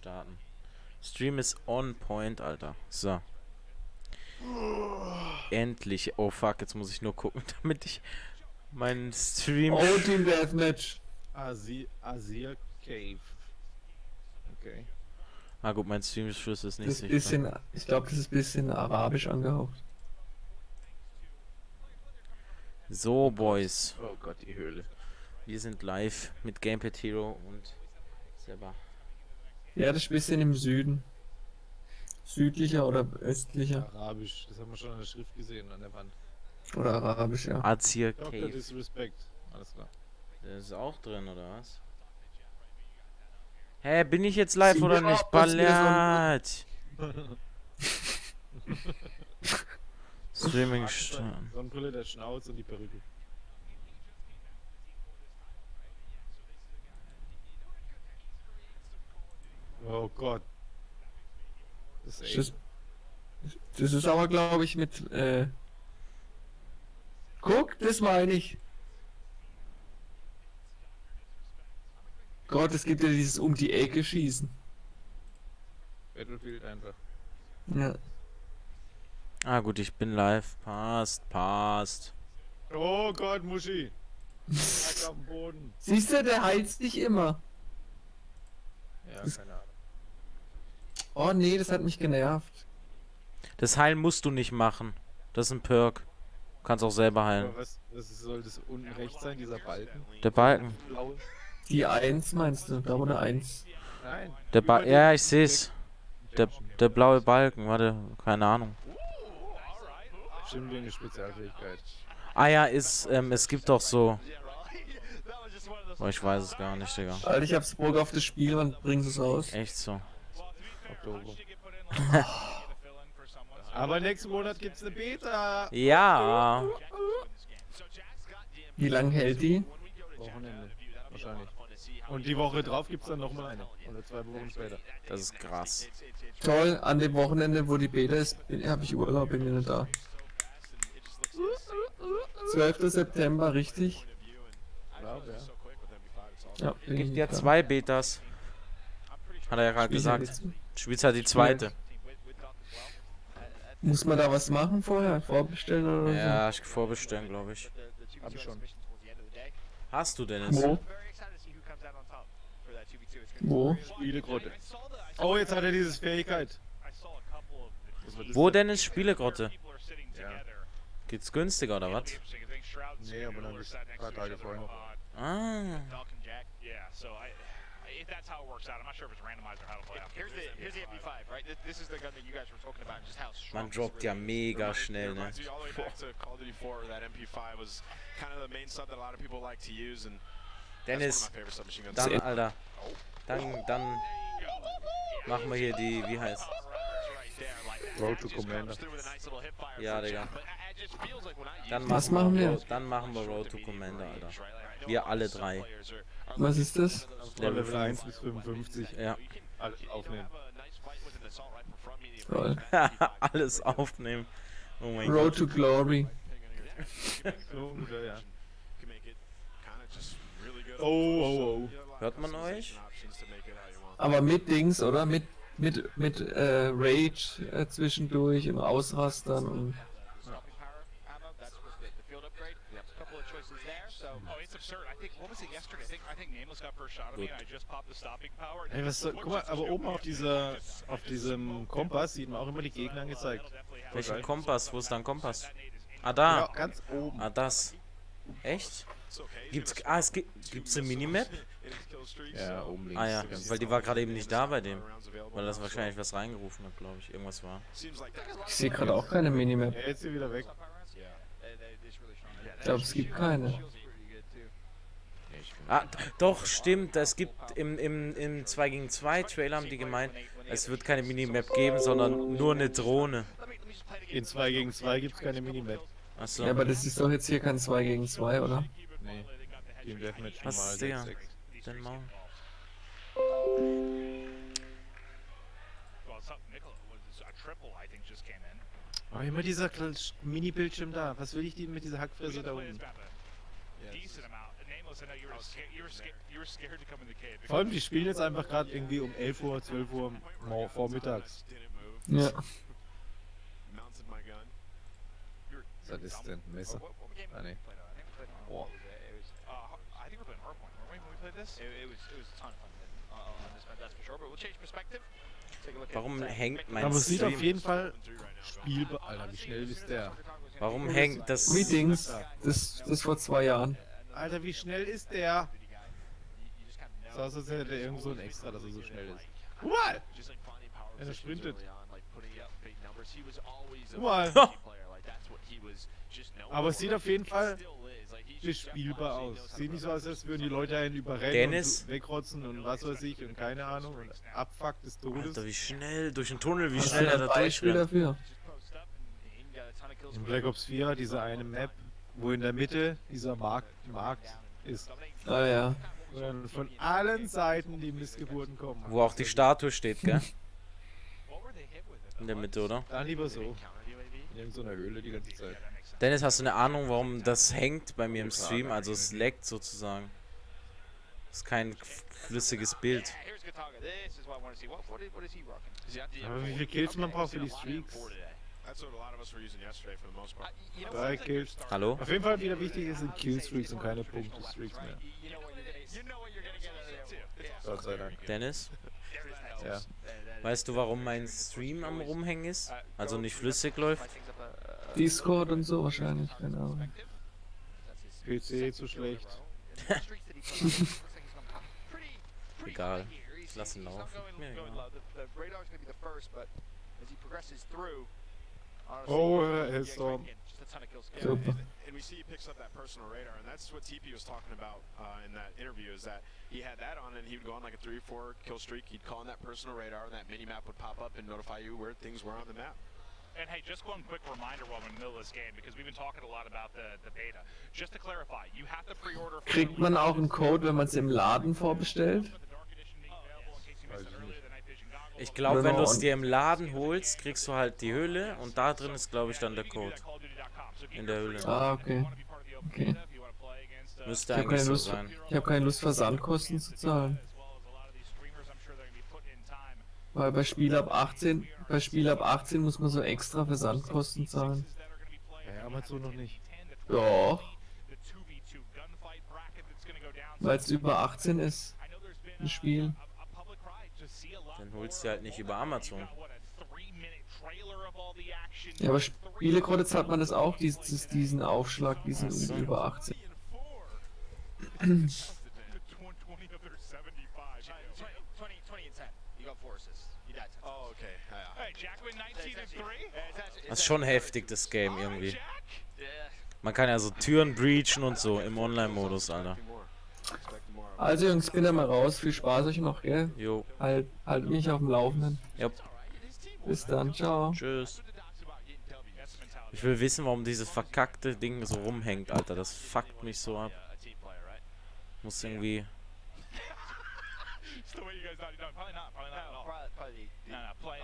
starten. Stream ist on point, Alter. So. Endlich. Oh fuck, jetzt muss ich nur gucken, damit ich meinen Stream... Oh, Team Deathmatch. Azir Cave. Okay. Ah gut, mein Stream-Schluss ist nicht Das ist sichtbar. bisschen, ich glaube, das ist ein bisschen arabisch angehaucht. So, Boys. Oh Gott, die Höhle. Wir sind live mit Gamepad Hero und selber. Ja, das ist ein bisschen im Süden. Südlicher oder östlicher. Arabisch, das haben wir schon an der Schrift gesehen, an der Wand. Oder arabisch, ja. Azir Dr. Cave. Disrespect. Alles klar. Das ist auch drin, oder was? Hä, bin ich jetzt live oder Ja, nicht? das wär Ballert! Streaming starten. Sonnenbrille, der Schnauz und die Perücke. Oh Gott. Das ist echt. Das ist aber, glaube ich, mit, guck, das meine ich. Gott, es gibt ja dieses um die Ecke schießen. Battlefield einfach. Ja. Ah gut, ich bin live. Passt. Oh Gott, Muschi. Lag auf dem Boden. Siehst du, der heizt dich immer. Ja, keine Ahnung. Oh nee, das hat mich genervt. Das Heilen musst du nicht machen. Das ist ein Perk. Du kannst auch selber heilen. Aber was soll das unten rechts sein, dieser Balken? Der Balken. Blaue? Die 1 meinst du? Da wo eine 1. Nein. Ja, ich seh's. Der blaue Balken, warte, keine Ahnung. Stimmt, wegen der Spezialfähigkeit. Ah ja, es gibt doch so. Oh, ich weiß es gar nicht, Digga. Alter, ich hab's Bock auf das Spiel, wann bringen sie es raus? Echt so. Oktober. Aber nächsten Monat gibt's eine Beta. Ja. Wie lang hält die? Wochenende. Wahrscheinlich. Und die Woche drauf gibt's dann nochmal eine. Oder 2 Wochen später. Das ist krass. Toll, an dem Wochenende, wo die Beta ist, habe ich Urlaub, bin ich nicht da. 12. September, richtig? Glaub, ja. Ja, bin Gibt ich ja nicht da. 2 Betas. Hat er ja gerade Spiel ich ja gesagt. nicht. Spielst halt die zweite. Muss man da was machen vorher? Vorbestellen oder Ja, ich vorbestellen, glaube ich. Hab ich schon. Hast du, so? Dennis? Wo? Spielegrotte. Oh, jetzt hat er diese Fähigkeit. Wo denn ist Spielegrotte? Ja. Geht's günstiger oder was? Nee, aber dann ist ein paar Tage vorher noch. Ah. That's how it works out. I'm not sure if it's randomized or how to play out. Here's the MP5, right? This is the gun that you guys were talking about, just how strong. Man droppt ja mega schnell, ne? Reminds me all the way back to Call of Duty 4, where that MP5 was kind of the main sub that a lot of people like to use, and Dennis, that's one of my favorite submachine guns. dann, Alter. Dann machen wir hier die, wie heißt? Road to Commander. Ja, Digga. Dann Was machen machen wir? Dann machen wir Road to Commander, Alter. Wir alle 3. Was ist das? Level 1 bis 55. Ja. Alles aufnehmen. Toll. Alles aufnehmen. Oh mein Gott. Road to Glory. So ungefähr, ja. Oh. Hört man euch? Aber mit Dings, oder? Mit Rage zwischendurch und Ausrastern und... Ey, was soll, guck mal, aber oben auf diesem Kompass sieht man auch immer die Gegner angezeigt. Welchen geil. Kompass? Wo ist dein Kompass? Ah, Ja, da. ganz oben. Ah, das. Echt? Gibt's eine Minimap? Ja, oben links. Ah ja, Ganz weil die war gerade eben nicht da bei dem. Weil das wahrscheinlich was reingerufen hat, glaube ich. Irgendwas war. Ich sehe gerade auch keine Minimap. Ja, jetzt ist sie wieder weg. Ich glaube, es gibt keine. Ah, doch, stimmt. Es gibt im 2 gegen 2 Trailer haben die gemeint, es wird keine Minimap geben, sondern nur eine Drohne. In 2 gegen 2 gibt's keine Minimap. Achso. Ja, aber das ist doch jetzt hier kein 2 gegen 2, oder? Nee. Team Deathmatch Was normal ist der? 6-6. Dann mal. Oh, immer dieser Mini-Bildschirm da. Was will ich mit dieser Hackfresse da unten? Vor allem, die spielen jetzt einfach gerade irgendwie um 11 Uhr, 12 Uhr vormittags. Ja. Was ist denn? Messer? Ah, nee. Boah. I think we're playing Hardpoint, weren't we, when we played this? It was a ton of fun on this map, that's for sure. But we'll change perspective. Take a look at Warum hängt mein Aber es sieht auf Stream? jeden Fall spielbar. Alter, wie schnell ist der? Warum hängt das? Meetings. Das vor 2 Jahren. Alter, wie schnell ist der? So aus, als hätte der irgend so ein Extra, dass er so schnell ist. Guck mal! Er sprintet. Guck mal! Aber es sieht auf jeden Fall bespielbar aus. Sieht nicht so aus, als würden die Leute einen überrennen Dennis? und wegrotzen und was weiß ich und keine Ahnung und Abfuck des Todes. Alter, wie schnell durch den Tunnel, wie Das ist schnell er ein da Beispiel durchrennt. dafür. In Black Ops 4, diese eine Map, wo in der Mitte dieser Markt ist. Ah ja. Wo dann von allen Seiten die Missgeburten kommen. Wo auch die Statue steht, gell? In der Mitte, oder? Dann lieber so. In irgendeiner Höhle die ganze Zeit. Dennis, hast du eine Ahnung, warum das hängt bei mir im Stream? Also es laggt sozusagen. Das ist kein flüssiges Bild. Aber wie viele Kills man braucht für die Streaks? 3 Kills. Hallo? Auf jeden Fall wieder wichtig sind Killstreaks und keine Punkte-Streaks mehr. Gott sei Dank. Dennis? Ja. Weißt du, warum mein Stream am Rumhängen ist? Also nicht flüssig läuft? Discord und so wahrscheinlich, keine Ahnung. PC zu schlecht. Egal. Ich lass ihn laufen. Mir egal. Oh, Hellstorm. Super. And we see he picks up that personal radar, and that's what TP was talking about in that interview, is that he had that on and he would go on like a 3-4 kill streak. He'd call on that personal radar and that mini map would pop up and notify you where things were on the map. And hey, just one quick reminder while we're in the middle of this game, because we've been talking a lot about the beta. Just to clarify, you have to pre-order. Kriegt man auch einen Code, wenn man es im Laden vorbestellt? Ich glaube, wenn du es dir im Laden holst, kriegst du halt die Hülle und da drin ist, glaube ich, dann der Code. In der Hülle. Ah, okay. Okay. Müsste Ich habe eigentlich keine so Lust, sein. ich hab keine Lust, Versandkosten zu zahlen. Weil bei Spiel ab 18 muss man so extra Versandkosten zahlen. Ja, Amazon noch nicht. Doch. Weil es über 18 ist. Ein Spiel. Dann holst du halt nicht über Amazon. Ja, aber Spielegrotze zahlt man das auch, diesen Aufschlag, diesen über 18. Oh, okay. Das ist schon heftig, das Game irgendwie. Man kann ja so Türen breachen und so im Online-Modus, Alter. Also Jungs, ich bin da mal raus. Viel Spaß euch noch, gell? Jo. Halt mich auf dem Laufenden. Ja. Bis dann, ciao. Tschüss. Ich will wissen, warum dieses verkackte Ding so rumhängt, Alter. Das fuckt mich so ab. Muss irgendwie... The way you guys not probably not at all.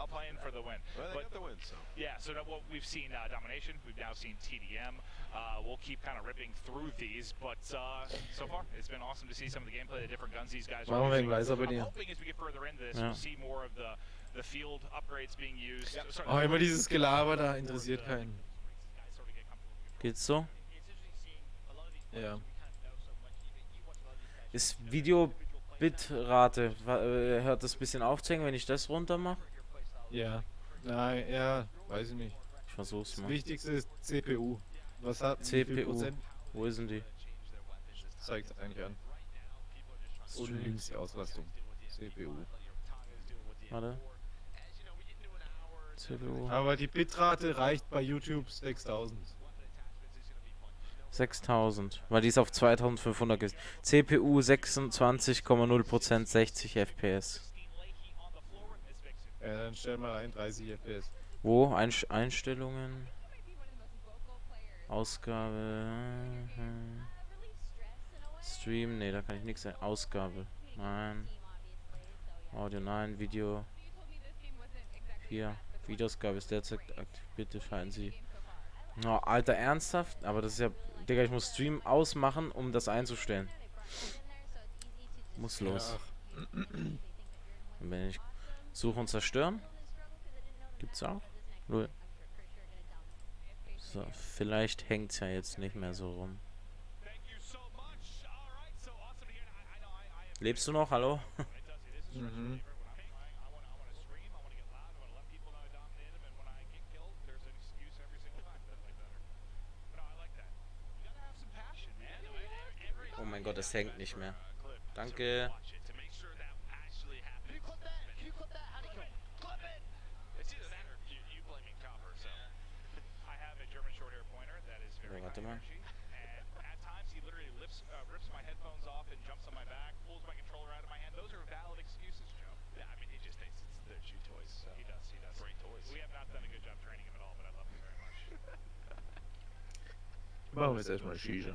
Playing for the win. Well, they got the win, so. Yeah, so what we've seen domination, we've now seen TDM. We'll keep kind of ripping through these, but so far it's been awesome to see some of the gameplay, the different guns these guys are Machen wir using. leiser bei I'm dir. hoping as we get further into this, Ja. we'll see more of the field upgrades being used. Oh, immer dieses Gelaber da interessiert keinen. Geht's so? Ja. Ist Video-Bitrate, hört das ein bisschen auf zu hängen, wenn ich das runter mache? Ja. Nein, ja, weiß ich nicht. Ich versuch's Das mal. Wichtigste ist CPU. Was hat wie viel CPU. Prozent? Wo ist denn die? Zeigt eigentlich an. Und links die Auslastung. CPU. Warte. CPU. Aber die Bitrate reicht bei YouTube 6000. 6000, weil die ist auf 2500 ist. CPU 26,0%, 60 FPS. Ja, dann stell mal ein 30 FPS. Wo? Einstellungen. Ausgabe. Stream, ne, da kann ich nichts. Ausgabe. Nein. Audio, nein. Video. Hier. Videoausgabe ist derzeit aktiv. Bitte schalten Sie. Oh, Alter, ernsthaft? Aber das ist ja. Digga, ich muss Stream ausmachen, um das einzustellen. Muss los. Ja. Dann bin ich. Suche und zerstören. Gibt's auch? Null. So, vielleicht hängt's ja jetzt nicht mehr so rum. Lebst du noch? Hallo? Mhm. Oh mein Gott, es hängt nicht mehr. Danke. So, warte mal. Machen wir jetzt erstmal Shisha.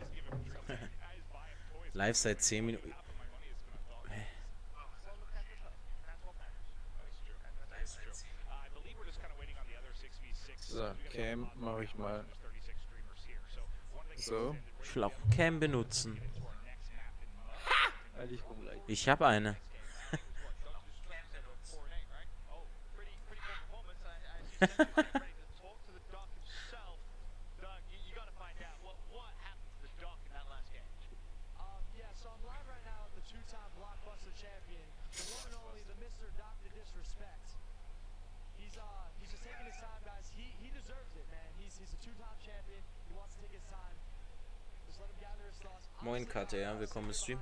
Live seit 10 Minuten. So, Cam mache ich mal. So. Schlauchcam benutzen. Alter, ich komm gleich. Ich habe eine. Moin Karte, ja, willkommen im Stream.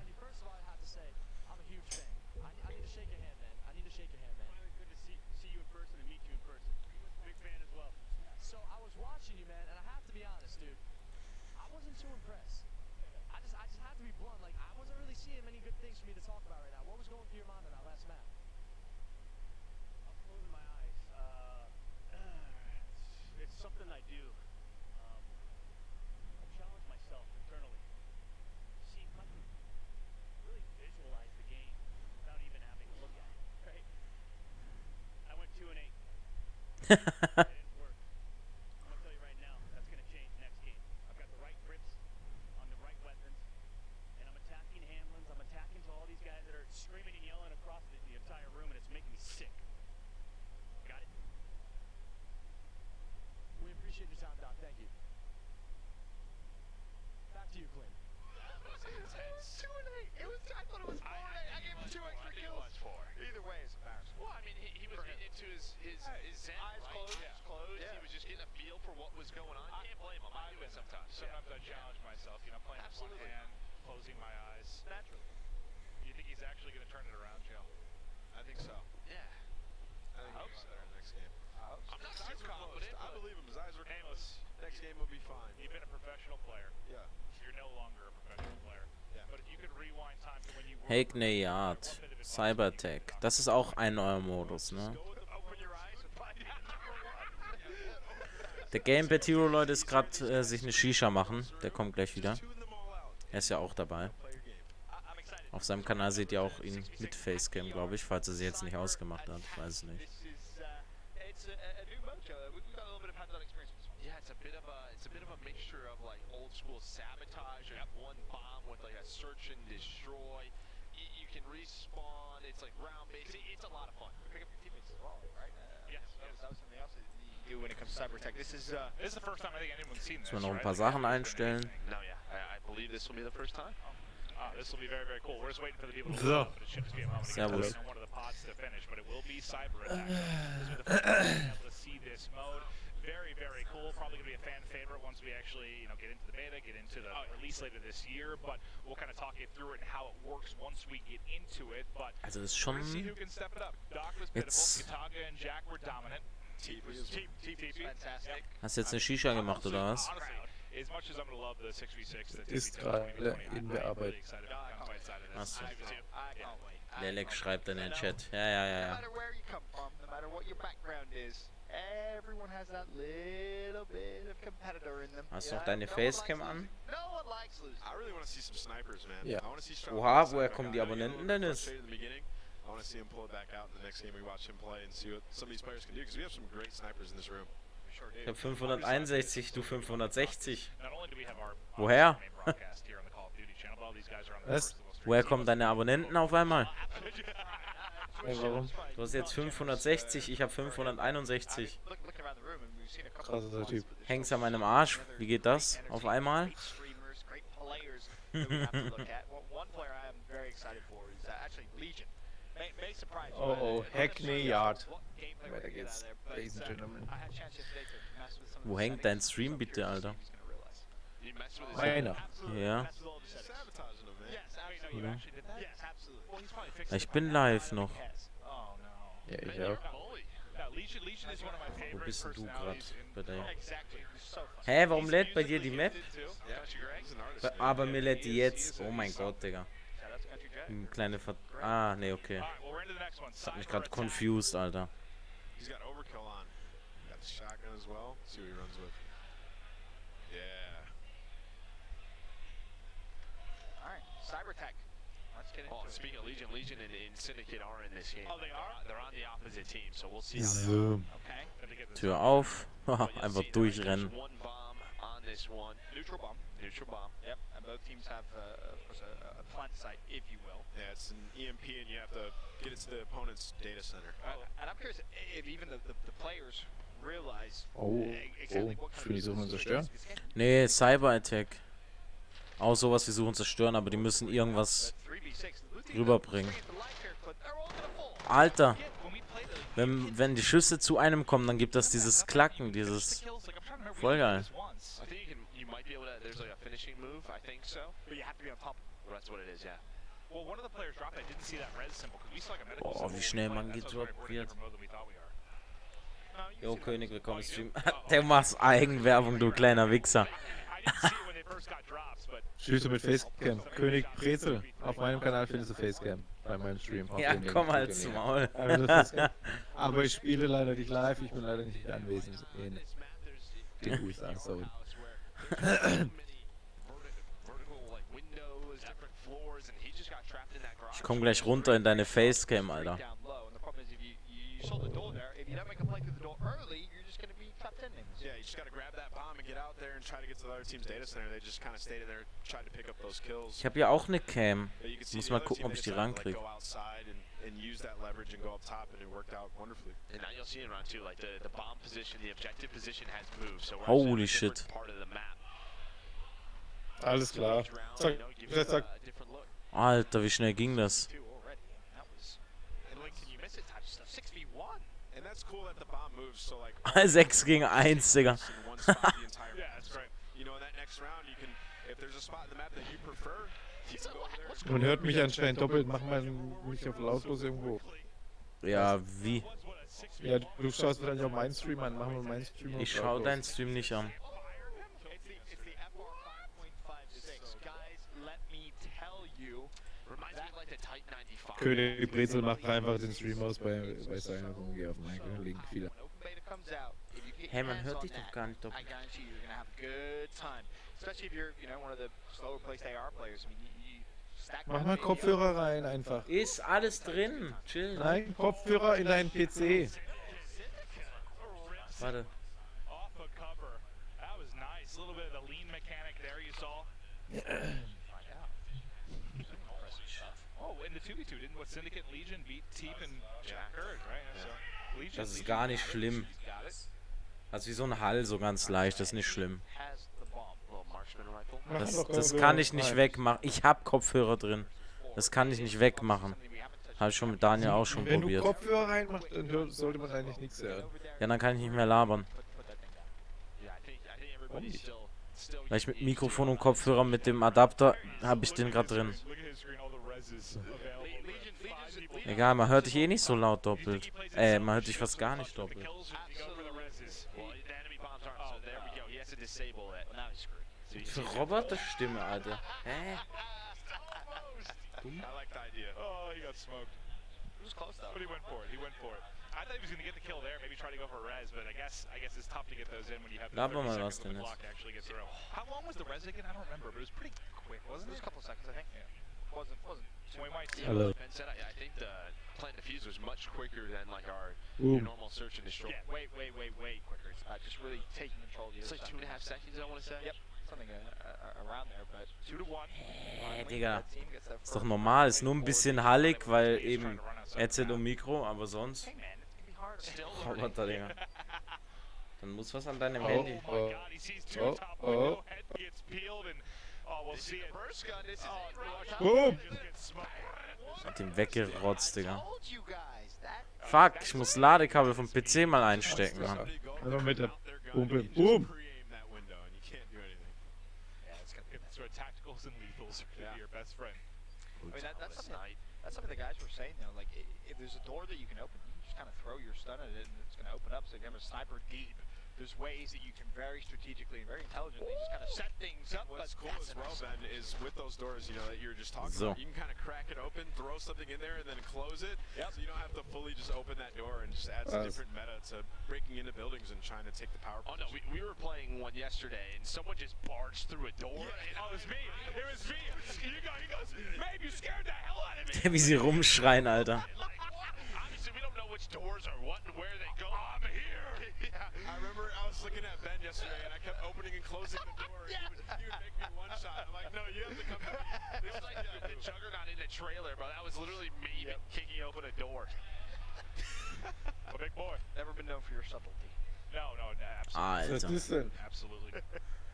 Hackney Art. Cybertech. Das ist auch ein neuer Modus, ne? Der Gamepad Hero, Leute, ist gerade sich eine Shisha machen. Der kommt gleich wieder. Er ist ja auch dabei. Auf seinem Kanal seht ihr auch ihn mit Facecam, glaube ich, falls er sie jetzt nicht ausgemacht hat. Ich weiß es nicht. Müssen wir noch ein paar Sachen einstellen. So. Servus. Very, very cool. Probably going to be a fan favorite once we actually, get into the beta, get into the release later this year. But we'll kind of talk you through it and how it works once we get into it. But Also das ist schon see who can step it up. Doc was jetzt. pitiful. Kataga and Jack were dominant. Fantastic. Hast du jetzt eine Shisha gemacht oder was? As much as I'm going to love the 6v6, Ist gerade in Bearbeitung. Achso. Lelek schreibt in den Chat. Ja. Hast du noch deine Facecam an? Ja. Oha, woher kommen die Abonnenten denn jetzt? I want to see him pull it back out in the next game we watch him play and see what some of these players can do because we have some great snipers in this room. Ich hab 561, du 560. Woher? Was? Woher kommen deine Abonnenten auf einmal? Hey, warum? Du hast jetzt 560, ich habe 561. Krasser Typ. Hängst an meinem Arsch. Wie geht das? Auf einmal? Oh oh, Hackney Yard. Weiter geht's. Ladies and Gentlemen. Wo hängt dein Stream bitte, Alter? Meiner. Ja. Sabotaging him, man. Ja. Ich bin live noch. Ja, ich auch. Wo bist denn du gerade bei dir? Hä, warum lädt bei dir die Map? Aber mir lädt die jetzt. Oh mein Gott, Digga. Kleine Ah, nee, okay. Das hat mich gerade confused, Alter. He's got overkill on. Got the shotgun as well. See what he runs with. Yeah. Oh, speaking of Legion and Syndicate are in this game. Oh, they are? They're on the opposite team, so we'll see how they are. Zoom. Tür auf. Haha, But you'll einfach see durchrennen. there's one bomb on this one. Neutral bomb. Neutral bomb. Yep, and both teams have, of course, a plant site, if you will. Yeah, it's an EMP, and you have to get it to the opponent's data center. And I'm curious if even the players realize Oh, exactly oh. what Spielen die suchen und zerstören? Nee, Cyber-Attack. Auch sowas, wir suchen zerstören, aber die müssen irgendwas rüberbringen. Alter, wenn die Schüsse zu einem kommen, dann gibt das dieses Klacken, dieses... Voll geil. I think you might be able to. There's like a finishing move. I think so. But you have to be on top. Well, that's what it is. Yeah. Well, one of the players dropped. I didn't see that red symbol because we saw like a medical Boah, symbol wie schnell when we man played. That's why gedroppt we're wird. more than we thought we are. No, you Jo, see that. König, willkommen im Oh, Stream. you did? Der macht Eigenwerbung, du kleiner Wichser. I didn't see it when they first got drops, but Spielst du mit Facecam? König Brezel. Auf meinem Kanal findest du Facecam. Bei meinem Stream. Auf Ja, den Link komm klickt halt ihr zum näher. Maul. Aber ich spiele leider nicht live, ich bin leider nicht anwesend in den USA, sorry. Ich komm gleich runter in deine Facecam, Alter. down low. And the problem is if you sold the door there, if you don't make a play through the door early, you're just going to be top 10 names. Yeah, you just got to grab that bomb and get out there and try to get to the other team's data center. They just kind of stayed in there, tried to pick up those kills. Ich habe ja auch eine Cam. But you can see Muss the mal other gucken, team, ob they ich die decided to, rankrieg. go outside and use that leverage and go up top, and it worked out wonderfully. And now you'll see in round two, like the bomb position, the objective position has moved. So we're Holy actually in a different shit. part of the map. Alles klar. Each round, Zack, you know, gives you zack, zack. a different look. Alter, wie schnell ging das? Two already. And that was. And like, can you miss it? Touch stuff. 6v1. And that's cool that the bomb moves. So like 6 gegen 1, Digga. in one spot the entire Yeah, map. that's right. You know, in that next round, you can, if there's a spot in the map that you prefer, you can go over there. Man hört mich anscheinend doppelt, mach mal mich auf lautlos irgendwo. Ja, wie? Ja, du schaust wahrscheinlich auch meinen Stream an, machen wir meinen Stream auf Ich schau lautlos. deinen Stream nicht an. It's the FR 5.56. Guys, let me tell you. Reminds me of like the Titan 95. König Brezel macht einfach den Stream aus bei seiner Geh auf meinen Link wieder. When open beta comes out, if you get Hey, your man hands hört on dich that, doch gar nicht I doppelt. guarantee you're gonna have a good time. Especially if you're, you know, one of the slower placed AR players. I mean, you stack Mach that mal video. Kopfhörer rein einfach. Ist alles drin. Chill. Nein, Kopfhörer in deinen PC. Warte. Off a cover. That was nice. A little bit of the lean mechanic there you saw. Oh, in the 2v2, didn't what Syndicate and Legion beat Teep and Jack Hurd, right? So Legion, Das ist gar nicht schlimm. Also wie so ein Hall, so ganz leicht, das ist nicht schlimm. has the bomb. Little marksman rifle. Mach Das, doch das Kopfhörer kann ich nicht rein. wegmachen. Ich hab Kopfhörer drin. Das kann ich nicht wegmachen. Habe ich schon mit Daniel auch schon Wenn du probiert. Kopfhörer reinmachst, dann sollte man eigentlich nichts hören. Ja, dann kann ich nicht mehr labern. Yeah, I think everybody's still Weil ich mit Mikrofon und Kopfhörer mit dem Adapter habe ich den gerade drin. Look at his screen, all the reses available. Egal, man hört dich eh nicht so laut doppelt. Man hört dich fast gar nicht doppelt. Well, the enemy bombs aren't. So there we go. He has to disable it. Well, now he's screwed. So you Für see- Roboterstimme, Alter. Hä? I like the idea. Oh, he got smoked. It was close though. But he went for it. He went for it. I thought he was going to get the kill there, maybe try to go for a res, but I guess it's tough to get those in when you have the Laber 30 mal seconds was, on the Dennis. clock to actually get through. How long was the res again? I don't remember, but it was pretty quick, wasn't it? Just a couple seconds, I think. Yeah. Wasn't. So we might see. Hello. Ben said I think the plant defuse was much quicker than like our Boom. normal search and destroy. Yeah, way quicker. It's about just really taking control of the It's other like side. 2.5 seconds, I want to say. Yep. Digga. Ist doch normal. Ist nur ein bisschen hallig, weil eben Headset und Mikro, aber sonst. Roboter, Digga. Dann muss was an deinem Handy. Boom! Hat ihn weggerotzt, Digga. Fuck, ich muss Ladekabel vom PC mal einstecken, Mann. Einfach mit der Pumpe. Boom! I mean, that's something the guys were saying though. Like, if there's a door that you can open, you can just kind of throw your stun at it, and it's going to open up. So if you have a sniper deep, there's ways that you can very strategically and very intelligently just kind of set things up. What's cool as well, Ben, is with those doors, you know, that you were just talking about, you can kind of crack it open, throw something in there, and then close it. So you don't have to fully just open that door, and just adds a different meta to breaking into buildings and trying to take the power. Oh no, we were playing one yesterday, and someone just barged through a door. Oh, it was me. It was me. He goes, babe, you scared the hell out of me. Wie sie rumschreien, Alter. Obviously, we don't know which doors are what and where they go. I'm here. I remember I was looking at Ben yesterday, and I kept opening and closing the door. He would make me one shot. I'm like, no, you have to come to me. It was like the Juggernaut in the trailer, bro. That was literally me kicking open a door. A big boy. Never been known for your subtlety. No, Alter. Was ist denn? absolutely.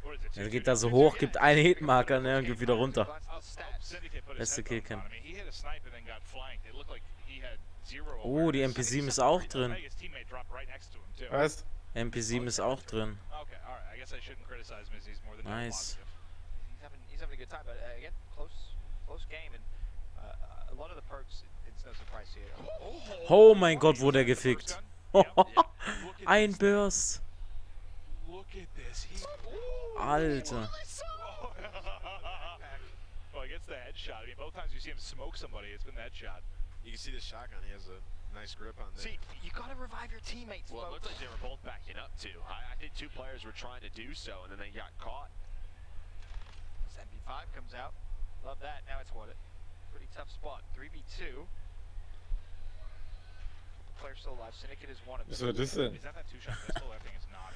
What is it? Er geht da so hoch, gibt einen Hitmarker, ne, und geht wieder runter. Syndicate put his Beste headphones Killcam. on. I mean, he hit a snipe and then got flanked. It looked like he had zero Oh, die awareness. MP7 ist auch drin. His teammate dropped right next to him too. Was? MP7 ist auch drin. Okay, all right. I guess I shouldn't criticize him as he's more than Nice. positive. He's having a good time, but again, close game, and a lot of the perks. It's no surprise to you. Oh mein Gott, wurde er gefickt. Ein Burst. Look at this. Alter. Well, he gets the headshot. I mean, both times you see him smoke somebody, it's been the headshot. You can see the shotgun. He has a nice grip on there. See, you gotta revive your teammates, Well, it looked like they were both backing up too. I think two players were trying to do so, and then they got caught. This MP5 comes out. Love that. Now it's what? Pretty tough spot. 3v2. Player still alive. Syndicate is one of Was them. war das denn? Is that two-shot pistol? That thing is not.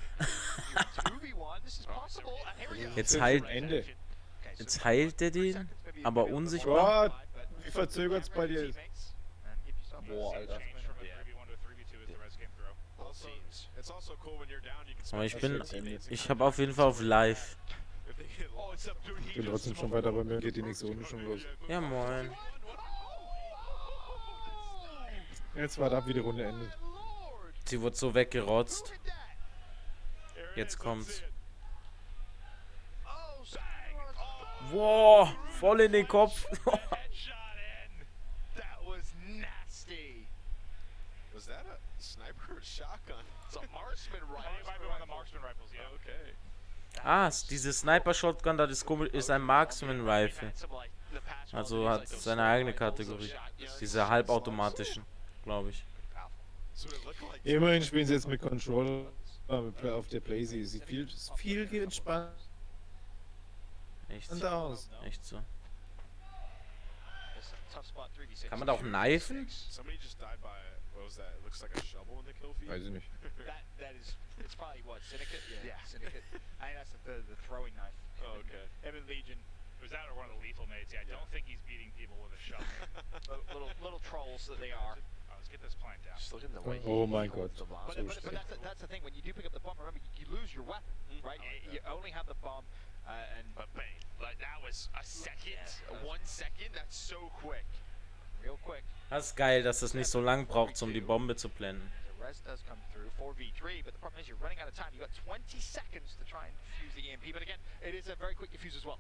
2v1. This is possible. And here we go. Jetzt heilt, Ende. Okay, so jetzt heilt er den, aber unsichtbar. Boah, wie verzögert's bei dir ist. Boah, Alter. Changed from a 3v1 to a 3v2 as the res came through. Also, it's also cool when you're down. You can Aber spec ich habe auf jeden Fall auf Live. if they get Oh, it's up, dude. Ich bin trotzdem schon weiter, bei mir geht die nächste Runde schon los. Ja, moin. Jetzt warte ab, wie die Runde endet. Sie wurde so weggerotzt. Jetzt kommt's. Wow, voll in den Kopf. Headshot in. That was nasty. Was that a sniper or shotgun? It's a marksman It rifle. might be one of the marksman rifles, yeah. Okay. Ah, diese Sniper-Shotgun, das ist komisch, ist ein Marksman-Rifle. Also hat seine eigene Kategorie. Diese halbautomatischen, glaube ich. So it looked like Immerhin spielen sie jetzt mit Controller auf der Playsee. Sieht viel entspannter Echt, aus. echt so. It's a tough spot. 3v6. Kann man da auch knifen? somebody just died by what was that? It looks like a shovel in the kill feed. Weiß ich nicht. That is. It's probably what Syndicate. Yeah. Syndicate. I think that's the throwing knife. Oh, okay. Him and Legion. Was that or one of the lethal mates? Yeah, I don't think he's beating people with a shovel. little trolls that they are. Let's get this plant down. Just look at the way Oh he mein holds Gott. the bomb. But that's the thing. When you do pick up the bomb, remember you lose your weapon, right? You only have the bomb, and But bang, like that was a second, 1 second. That's so quick. real quick. Das ist geil, dass es nicht so lang braucht, um die Bombe zu blenden. The res does come through 4v3, but the problem is you're running out of time. You got 20 seconds to try and defuse the EMP, but again, it is a very quick defuse as well.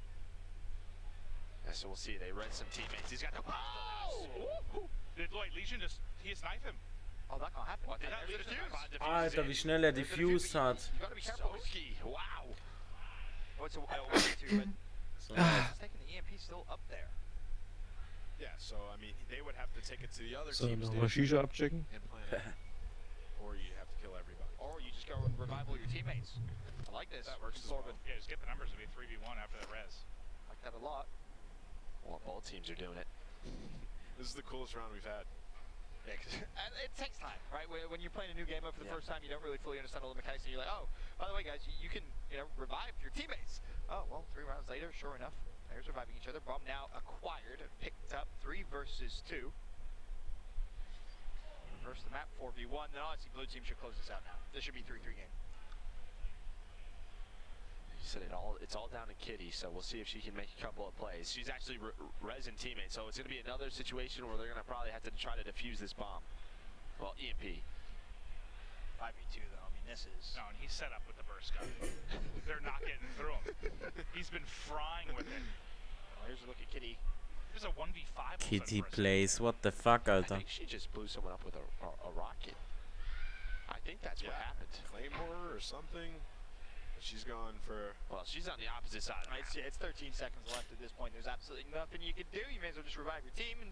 Yeah, so we'll see. They read some teammates. He's got no. Oh! Did Legion just snipe him? Oh, that can't happen. What, And did there's the defuse. Alter, wie schnell er diffused hat. You gotta be careful. Soski, wow. Oh, it's a 1v2, but So, it's taking the EMP still up there. Yeah, so I mean, they would have to take it to the other So, team's nochmal station Shisha abchecken. and plant it. Or you have to kill everybody. Or you just go and revive all your teammates. I like this. That works as Sorvin. well. Yeah, just get the numbers. It'll be 3v1 after the res. Like that a lot. Well, both teams are doing it. This is the coolest round we've had. Yeah, 'cause it takes time, right? When you're playing a new game for the first time, you don't really fully understand all the mechanics, and you're like, oh, by the way, guys, you can revive your teammates. Oh, well, 3 rounds later, sure enough, players reviving each other. Bomb now acquired, picked up 3 versus 2. Reverse the map, 4v1. Then honestly, blue team should close this out now. This should be 3-3 game. You said it's all down to Kitty, so we'll see if she can make a couple of plays. She's actually resin teammate, so it's going to be another situation where they're going to probably have to try to defuse this bomb. Well, EMP. 5v2 though. I mean, this is. No, and he's set up with the burst gun. They're not getting through him. He's been frying with it. Well, here's a look at Kitty. There's a 1v5. Kitty plays, what the fuck, I Alter. think she just blew someone up with a rocket. I think that's what happened. Claymore or something. She's gone for. Well, she's on the opposite side of the map. It's 13 seconds left at this point. There's absolutely nothing you can do. You may as well just revive your team and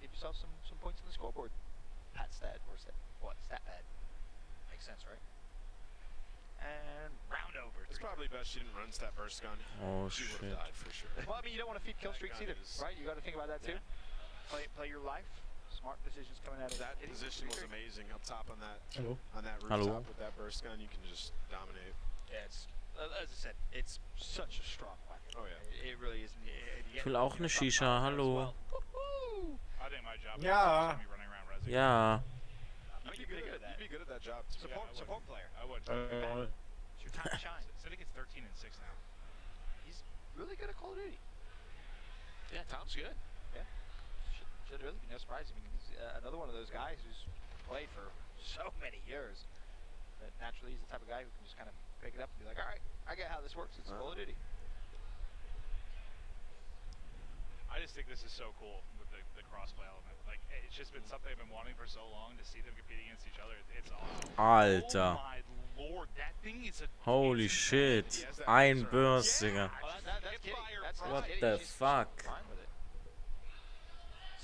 give yourself some points on the scoreboard. Pat stat or stat what? Stat pad. Makes sense, right? And round over. It's probably best she didn't run that burst gun. Oh She would shit. have died for sure. Well, I mean, you don't want to feed kill streaks either, right? You got to think about that too. Play your life. Smart decisions coming out of That Kitty. position was amazing up top on that Hello. rooftop with that burst gun. You can just dominate. Yeah, it's as I said, it's such a strong weapon. Oh yeah. It really is. Ich will auch eine Shisha, hallo. I think my job Yeah. is me running around resin. Ja. You'd be really good at that. You'd be good at that job too. Support player. I would. It's your time to shine. City gets 13 and 6 now. He's really good at Call of Duty. Yeah, Tom's good. Should really be no surprise. I mean, he's another one of those guys who's played for so many years. That naturally, he's the type of guy who can just kind of pick it up and be like, all right, I get how this works. It's Call of Duty. I just think this is so cool with the crossplay element. Like, it's just been something I've been wanting for so long to see them compete against each other. It's awesome. Alter. Oh my lord, that thing is a. Holy shit. Ein Burst, Digga. Oh, that's Kitty. That's What Kitty. the She's fuck? fine with it.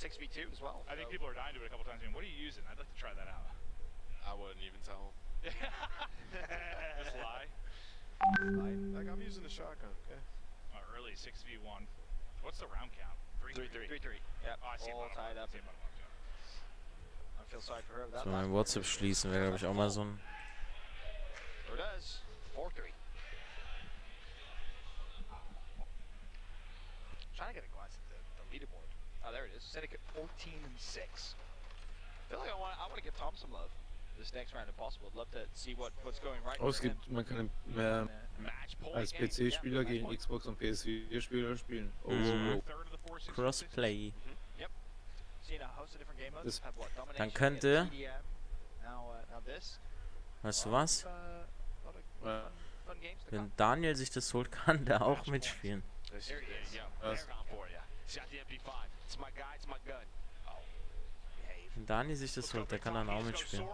6v2 as well. I think people are dying to do it a couple times. I mean, what are you using? I'd like to try that out. I wouldn't even tell Just lie. Like I'm using a shotgun. Okay. Early 6v1. What's the round count? 3-3. Yep. Oh, I see all tied up. See I feel sorry for her. That So, mein WhatsApp schließen wäre, glaube ich, auch mal so ein. Sure does. 4-3. Trying to get a glance at the leaderboard. Oh, there it is. Syndicate 14 and 6. I feel like I want to give Tom some love this next round if possible. I'd love to see what's going right. Oh, es for him. gibt, man kann Match point. als PC-Spieler gegen Xbox und PS4-Spieler spielen. Oh, Mhm. Third of the 4 6 Crossplay. Seen a host of different game modes. Das- Have what? Dann Domination, könnte- TDM, now this. Weißt du was? Lot of Ja. fun games to come. Wenn Daniel sich das holt, kann der auch mitspielen. There There he is. you go. Was? They're gone for you. Shot the MP5. It's my guy. It's my gun. Behave. Wenn Daniel sich das holt, der kann dann auch mitspielen.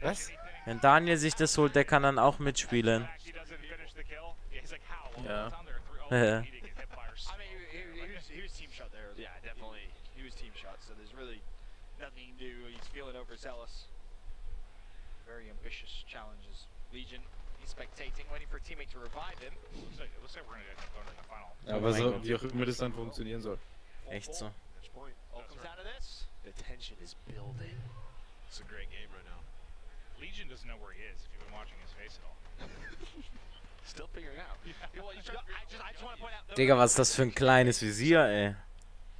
Was? Wenn Daniel sich das holt, der kann dann auch mitspielen. Ja. I mean, he was team shot there. Yeah, definitely. He was team shot, so there's really nothing he can do. He's feeling overzealous. Very ambitious challenges. Legion, he's spectating, waiting for a teammate to revive him. Looks like we're gonna go to the final. Aber mein so, Gott. wie auch immer das dann funktionieren soll. Echt so. Match point. All comes down to this. The tension is building. It's a great game right now. Legion doesn't know where he is. If you've been watching his face at all. Still figuring out. Well, I just want to point out. Digga, was ist das für ein kleines Visier, ey.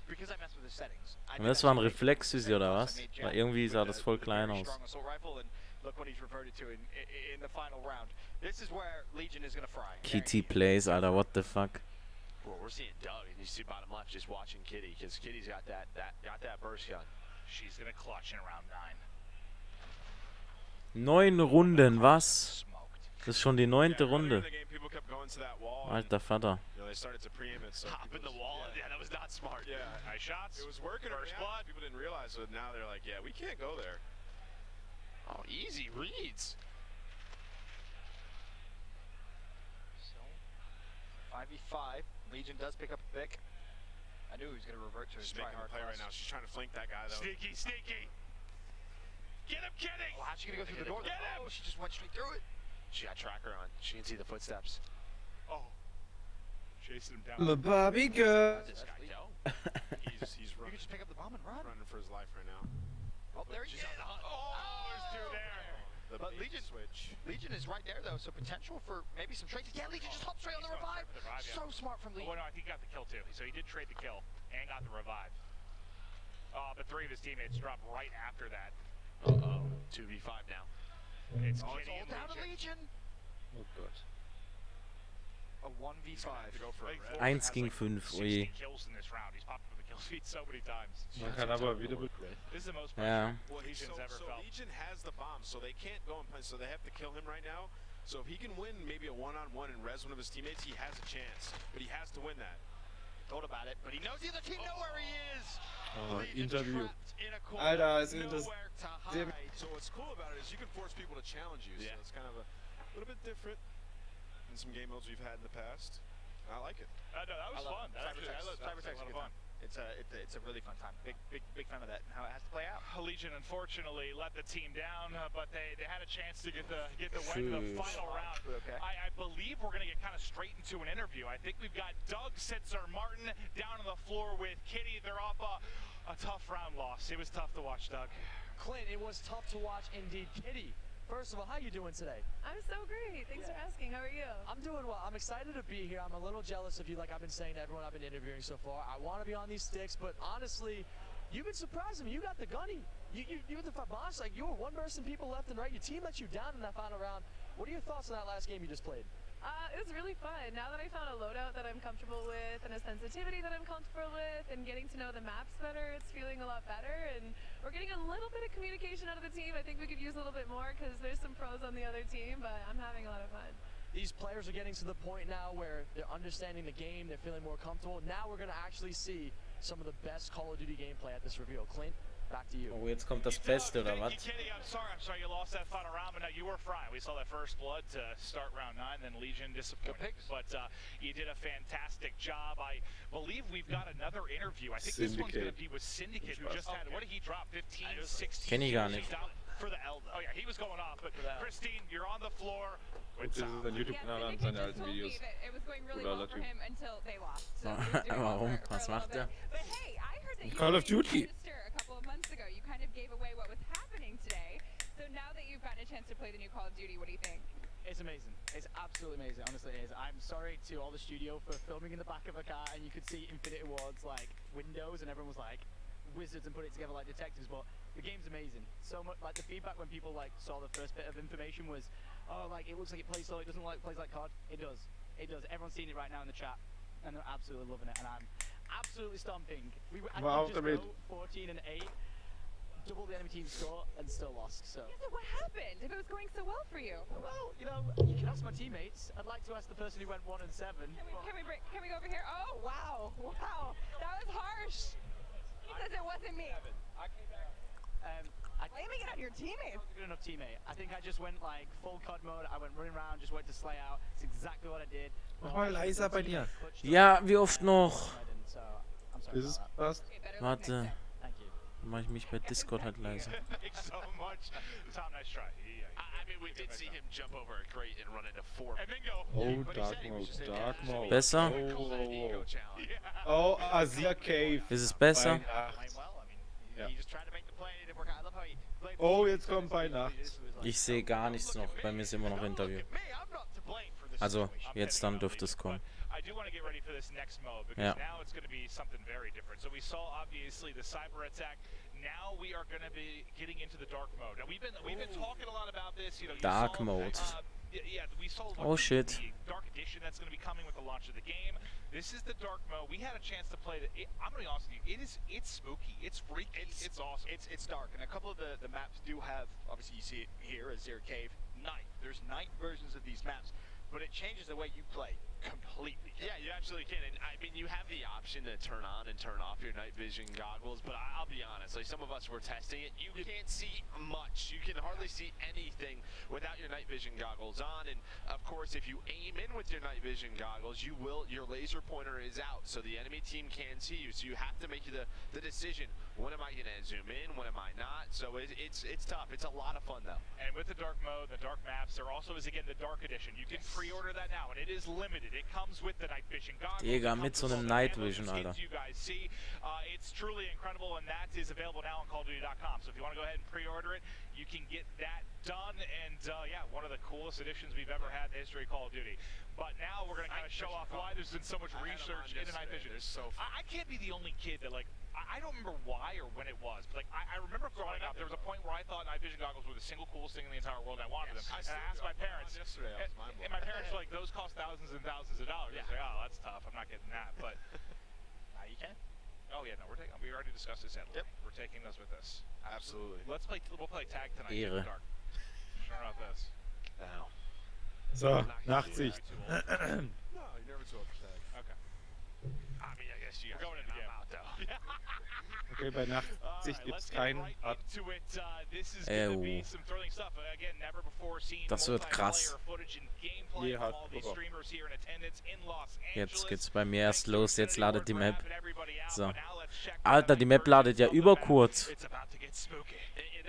Because I messed with the settings. Und das war ein Reflexvisier oder was? Weil irgendwie sah das voll klein aus. Look what he's reverted to in the final round. This is where Legion is gonna fry. Kitty plays, Alter, what the fuck? Well, we're seeing Doug, and you see bottom left just watching Kitty, because Kitty's got that burst gun. She's gonna clutch in round 9. 9 Runden, was? Smoked. Das ist schon die 9. Runde. In the game, people kept going to that wall. and, Alter Vater. they started to preempt it. So Hop people in the just- wall. Yeah. Yeah, that was not smart. Yeah. Nice shots. It was working. First yeah, blood. People didn't realize it. Now they're like, yeah, we can't go there. Oh, easy reads. So 5v5. Legion does pick up a pick. I knew he was gonna revert to his She's making a try-hard play right class. now. She's trying to flank that guy though. Sneaky, sneaky. Get him, Kitty. Oh, how's she gonna go through the door? Get him! Oh, she just went straight through it. She got tracker on. She can see the footsteps. Oh. chasing him down. I'm a Barbie girl. Where'd this guy go? He's You running, can just pick up the bomb and run. running for his life right now. Oh, there he is. Oh, there's two there. The But bait Legion- switch. Legion is right there though, so potential for maybe some trades. Yeah, Legion just hopped straight on the He's going revive. straight for the revive, yeah. So smart from Oh, Legion. no, I think he got the kill too. So he did trade the kill and got the revive. But 3 of his teammates dropped right after that. Uh-oh. 2v5 now. It's It's Kitty all and down to Legion. Legion. Oh Gott. A 1v5. To go for a Like, red. Forward 1 has, gegen like, 5, 60 ui. kills in this round. He's popped up the kill feed so many times. Man kann aber wieder This is the most Ja. pressure Well, Legion's ever so felt. Legion has the bomb, so they can't go and play. So they have to kill him right now. So if he can win maybe a one-on-one and res one of his teammates, he has a chance. But he has to win that. Thought about it, but he knows the other team know where he is. Oh, Legion Interview. trapped in a corner, Alter, es ist das. nowhere to Sehr- hide. So what's cool about it is you can force people to challenge you. Yeah. So it's kind of a little bit different than some game modes we've had in the past. I like it. No, that was fun. That actually, that was a Cybertech's lot a of good fun. time. It's a really fun time. Big fan of that and how it has to play out. Legion unfortunately let the team down, but they had a chance to get the win in the Phew. final round. Okay. I believe we're gonna get kind of straight into an interview. I think we've got Doug Sitzer Martin down on the floor with Kitty. They're off a tough round loss. It was tough to watch, Doug. Clint, it was tough to watch indeed. Kitty, first of all, how you doing today? I'm so great. Thanks for asking. How are you? I'm doing well. I'm excited to be here. I'm a little jealous of you, like I've been saying to everyone I've been interviewing so far. I want to be on these sticks, but honestly, you've been surprising me. You got the gunny. You with the Fabash, like you were one-person people left and right. Your team let you down in that final round. What are your thoughts on that last game you just played? It was really fun. Now that I found a loadout that I'm comfortable with and a sensitivity that I'm comfortable with and getting to know the maps better, it's feeling a lot better. And we're getting a little bit of communication out of the team. I think we could use a little bit more because there's some pros on the other team, but I'm having a lot of fun. These players are getting to the point now where they're understanding the game, they're feeling more comfortable. Now we're going to actually see some of the best Call of Duty gameplay at this reveal. Clint, back to you. Oh, jetzt kommt das Beste, oder was? Kitty, I'm sorry you lost that final round, but no, you were fine. We saw that first blood to start round 9, then Legion disappointed. But you did a fantastic job. I believe we've got another interview. I think this one's going to be with Syndicate, who just had, what did he drop, 15, 16? Kenn ich gar nicht. For the L, though. Oh, yeah, he was going off. But Christine, you're on the floor. Guckt sich seinen YouTube-Kanal an, seine alten Videos. It was going really Cooler well for Typ. him until they lost. So Warum? Was macht er? But hey, I heard that you Call of were Duty. Minister a couple of months ago. You kind of gave away what was happening today. So now that you've gotten a chance to play the new Call of Duty, what do you think? It's amazing. It's absolutely amazing. Honestly, it is. I'm sorry to all the studio for filming in the back of a car and you could see Infinity Ward's like windows and everyone was like wizards and put it together like detectives, but the game's amazing. So much like the feedback when people like saw the first bit of information was, oh, like it looks like it plays so it doesn't like plays like COD. It does. It does. Everyone's seeing it right now in the chat and they're absolutely loving it and I'm absolutely stomping. I Wow, just damit. go 14 and 8, double the enemy team score and still lost. So Yeah, so what happened if it was going so well for you? well, you know, you can ask my teammates. I'd like to ask the person who went 1 and 7. Can we go over here? Oh, wow. That was harsh. He says it wasn't me. I Blaming it on your teammates. wasn't a good enough teammate. I think I just went like full COD mode. I went running around, just went to slay out. It's exactly what I did. Mach mal leiser bei dir. Ja, wie oft noch? So, I'm sorry Bis es about that. passt. Okay, better luck next Warte, time. Thank you. dann mach ich mich bei Discord halt leiser. Thanks so much. Tom, nice try. I mean, we did see him jump over a crate and run into 4. And then go. Oh, But he Dark said he was Mode, just in Dark there. Mode. Besser? We call that an ego Oh, challenge. oh, Asia Cave. Ist es besser? Bei Nacht. Playing well. I mean, Yeah. he just tried to make the play and it didn't work out. I love how he played. Oh, jetzt kommt bei Nacht. Ich sehe gar nichts noch. Bei mir ist immer noch Interview. Me, I'm not to blame for this Also, situation. jetzt dann dürfte es kommen. I do want to get ready for this next mode because Yeah. now it's going to be something very different. So we saw obviously the cyber attack. Now we are going to be getting into the dark mode. Now we've been talking a lot about this. You know, you Dark saw, mode. Yeah, we saw. Oh, shit. The dark edition that's going to be coming with the launch of the game. This is the dark mode. We had a chance to play it. I'm going to be honest with you. It's spooky. It's freaky. It's awesome. It's dark, and a couple of the maps do have, obviously you see it here as Zero Cave, night. There's night versions of these maps, but it changes the way you play completely. Yeah, you absolutely can. And I mean, you have the option to turn on and turn off your night vision goggles, but I'll be honest, like some of us were testing it, you can't see much. You can hardly see anything without your night vision goggles on. And of course, if you aim in with your night vision goggles, your laser pointer is out, so the enemy team can see you. So you have to make the decision. When am I gonna zoom in? When am I not? So it's tough. It's a lot of fun though. And with the dark mode, the dark maps, there also is again the dark edition. You can pre-order that now, and it is limited. It comes with the night vision goggles. Digga, mit so einem Night Vision, Alter. You guys see, it's truly incredible, and that is available now on CallOfDuty.com. So if you want to go ahead and pre-order it, you can get that done. And yeah, one of the coolest editions we've ever had in the history of Call of Duty. But now we're going to kind of show off why there's been so much research into night vision. I can't be the only kid that, like, I don't remember why or when it was, but like I remember growing up, there was a point where I thought night vision goggles were the single coolest thing in the entire world, and I wanted them. And I asked my parents, and my parents were like, those cost thousands and thousands of dollars. I was like, oh, that's tough. I'm not getting that. But Now you can. oh yeah, no, we already discussed this. Yep. We're taking those with us. Absolutely. We'll play tag tonight. Ehre. In the dark. Sure about this. Now. So, Nachtsicht. No, you're never too old for tag. Okay. I mean, I guess you guys are going in the game. I'm out though. Okay, bei Nachtsicht gibt's keinen Cut. Das wird krass. Jetzt geht's bei mir erst los, jetzt ladet die Map. So. Alter, die Map ladet ja überkurz.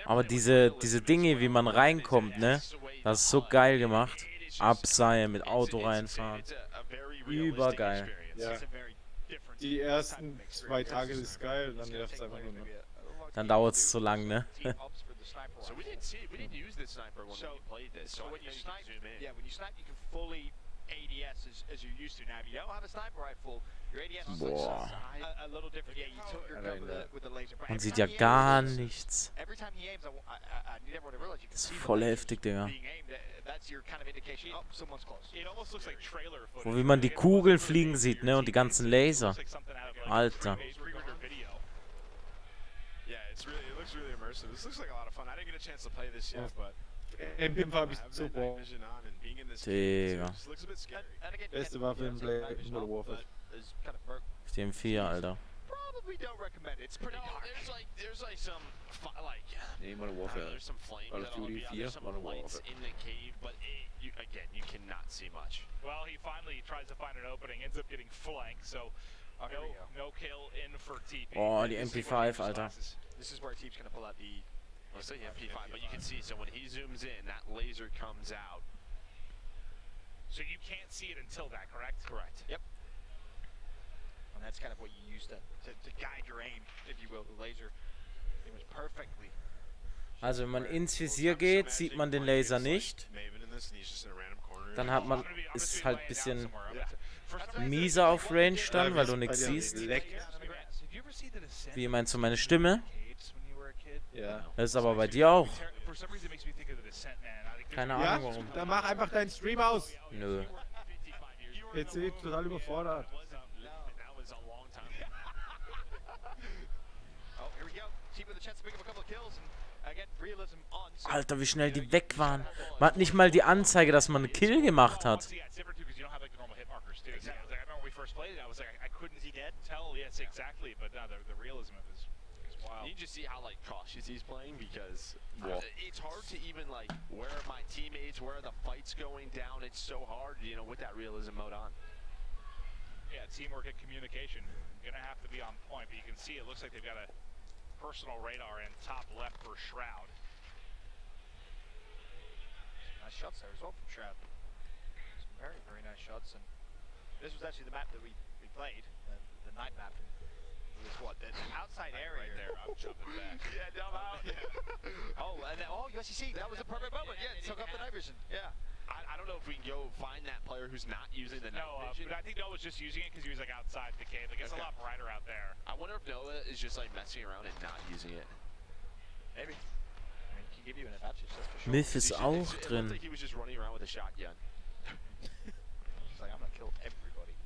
Aber diese Dinge, wie man reinkommt, ne? Das ist so geil gemacht. Abseilen, mit Auto reinfahren. Übergeil. Ja. Die ersten 2 Tage ist geil und dann nervt es einfach nur noch. Dann dauert es zu lang, ne? So we didn't use this sniper when we played this. So when you snipe, when you snipe, you can fully ADS as you're used to. Now, if you don't have a sniper rifle, your ADS is a little different. Yeah, you tilt your gun with the laser. Man sieht ja gar nichts. Every time he aims, I need everyone to realize you can Das ist see voll heftig, Digga. being aimed. That's your kind of indication. Oh, someone's close. It almost looks like trailer footage. Wo wie man die Kugeln fliegen sieht, ne? Und die ganzen Laser. Alter. Yeah, it looks really immersive. This looks like a lot of fun. I didn't get a chance to play this yet, but MP hab ich having so that night Bock. vision on and being in this game Digga. just looks a bit scary. And again, Beste Waffe im Modern Warfare. is kind of perk. Die M4, Alter. Probably don't recommend it. It's pretty dark. There's like some Nee, Modern I don't know, Warfare. there's some flames Call of that'll Duty be out. 4, There's some Modern lights Warfare. in the cave, but you cannot see much. Well, he finally tries to find an opening, ends up getting flanked, so no kill in for TP. Oh, die MP5, Alter. This is where Teep's gonna pull out the. Let's say MP5, but you can see, so when he zooms in, that laser comes out. So you can't see it until that, correct? Correct. Yep. And that's kind of what you use to guide your aim, if you will. The laser. It was perfectly. Also wenn man ins Visier geht, sieht man den Laser nicht. Dann hat man, ist halt ein bisschen mieser auf Range dann, weil du nichts siehst. Wie meinst du meine Stimme? Ja. Das ist aber bei dir auch. Keine Ja, Ahnung warum. dann mach einfach deinen Stream aus. Nö. PC total überfordert. Oh, here we go. Teep with a chance to pick up a couple of kills. And again, realism on. Alter, wie schnell die weg waren. Man hat nicht mal die Anzeige, dass man einen Kill gemacht hat. You can just see how like cautious he's playing because it's hard to even like where are my teammates, where are the fights going down. It's so hard, you know, with that realism mode on. Yeah, teamwork and communication. Gonna have to be on point, but you can see it looks like they've got a personal radar in top left for Shroud. Nice shots there as well from Shroud. Some very, very nice shots. And this was actually the map that we played, the night map. It was what, the outside area. Right there, I'm jumping back. Yeah, dumb out. Oh, and then, yes, you see, that was a perfect moment. Yeah, it took up the night vision. Yeah. I don't know if we can go find that player who's not using the night vision. But I think Noah was just using it because he was like outside the cave. Like it's a lot brighter out there. I wonder if Noah is just like messing around and not using it. Maybe. I mean, he can give you an advantage, that's for sure. Myth ist auch It looked drin. like he was just running around with a shotgun. He's like, I'm gonna kill everybody.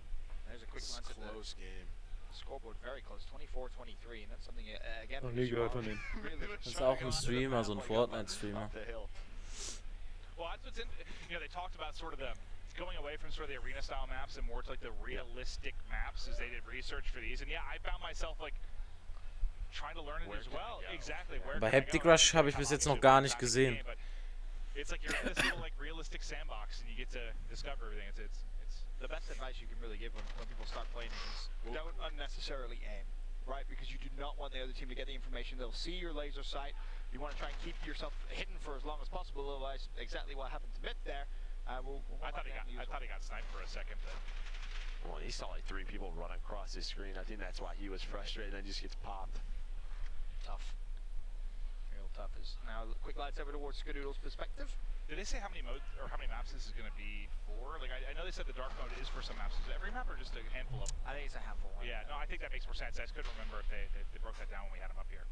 There's a quick glance at the Close game. scoreboard, very close, 24-23, and that's something again. Noch nie gehört von ihm. Das ist auch ein Streamer, so ein Fortnite-Streamer. Well, that's what's in. You know, they talked about sort of the going away from sort of the arena style maps and more to like the realistic maps as they did research for these. And yeah, I found myself like trying to learn it as well. Exactly. Bei Haptic Rush habe ich bis jetzt noch gar nicht gesehen. It's like you're in this little like realistic sandbox and you get to discover everything. It's the best advice you can really give when people start playing is don't unnecessarily aim, right? Because you do not want the other team to get the information. They'll see your laser sight. You want to try and keep yourself hidden for as long as possible, otherwise exactly what happened to Myth there. I thought he got sniped for a second, but Well, he saw like 3 people run across his screen. I think that's why he was frustrated and just gets popped. Tough. Real tough. Is now quick lights over towards Skadoodle's perspective. did they say how many modes or how many maps this is going to be for? Like, I know they said the dark mode is for some maps. Is it every map or just a handful of them? I think it's a handful. Yeah, no, I think that makes more sense. I just couldn't remember if they broke that down when we had them up here.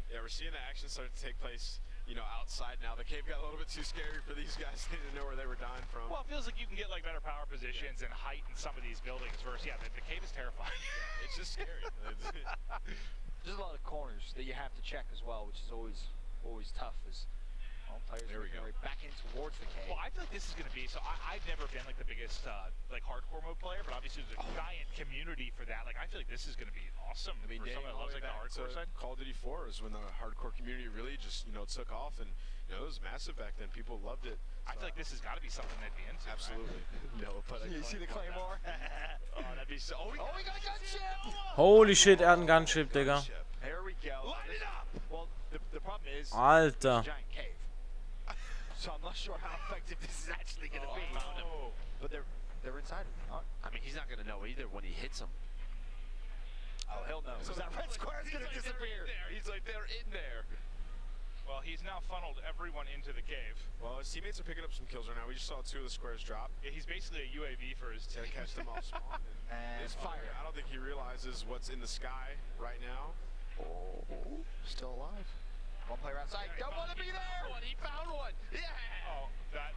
Yeah, we're seeing the action start to take place, you know, outside now. The cave got a little bit too scary for these guys. They didn't know where they were dying from. Well, it feels like you can get like better power positions and height in some of these buildings versus, yeah, the cave is terrifying. Yeah, it's just scary. There's a lot of corners that you have to check as well, which is always tough. As well, players There we go. right back in towards the cave. Well, I feel like this is going to be, so I've never been like the biggest like hardcore mode player, but obviously there's a giant community for that. Like, I feel like this is going to be awesome I mean, for someone that loves like the hardcore side. Call of Duty 4 is when the hardcore community really just, you know, took off, and you know, it was massive back then. People loved it. I feel like this has got to be something they'd be into. Absolutely. No, but You see the claymore? Oh, that'd be so. Oh, we got a gunship! Holy shit, er hat einen Gunship, Digga. There we go. Light it up! Well, the problem is, Alter. it's a giant cave. So I'm not sure how effective this is actually going to be. Found him. But they're inside of it. I mean, he's not going to know either when he hits him. Oh, hell no. So that red square is going to disappear. He's like, they're in there. Well, he's now funneled everyone into the cave. well, his teammates are picking up some kills right now. We just saw 2 of the squares drop. Yeah, he's basically a UAV for his To team. catch them all spawn. And This fire. I don't think he realizes what's in the sky right now. Oh, still alive. One player outside. Don't want to be there. He found one. Yeah. Oh, that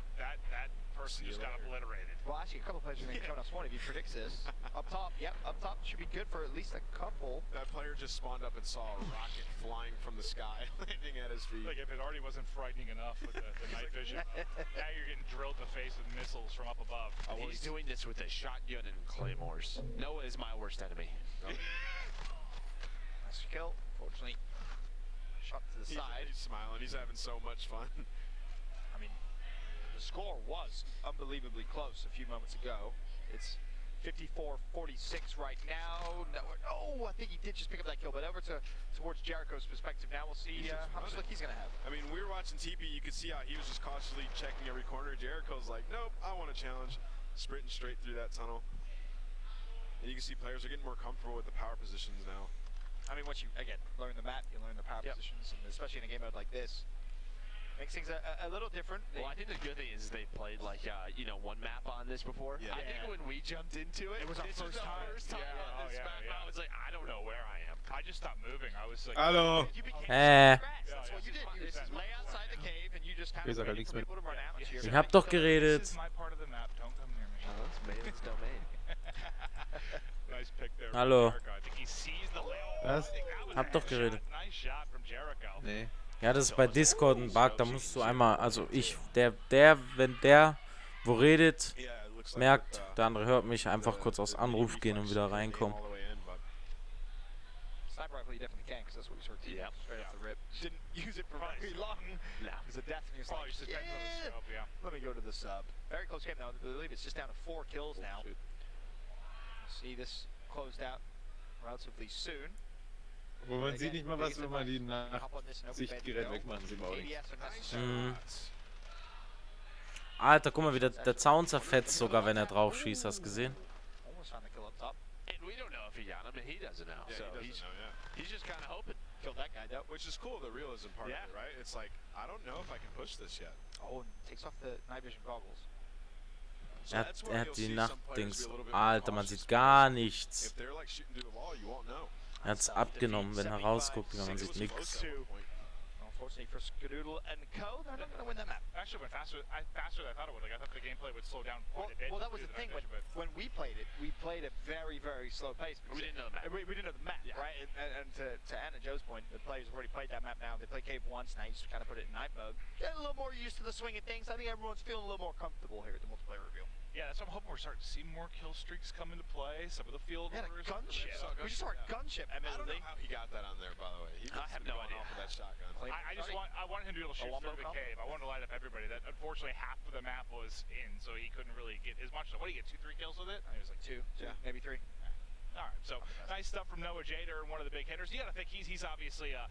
person just got obliterated. Well, actually, a couple players are going to come out spawn if he predicts this. Up top, yep, up top should be good for at least a couple. That player just spawned up and saw a rocket flying from the sky, landing at his feet. Like, if it already wasn't frightening enough with the night vision, now you're getting drilled in the face with missiles from up above. He's doing this with a shotgun and claymores. Noah is my worst enemy. Nice kill. Fortunately, shot to the side. He's smiling. He's having so much fun. I mean, the score was unbelievably close a few moments ago. It's 54-46 right now. No, I think he did just pick up that kill, but over towards Jericho's perspective now. We'll see how much luck he's going to have. I mean, we were watching TP. You could see how he was just cautiously checking every corner. Jericho's like, nope, I want a challenge. Sprinting straight through that tunnel. And you can see players are getting more comfortable with the power positions now. I mean, once you, again, learn the map, you learn the power positions, and especially in a game mode like this, makes things a little different. Well, I think the good thing is they played like, you know, one map on this before. Yeah. I think when we jumped into it, It was our this first time. First time Yeah. on this Oh, yeah, map. yeah. I was like, I don't know where I am. I just stopped moving. I was like, Hallo. You became Hä? grass. That's what you did. You just 100% lay outside the cave, and you just kind Ich of sag halt waited nichts for mehr. people to run out. and cheer Ich them. hab doch this geredet. is my part of the map. Don't come near me. Oh, that's Maven's domain. Nice pick there. Hallo. From Jericho. I think he sees the layout. Was? I think that was Hab a doch nice geredet. shot. Nice shot from Jericho. Nee. Ja, das ist bei Discord ein Bug, da musst du einmal, also wenn der, wo redet, Yeah, it looks like merkt, der andere hört mich, einfach kurz aus Anruf gehen und wieder reinkommen. all the way in, but Sniper rifle, you definitely can, because that's what we sort of did straight off the rip. Didn't use it for very long. No. It was a death, and he was Probably like, just depends on the scope, yeah. let me go to the sub. Very close game now. I believe it's just down to 4 kills now. See this closed out relatively soon. Aber man sieht nicht mal was, wenn man die Hop on this and open bed Sichtgerät to go. wegmachen, sieht man auch nichts. ADS are necessary. Mhm. Alter, guck mal, wie der Zaun zerfetzt sogar, wenn er drauf schießt, hast du gesehen? Almost found the kill up top. And we don't know if he got him, and he doesn't know. yeah, so he doesn't know, yeah. he's just kind of hoping. Killed that guy though. Which is cool, the realism part Yeah. of it, right? It's like, I don't know if I can push this yet. Oh, and takes off the night vision goggles. So Er that's hat, where er you'll hat die see some players Nachtdings. be a little bit more Alter, man cautious sieht gar because nichts. If they're like shooting through the wall, you won't know. Er hat's abgenommen, wenn er rausguckt, man sieht It was nichts. close at one point. Unfortunately for Skadoodle and Co, they're not going to win that map. Actually went faster than I thought it would. Like, I thought the gameplay would slow down Well, quite a bit. well, that was due the to thing. night vision, but When we played it, we played at very, very slow pace. We didn't know the map. We didn't know the map, Yeah. right? And to Anna Joe's point, the players have already played that map now. They played Cave once, now you just kind of put it in night mode. Get a little more used to the swing of things. I think everyone's feeling a little more comfortable here at the multiplayer reveal. yeah, that's what I'm hoping we're starting to see more kill streaks come into play. Some of the field Yeah, the orders. gunship. We just saw a gunship, I don't know admittedly. how he got that on there, by the way. He I have no going idea. off with that shotgun. I wanted him to be able to shoot wombo through the combo? cave. I wanted to light up everybody. That unfortunately half of the map was in, so he couldn't really get as much. What did he get? 2-3 kills with it? I think it was like 2. Yeah. Maybe 3. All right, so nice stuff from Noah Jader and one of the big hitters. You got to think he's obviously a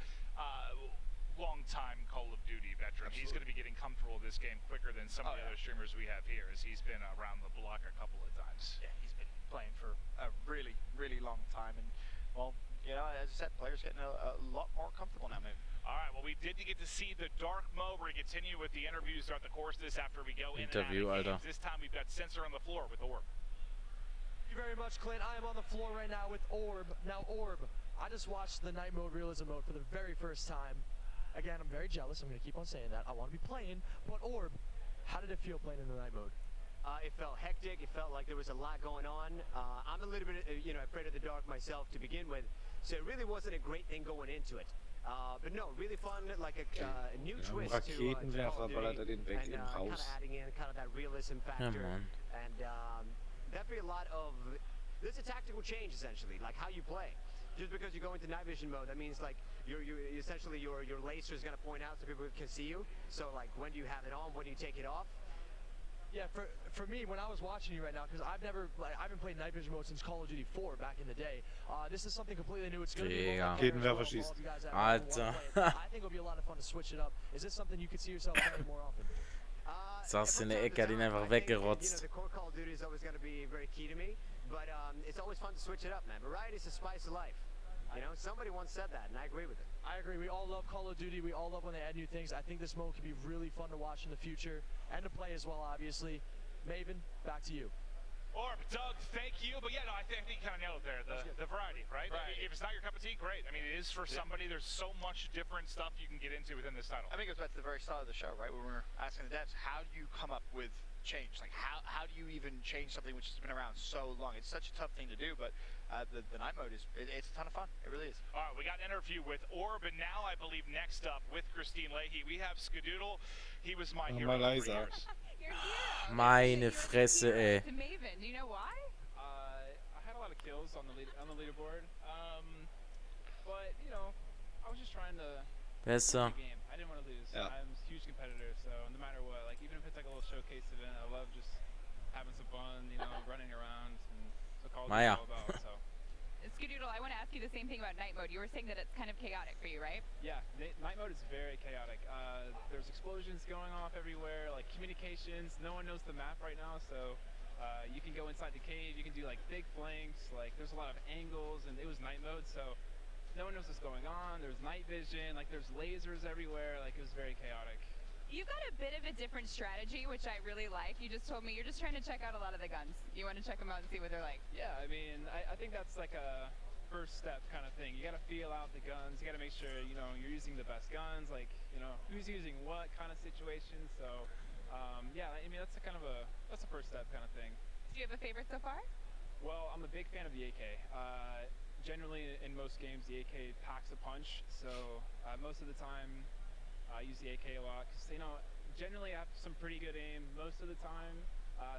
long-time Call of Duty veteran. He's going to be getting comfortable with this game quicker than some of the other streamers we have here, as he's been around the block a couple of times. Yeah, he's been playing for a really, really long time, and well, you know, as I said, players getting a lot more comfortable now, maybe. All right, well, we did get to see the dark mode. We're going to continue with the interviews throughout the course of this after we go in and out of games. This time we've got Sensor on the floor with Orb. Thank you very much, Clint. I am on the floor right now with Orb. Now, Orb, I just watched the night mode realism mode for the very first time. Again, I'm very jealous. I'm going to keep on saying that. I want to be playing. But Orb, how did it feel playing in the night mode? It felt hectic. It felt like there was a lot going on. I'm a little bit, afraid of the dark myself to begin with, so it really wasn't a great thing going into it. But no, really fun, like a new twist to Raketenwerfer ballert and weg im kind of Haus. adding in kind of that realism factor. And that'd be a lot of. There's a tactical change essentially, like how you play. Just because you go into night vision mode, that means like essentially your laser is going to point out so people can see you. So like when do you have it on? When do you take it off? Yeah, for me, when I was watching you right now, because I haven't played night vision mode since Call of Duty 4 back in the day. This is something completely new. It's going to be Raketenwerfer schießt. Alter. I think it'll be a lot of fun to switch it up. Is this something you could see yourself playing more often? Saß in der Ecke, hat ihn einfach weggerotzt. The core Call of Duty is always going to be very key to me, but it's always fun to switch it up, man. Variety is the spice of life. You know, somebody once said that, and I agree with it. I agree. We all love Call of Duty. We all love when they add new things. I think this mode could be really fun to watch in the future and to play as well, obviously. Maven, back to you. Orb, Doug, thank you. But yeah, no, I think you kind of nailed it there. The variety, right? If it's not your cup of tea, great. I mean, it is for somebody. There's so much different stuff you can get into within this title. I think it goes back to the very start of the show, right? When we were asking the devs, how do you come up with change? Like, how do you even change something which has been around so long? It's such a tough thing to do, but the night mode it's a ton of fun. It really is. All right, we got an interview with Orb, and now I believe next up with Christine Leahy, we have Skadoodle. He was my hero for years. Meine Fresse, ey. Maven, do you know why? I had a lot of kills on the leaderboard, but you know, I was just trying to Besser. win the game. I didn't want to lose. I'm a huge competitor, so no matter what, like even if it's like a little showcase event, I love just having some fun, you know, running around, and so Call of Duty is all about. So. Skadoodle, I want to ask you the same thing about night mode. You were saying that it's kind of chaotic for you, right? Yeah, night mode is very chaotic. There's explosions going off everywhere, like communications. No one knows the map right now, so you can go inside the cave. You can do like big flanks. Like there's a lot of angles, and it was night mode, so no one knows what's going on. There's night vision. Like there's lasers everywhere. Like it was very chaotic. You've got a bit of a different strategy, which I really like. You just told me you're just trying to check out a lot of the guns. You want to check them out and see what they're like. Yeah, I mean, I think that's like a first step kind of thing. You got to feel out the guns. You got to make sure, you know, you're using the best guns, like, you know, who's using what kind of situation. So, yeah, I mean, that's a that's a first step kind of thing. Do you have a favorite so far? Well, I'm a big fan of the AK. Generally, in most games, the AK packs a punch. So, most of the time, I use the AK a lot because, you know, generally I have some pretty good aim most of the time.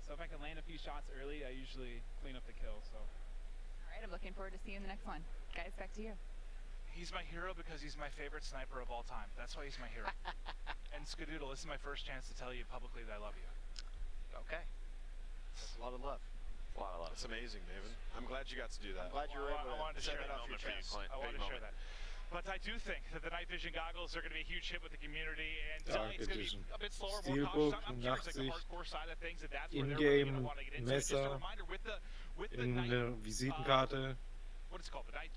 So if I can land a few shots early, I usually clean up the kill. So. All right, I'm looking forward to seeing you in the next one. Guys, back to you. He's my hero because he's my favorite sniper of all time. That's why he's my hero. And Skadoodle, this is my first chance to tell you publicly that I love you. Okay. That's a lot of love. A lot of love. It's amazing, Maven. I'm glad you got to do that. I'm glad you were able to. I wanted to share that off your for you, chest. Clint. I wanted to share that. But I do think that the night vision goggles are going to be a huge hit with the community, and it's going to be a bit slower, more cautious. I'm curious, like the hardcore side of things, that's where they're really going to want to get into. Just a reminder, with the night, Visitenkarte, what is it called? The night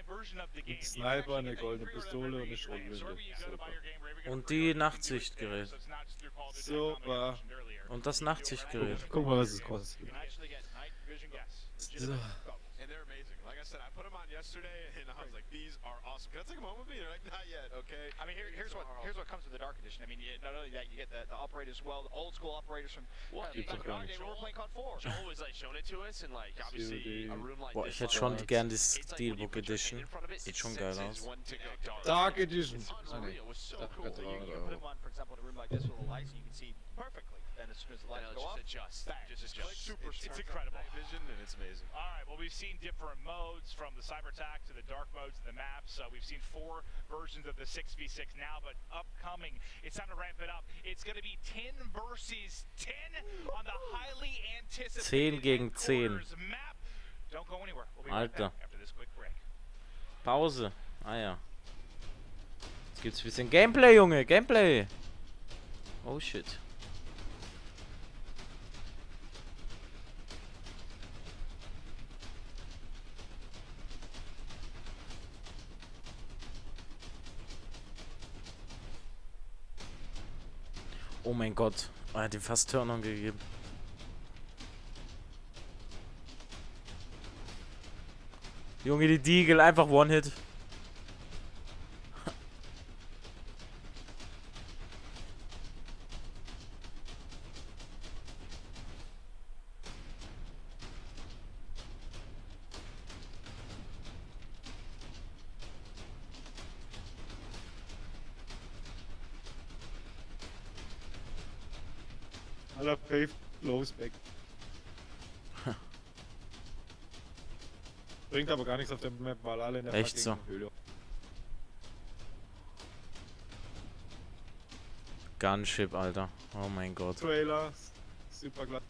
version of the game. Sniper, eine goldene Pistole und eine Schrotflinte. Und die Nachtsichtgerät. Super. Und das Nachtsichtgerät. Guck mal, was es kostet. So. And they're amazing. Like I said, I put them on yesterday, and I was like, "These are awesome." Can I take them home with me? They're like, "Not yet, okay." I mean, here's what comes with the Dark Edition. I mean, not only that, you get the operators as well, the old school operators from back in the day when we were playing COD 4. Joel was like showing it to us, and like obviously a room like Boah, ich hätte schon gern die Steelbook Edition. Sieht schon geil aus. Dark Edition. Unreal. It was so cool. You can put them on, for example, in a room like this with a light, so you can see perfectly. Then as soon as the lights go off, just super. It's incredible. Vision, and it's amazing. All right, well, we've seen different modes from the cyber attack to the dark modes to the maps. We've seen 4 versions of the 6v6 now, but upcoming, it's time to ramp it up. It's going to be 10 versus 10 on the highly anticipated 10 gegen 10. map. Don't go anywhere. We'll be right back after this quick break. Pause. Ah ja. Jetzt gibt's ein bisschen Gameplay, Junge. Gameplay. Oh shit. Oh mein Gott. Er hat ihm fast Turn-on gegeben. Junge, die Deagle, einfach One-Hit. Aller Pave Lows back. Bringt aber gar nichts auf der Map, weil alle in der Echt so. Höhle. Gunship, Alter. Oh mein Gott. Trailer, super glatt.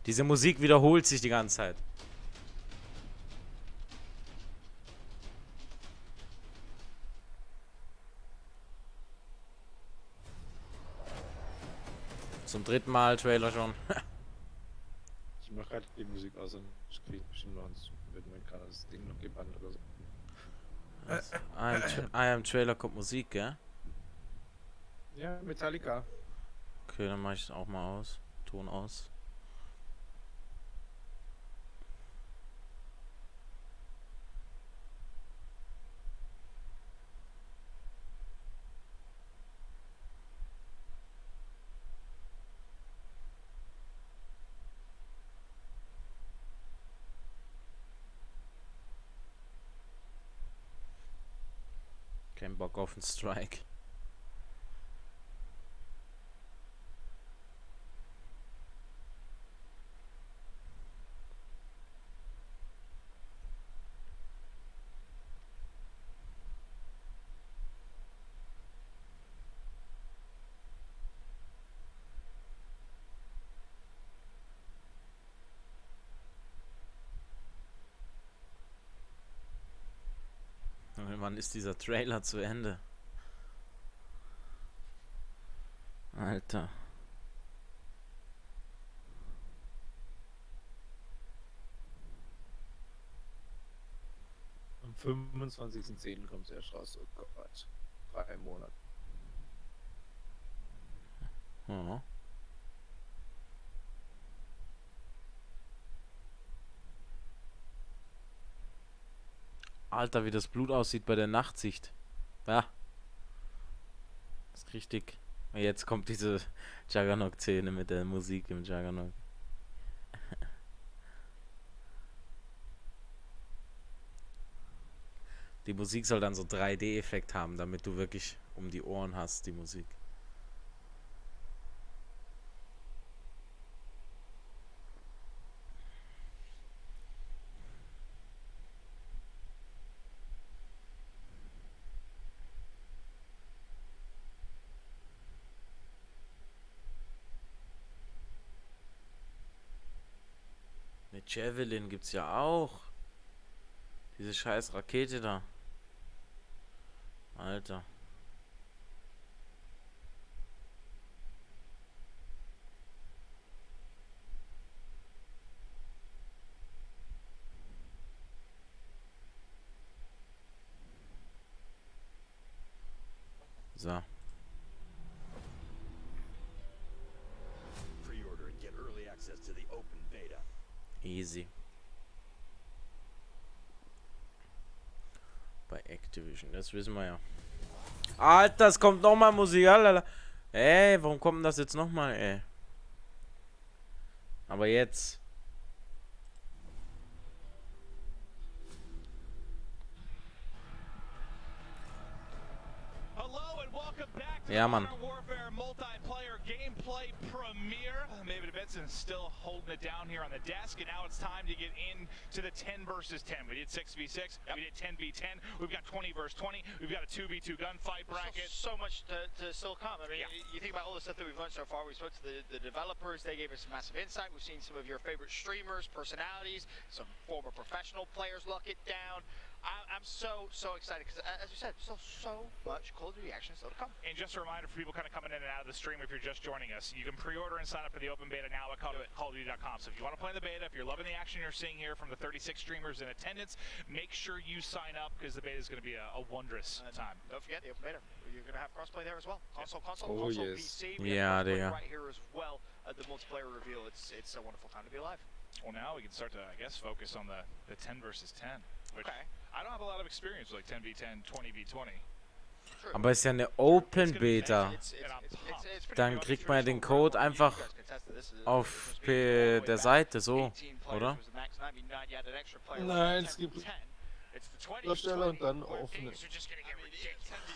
Diese Musik wiederholt sich die ganze Zeit. Zum dritten Mal Trailer schon. Ich mach gerade die Musik aus und ich krieg bestimmt noch wenn gerade das Ding noch gebannt oder so. Im Trailer kommt Musik, gell? Ja, Metallica. Okay, dann mach ich es auch mal aus. Ton aus. Kein Bock auf einen Strike. Wann ist dieser Trailer zu Ende? Alter. Am 25.10. kommt es erst raus. Oh Gott. 3 Monate. Ja. Alter, wie das Blut aussieht bei der Nachtsicht. Ja. Das ist richtig. Und jetzt kommt diese Juggernaut-Szene mit der Musik im Juggernaut. Die Musik soll dann so 3D-Effekt haben, damit du wirklich um die Ohren hast, die Musik. Eine Javelin gibt's ja auch. Diese scheiß Rakete da. Alter. So. Pre-order and get early access to the open beta. Easy. Bei Activision, das wissen wir ja. Alter, es kommt nochmal Musik. Alter. Ey, warum kommt denn das jetzt nochmal, ey? Aber jetzt. Hello and welcome back to Ja, Mann. Modern Warfare Multiplayer gameplay premiere. David Benson still holding it down here on the desk, and now it's time to get into the 10 versus 10. We did 6v6, we did 10v10, we've got 20 versus 20, we've got a 2v2 gunfight bracket. So much to still come. I mean, you think about all the stuff that we've learned so far. We spoke to the developers. They gave us some massive insight. We've seen some of your favorite streamers, personalities, some former professional players lock it down. I'm so excited because, as you said, so much Call of Duty action still to come. And just a reminder for people kind of coming in and out of the stream, if you're just joining us, you can pre-order and sign up for the open beta now at CallOfDuty.com. So if you want to play in the beta, if you're loving the action you're seeing here from the 36 streamers in attendance, make sure you sign up because the beta is going to be a wondrous time. Don't forget the open beta. You're going to have crossplay there as well. Console, Oh, console, yes. PC. Yeah, they are. Right here as well at the multiplayer reveal. It's a wonderful time to be alive. Well, now we can start to, I guess, focus on the 10 versus 10. Which Okay. I don't have a lot of experience with, like 10v10, 20v20. Aber ist ja eine Open Beta. Dann kriegt man ja den Code einfach auf der Seite, so, oder? Nein, es gibt Hersteller und dann offene.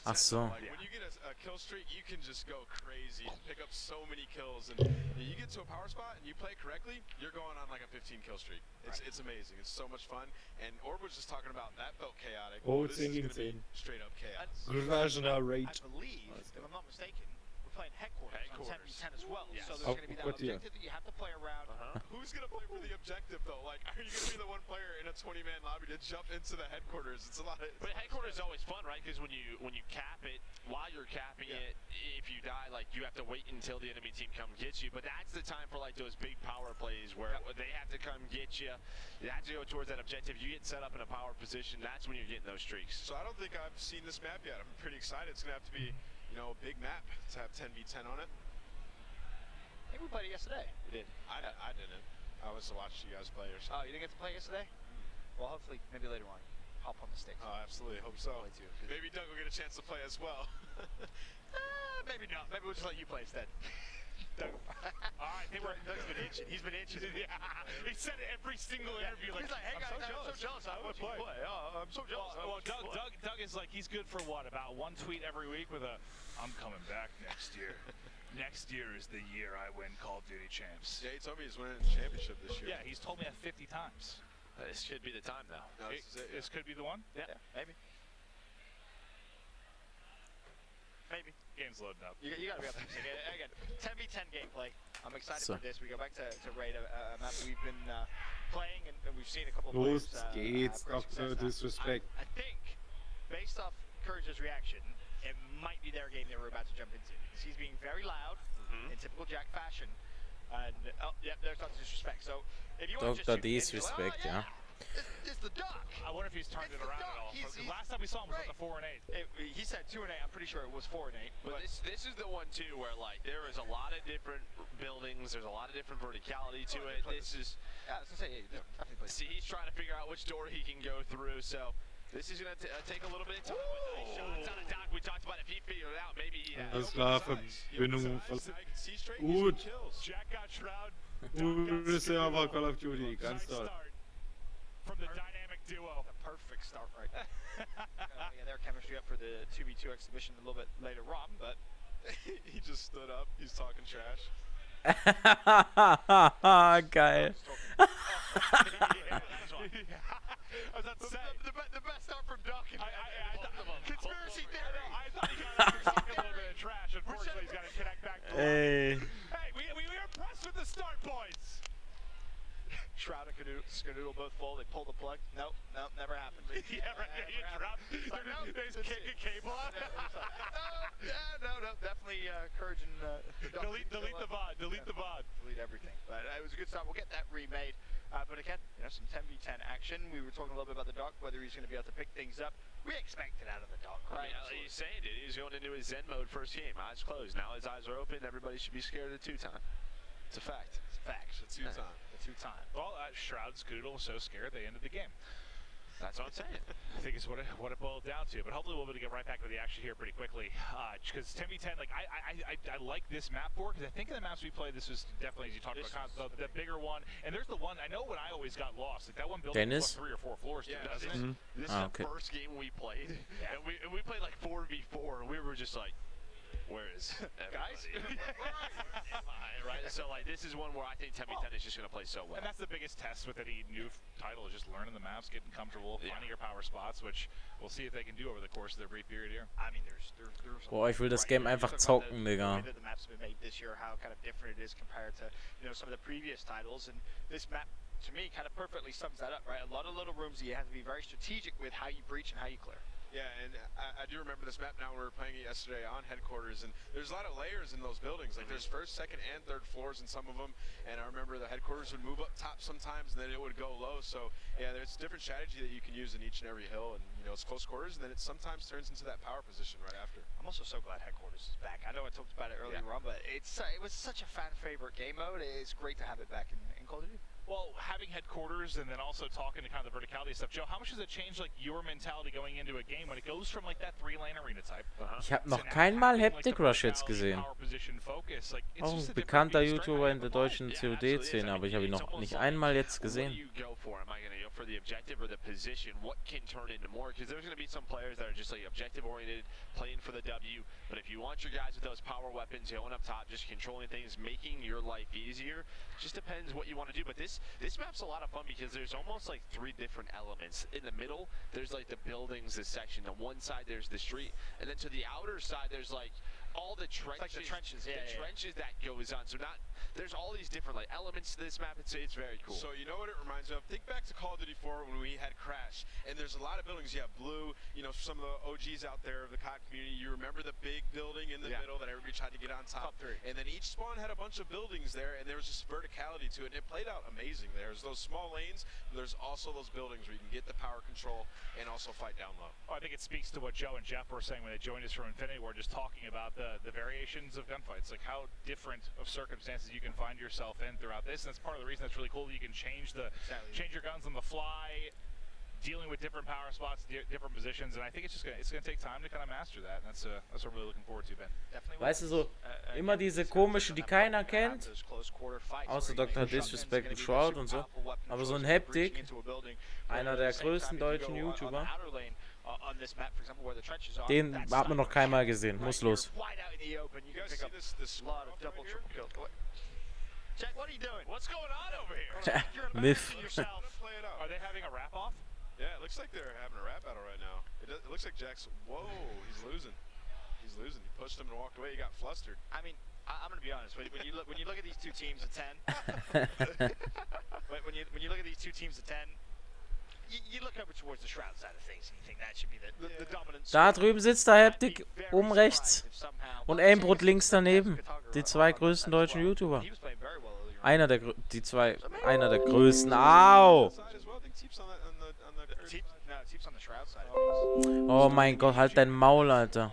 Ach so. When you get a kill streak, you can just go crazy and pick up so many kills. And you get to a power spot and you play correctly, you're going on like a 15 kill streak. It's amazing. It's so much fun. And Orb was just talking about that felt chaotic. Oh, This is 10 gonna gegen be straight up chaos. Rational Rate. I believe, if I'm not mistaken, we're playing headquarters on 10v10 as well. Yes. So there's going to be that objective that you have to play around. Who's going to play for the objective, though? Like, are you going to be the one player in a 20-man lobby to jump into the headquarters? It's a lot of... But headquarters is always fun, right? Because when you cap it, while you're capping it, if you die, like, you have to wait until the enemy team come get you. But that's the time for, like, those big power plays where they have to come get you. You have to go towards that objective. You get set up in a power position. That's when you're getting those streaks. So I don't think I've seen this map yet. I'm pretty excited. It's going to have to be, you know, a big map to have 10v10 on it. I think we played it yesterday. We did. I didn't. I was to watch you guys play or Oh, something. you didn't get to play yesterday? Well, hopefully, maybe later on. Hop on the sticks. Oh, absolutely. Hope so. Maybe Doug will get a chance to play as well. Maybe not. Maybe we'll just let you play instead. Doug. All right, Doug's been itching. He's been itching. Yeah, he said it every single interview. He's like, hey guys, I'm so jealous. I want you to play. Oh, I'm so jealous. Well, Doug is like, he's good for what? About one tweet every week with a, I'm coming back next year. Next year is the year I win Call of Duty champs. Yeah, he told me he's winning the championship this year. Yeah, he's told me that 50 times. This should be the time now. No, This could be the one? Yeah, maybe. Maybe. Game's loading up. You gotta be up there. Again, 10v10 gameplay. I'm excited So. for this. We go back to Raid, a map we've been playing and we've seen a couple of Los players. geht's, great Dr. success. Disrespect. I think, based off Courage's reaction, it might be their game that we're about to jump into. Because he's being very loud in typical Jack fashion. And, oh, yep, there's Dr. Disrespect. So, if you want to Dr. just shoot, Disrespect, yeah. yeah. It's the duck. I wonder if he's turned it around at all. Last time we saw him was at the 4 and 8. He said 2 and 8. I'm pretty sure it was 4 and 8. But this is the one too where like there is a lot of different buildings. There's a lot of different verticality to it. This is. Yeah, I was gonna say definitely. See, he's trying to figure out which door he can go through. So this is gonna take a little bit of time. With nice shots on a dock. We talked about if he figured it out, maybe. Alles klar, Verbindung. Gut. Jack got Shroud. Gutes Server, Call of Duty, ganz toll. From the dynamic duo. The perfect start right there. Yeah, their chemistry up for the 2v2 exhibition a little bit later on, but He just stood up. He's talking trash. Geil. the best start from Duck. Conspiracy theory. I thought he got a little bit of trash. Unfortunately, he's got to connect back to Hey. Hey, we were impressed with the start points. Shroud and Skadoodle both full. They pull the plug. Nope, never happened. Yeah, right. You dropped. They just kick a cable out. No, definitely Courage and delete the VOD. Delete the VOD. Delete everything. But it was a good start. We'll get that remade. But again, some 10v10 action. We were talking a little bit about the Doc, whether he's going to be able to pick things up. We expect it out of the Doc, right? I mean, he's saying it. He's going into his Zen mode first game. Eyes closed. Now his eyes are open. Everybody should be scared of the 2-time. It's a fact. It's facts. The 2-time. The 2-time. Well, Shroud Skadoodle was so scared they ended the game. That's what I'm saying. I think is what it boiled down to. But hopefully we'll be able to get right back to the action here pretty quickly. Because 10v10, like I like this map for because I think in the maps we played, this was definitely, as you talked about, the bigger one. And there's the one, I know when I always got lost, like that one building was 3 or 4 floors, doesn't it? This is the first game we played. And we played like 4v4, and we were just like, Where is guys? Right. So like this is one where I think 10v10 is just going to play so well. And that's the biggest test with any new title is just learning the maps, getting comfortable, finding your power spots, which we'll see if they can do over the course of their brief period here. I mean, there's Boah, ich will das Game einfach zocken, Digga. The maps have been made this year, how kind of different it is compared to some of the previous titles, and this map to me kind of perfectly sums that up, right? A lot of little rooms that you have to be very strategic with how you breach and how you clear. Yeah, and I do remember this map now. We were playing it yesterday on headquarters, and there's a lot of layers in those buildings. Like there's first, second, and third floors in some of them. And I remember the headquarters would move up top sometimes, and then it would go low. So yeah, there's different strategy that you can use in each and every hill, and it's close quarters, and then it sometimes turns into that power position right after. I'm also so glad headquarters is back. I know I talked about it earlier on, but it was such a fan favorite game mode. It's great to have it back in Call of Duty. Well, having headquarters and then also talking to kind of the verticality stuff, Joe, how much does it change like your mentality going into a game when it goes from like that 3-lane arena type? Ich habe noch keinmal Haptic Rush jetzt gesehen. Auch ein bekannter YouTuber in der deutschen COD-Szene, aber ich habe ihn noch nicht einmal jetzt gesehen. For the objective or the position, what can turn into more? Because there's going to be some players that are just like objective oriented, playing for the W. But if you want your guys with those power weapons going up top, just controlling things, making your life easier, just depends what you want to do. But this map's a lot of fun because there's almost like 3 different elements. In the middle, there's like the buildings, this section. On one side, there's the street, and then to the outer side, there's like all the trenches, like the trenches, trenches that goes on. So there's all these different like elements to this map. It's very cool. So you know what it reminds me of? Think back to Call of Duty 4 when we had Crash, and there's a lot of buildings. You have Blue, some of the OGs out there of the COD community. You remember the big building in the middle that everybody tried to get on top. And then each spawn had a bunch of buildings there, and there was just verticality to it, and it played out amazing. There's those small lanes, but there's also those buildings where you can get the power control and also fight down low. Oh, I think it speaks to what Joe and Jeff were saying when they joined us from Infinity War, just talking about the variations of gunfights, like how different of circumstances you can find yourself in throughout this. And that's part of the reason that's really cool. You can change your guns on the fly, dealing with different power spots, different positions, and I think it's gonna take time to kind of master that. And that's what we're really looking forward to, Ben. Weißt du, so immer diese komische, die keiner kennt, außer Dr. Disrespect und Shroud und so, aber so ein Haptic, einer der größten deutschen YouTuber, den hat man noch keinmal gesehen. Muss los. Jack, what are you doing? What's going on over here? Myth. Are they having a wrap off? Yeah, it looks like they're having a rap battle right now. It looks like Jack's. Whoa, he's losing. He's losing. He pushed him and walked away. He got flustered. I mean, I'm gonna be honest. When you look at these two teams of 10, when you look at these two teams of 10, you look over towards the Shroud side of things and you think that should be the dominant. Da drüben sitzt der Haptic oben rechts und Aimbrot links daneben. Die 2 größten deutschen YouTuber. Einer der größten. Au! Oh mein Gott, halt dein Maul, Alter.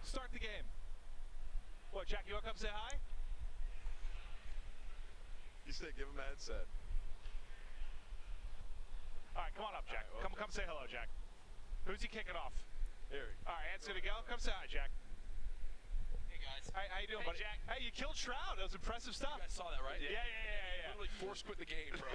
Start the game. What, Jack, you want to come say hi? You said give him a headset. All right, come on up, Jack. Come say hello, Jack. Who's he kicking off? Here. All right, Ant's gonna go. Come say hi, Jack. How you doing, buddy? Jack. Hey, you killed Shroud. That was impressive stuff. You guys saw that, right? Yeah. Literally force quit the game, bro.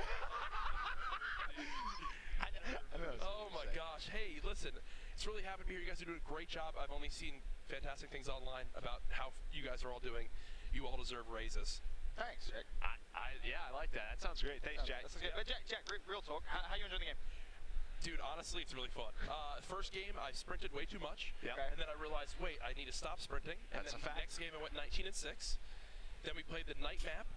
Oh my gosh. Hey, listen, it's really happy to be here. You guys are doing a great job. I've only seen fantastic things online about how you guys are all doing. You all deserve raises. Thanks, Jack. I like that. That sounds great. Thanks, Jack. But Jack, real talk. How you enjoying the game? Dude, honestly, it's really fun. First game, I sprinted way too much. Yeah. And then I realized, wait, I need to stop sprinting. And then the next game, I went 19 and 6. Then we played the night map.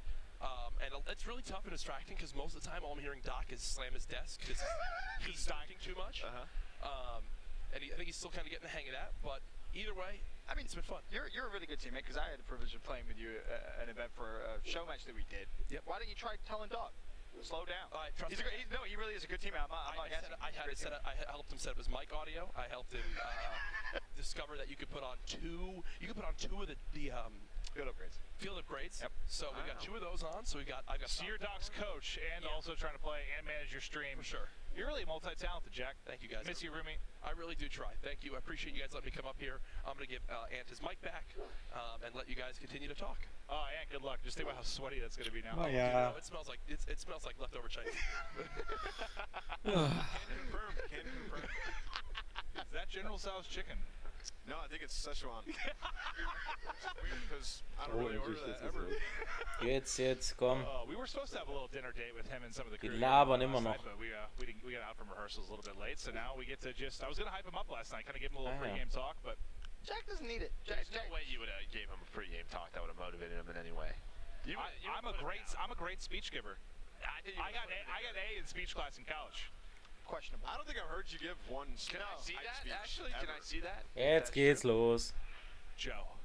And it's really tough and distracting because most of the time all I'm hearing Doc is slam his desk because he's stalking too much. And I think he's still kind of getting the hang of that. But either way, I mean, it's been fun. You're a really good teammate because I had the privilege of playing with you at an event for a show match that we did. Yep. Why don't you try telling Doc? Slow down. Trust me. No, he really is a good teammate. I helped him set up his mic audio. I helped him discover that you could put on two of the field upgrades. Yep. So we got 2 of those on. So I got. So you're Doc's coach and also trying to play and manage your stream. For sure. You're really multi-talented, Jack. Thank you guys. Miss you, roommate. I really do try. Thank you. I appreciate you guys letting me come up here. I'm gonna give Ant his mic back and let you guys continue to talk. Oh, Ant, good luck. Just think about how sweaty that's gonna be now. Oh yeah. It smells like leftover Chinese. Can confirm. Is that General Tso's chicken? No, I think it's Szechuan. It's weird because I don't really order that ever. Jetzt, komm. We were supposed to have a little dinner date with him and some of the Die crew. labern immer noch. But we got out from rehearsals a little bit late, so now we get to just. I was gonna hype him up last night, kind of give him a little pregame talk, but Jack doesn't need it. There's no way you would have gave him a pregame talk that would have motivated him in any way. I'm a great speech giver. I got A in speech class in college. Questionable. I don't think I've heard you give one. Can I see that? Actually, can I see that? Jetzt geht's los. Joe.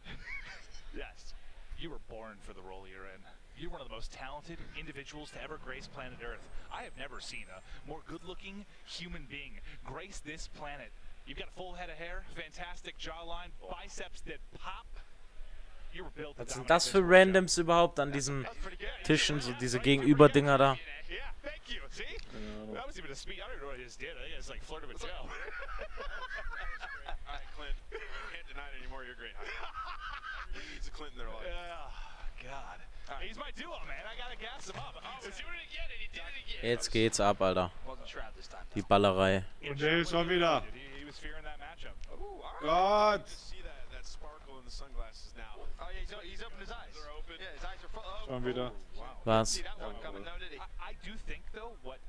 Yes. You were born for the role you're in. You're one of the most talented individuals to ever grace planet Earth. I have never seen a more good-looking human being grace this planet. You've got a full head of hair, fantastic jawline, biceps that pop. You were built to Was sind dominate das für this world, Randoms überhaupt an diesen Tischen, so diese Gegenüberdinger da? Yeah, thank you. See? That was even a speech. I don't even know what I just did. I think it's like flirting with Joe. All right, Clint. Can't deny it anymore. You're great. Everybody needs a Clint in their life. God. He's my duo, man. I gotta gas him up. He's doing it again, and he did it again. Jetzt geht's ab, Alter. Wasn't Shroud this time. Die Ballerei. Und der ist schon wieder. He was fearing that matchup. Gott! See that sparkle in the sunglasses now. Oh yeah, he's opened his eyes. They're open. Yeah, his eyes are full. Oh, Schon wieder. Was? see that one coming, though, did he? I do think, though, what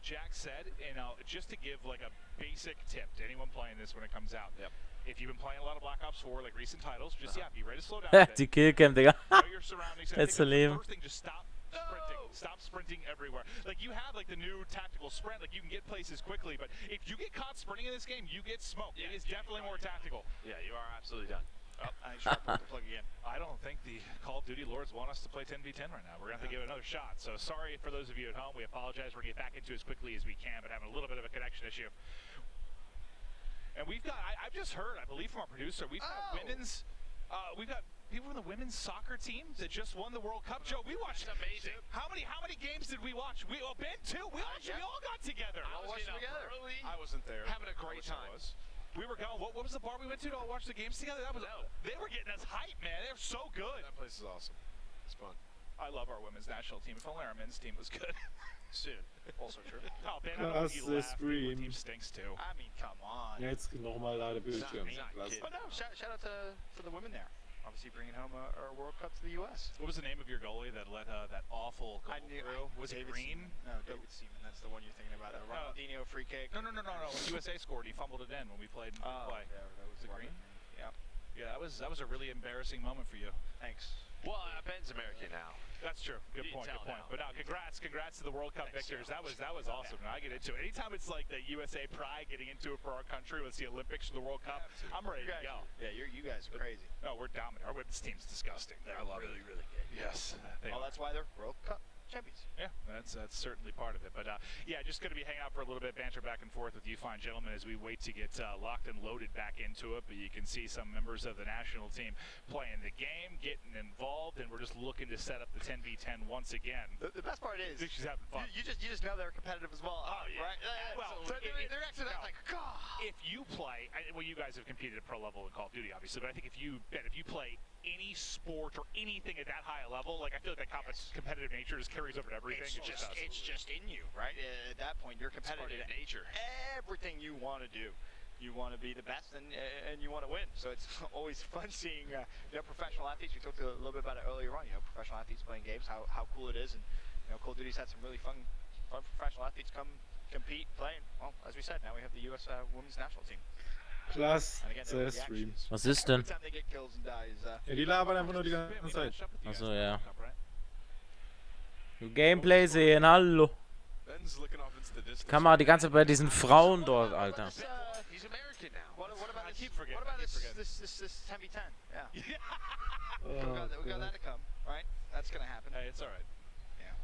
Jack said, and just to give like a basic tip to anyone playing this when it comes out. Yep. If you've been playing a lot of Black Ops 4, like recent titles, just be ready to slow down. Die Killcam, Digga. Know your surroundings. I think Letzte that's the Leben. first thing, just stop sprinting. Stop sprinting everywhere. Like you have like the new tactical sprint, like you can get places quickly, but if you get caught sprinting in this game, you get smoked. It is definitely more tactical. Yeah, you are absolutely done. Oh, I need Sharp to plug again. I don't think the Call of Duty Lords want us to play 10v10 right now. We're going to have to give it another shot. So sorry for those of you at home. We apologize. We're going to get back into it as quickly as we can, but having a little bit of a connection issue. And we've got, I've just heard, I believe from our producer, we've got we've got people from the women's soccer team that just won the World Cup. Joe, we watched. That's amazing. How many games did we watch? We Ben too. We all got together. I was getting up early. I wasn't there. Having a great time. We were going. What was the bar we went to all watch the games together? That was. They were getting us hype, man. They were so good. That place is awesome. It's fun. I love our women's national team. If only our men's team was good. Soon. Also true. Oh, Ben, I don't think you Krass laugh. Stream. Your team stinks too. I mean, come on. Jetzt nochmal da der Bildschirm. But no, shout out to the women there. Obviously bringing home a World Cup to the U.S. What was the name of your goalie that let that awful goal through? Was it David Green? Seaman. No, David Seaman. That's the one you're thinking about. Ronaldinho free kick. No. When USA scored, he fumbled it in when we played. Play. Yeah, that was it Green? Yeah. Yeah, that was a really embarrassing moment for you. Thanks. Well, Ben's American now. That's true. Good point. But no, congrats to the World Cup victors. That was awesome. And I get into it. Anytime it's like the USA pride getting into it for our country, with the Olympics or the World Cup, I'm ready to go. Yeah, you guys are crazy. No, we're dominant. Our women's team's disgusting. I love it. Really good. Yes. Well, that's why they're World Cup champions. Yeah, that's certainly part of it. But yeah, just going to be hanging out for a little bit, banter back and forth with you fine gentlemen as we wait to get locked and loaded back into it. But you can see some members of the national team playing the game, getting involved, and we're just looking to set up the 10v10 once again. The best part is, I think she's having fun. You just know they're competitive as well. Oh yeah. Right? Well, they're actually like, God. If you play, well, you guys have competed at pro level in Call of Duty, obviously, but I think if you play any sport or anything at that high a level, like I feel like that competitive nature just carries over to everything. It's just in you, right? At that point, you're competitive in nature. Everything you want to do, you want to be the best, and you want to win. So it's always fun seeing professional athletes. We talked a little bit about it earlier on. Professional athletes playing games, how cool it is, and Call of Duty's had some really fun professional athletes come compete, play. Well, as we said, now we have the U.S. Women's National Team. Klasse Stream. Was ist denn? Ja, die labern einfach nur die ganze Zeit. Achso, ja. Gameplay sehen, hallo. Die Kamera die ganze Zeit bei diesen Frauen dort, Alter. He's American now. What about this 10v10? Yeah. we got that to come, right? That's gonna happen. Hey, it's all right. Yeah.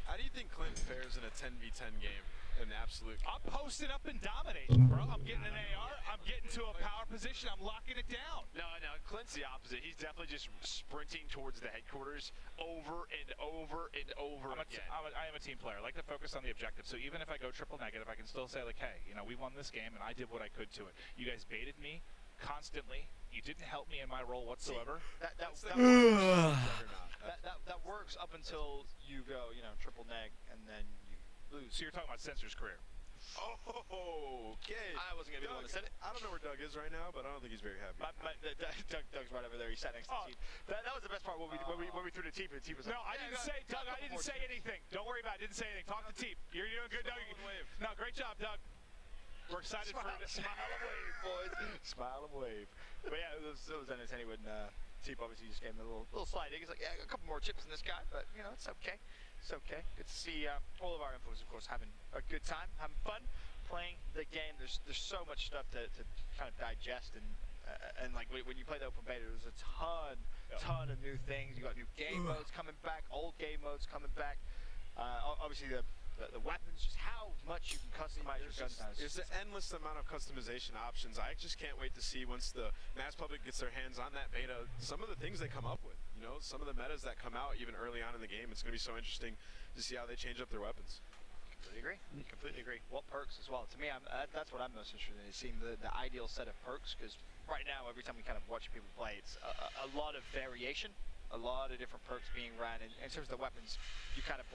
How do you think Clint fares in a 10v10 game? An absolute. I'm posting up and dominating, bro. I'm getting an AR. I'm getting to a power position. I'm locking it down. No, Clint's the opposite. He's definitely just sprinting towards the headquarters over and over and over again. I am a team player. I like to focus on the objective. So even if I go triple negative, I can still say like, hey, we won this game and I did what I could to it. You guys baited me constantly. You didn't help me in my role whatsoever. That works up until you go, triple neg, and then you lose. So you're talking about Sensor's career. Oh, okay. I wasn't gonna be the one to set it. I don't know where Doug is right now, but I don't think he's very happy. Doug's right over there. He's sat next to the team. That was the best part when we threw the team. The team was like, No, I didn't say, Doug, I didn't say anything. Don't worry about it. I didn't say anything. Talk to Teep. You're doing good, Doug. No, great job, Doug. We're excited for it. Smile and wave, boys. Smile and wave. But yeah, it was entertaining when Teep obviously just gave him a little sliding. He's like, yeah, a couple more chips in this guy, but you know, it's okay. It's okay. Good to see all of our influencers, of course, having a good time, having fun, playing the game. There's so much stuff to kind of digest, and like when you play the open beta, there's a ton of new things. You got new game modes coming back, old game modes coming back. Obviously the weapons, just how much you can customize your gun styles. There's an endless amount of customization options. I just can't wait to see once the mass public gets their hands on that beta, some of the things they come up with. You know, some of the metas that come out even early on in the game. It's going to be so interesting to see how they change up their weapons. Completely agree. What perks as well. To me, that's what I'm most interested in, is seeing the ideal set of perks, because right now, every time we kind of watch people play, it's a lot of variation, a lot of different perks being ran. In terms of the weapons, you kind of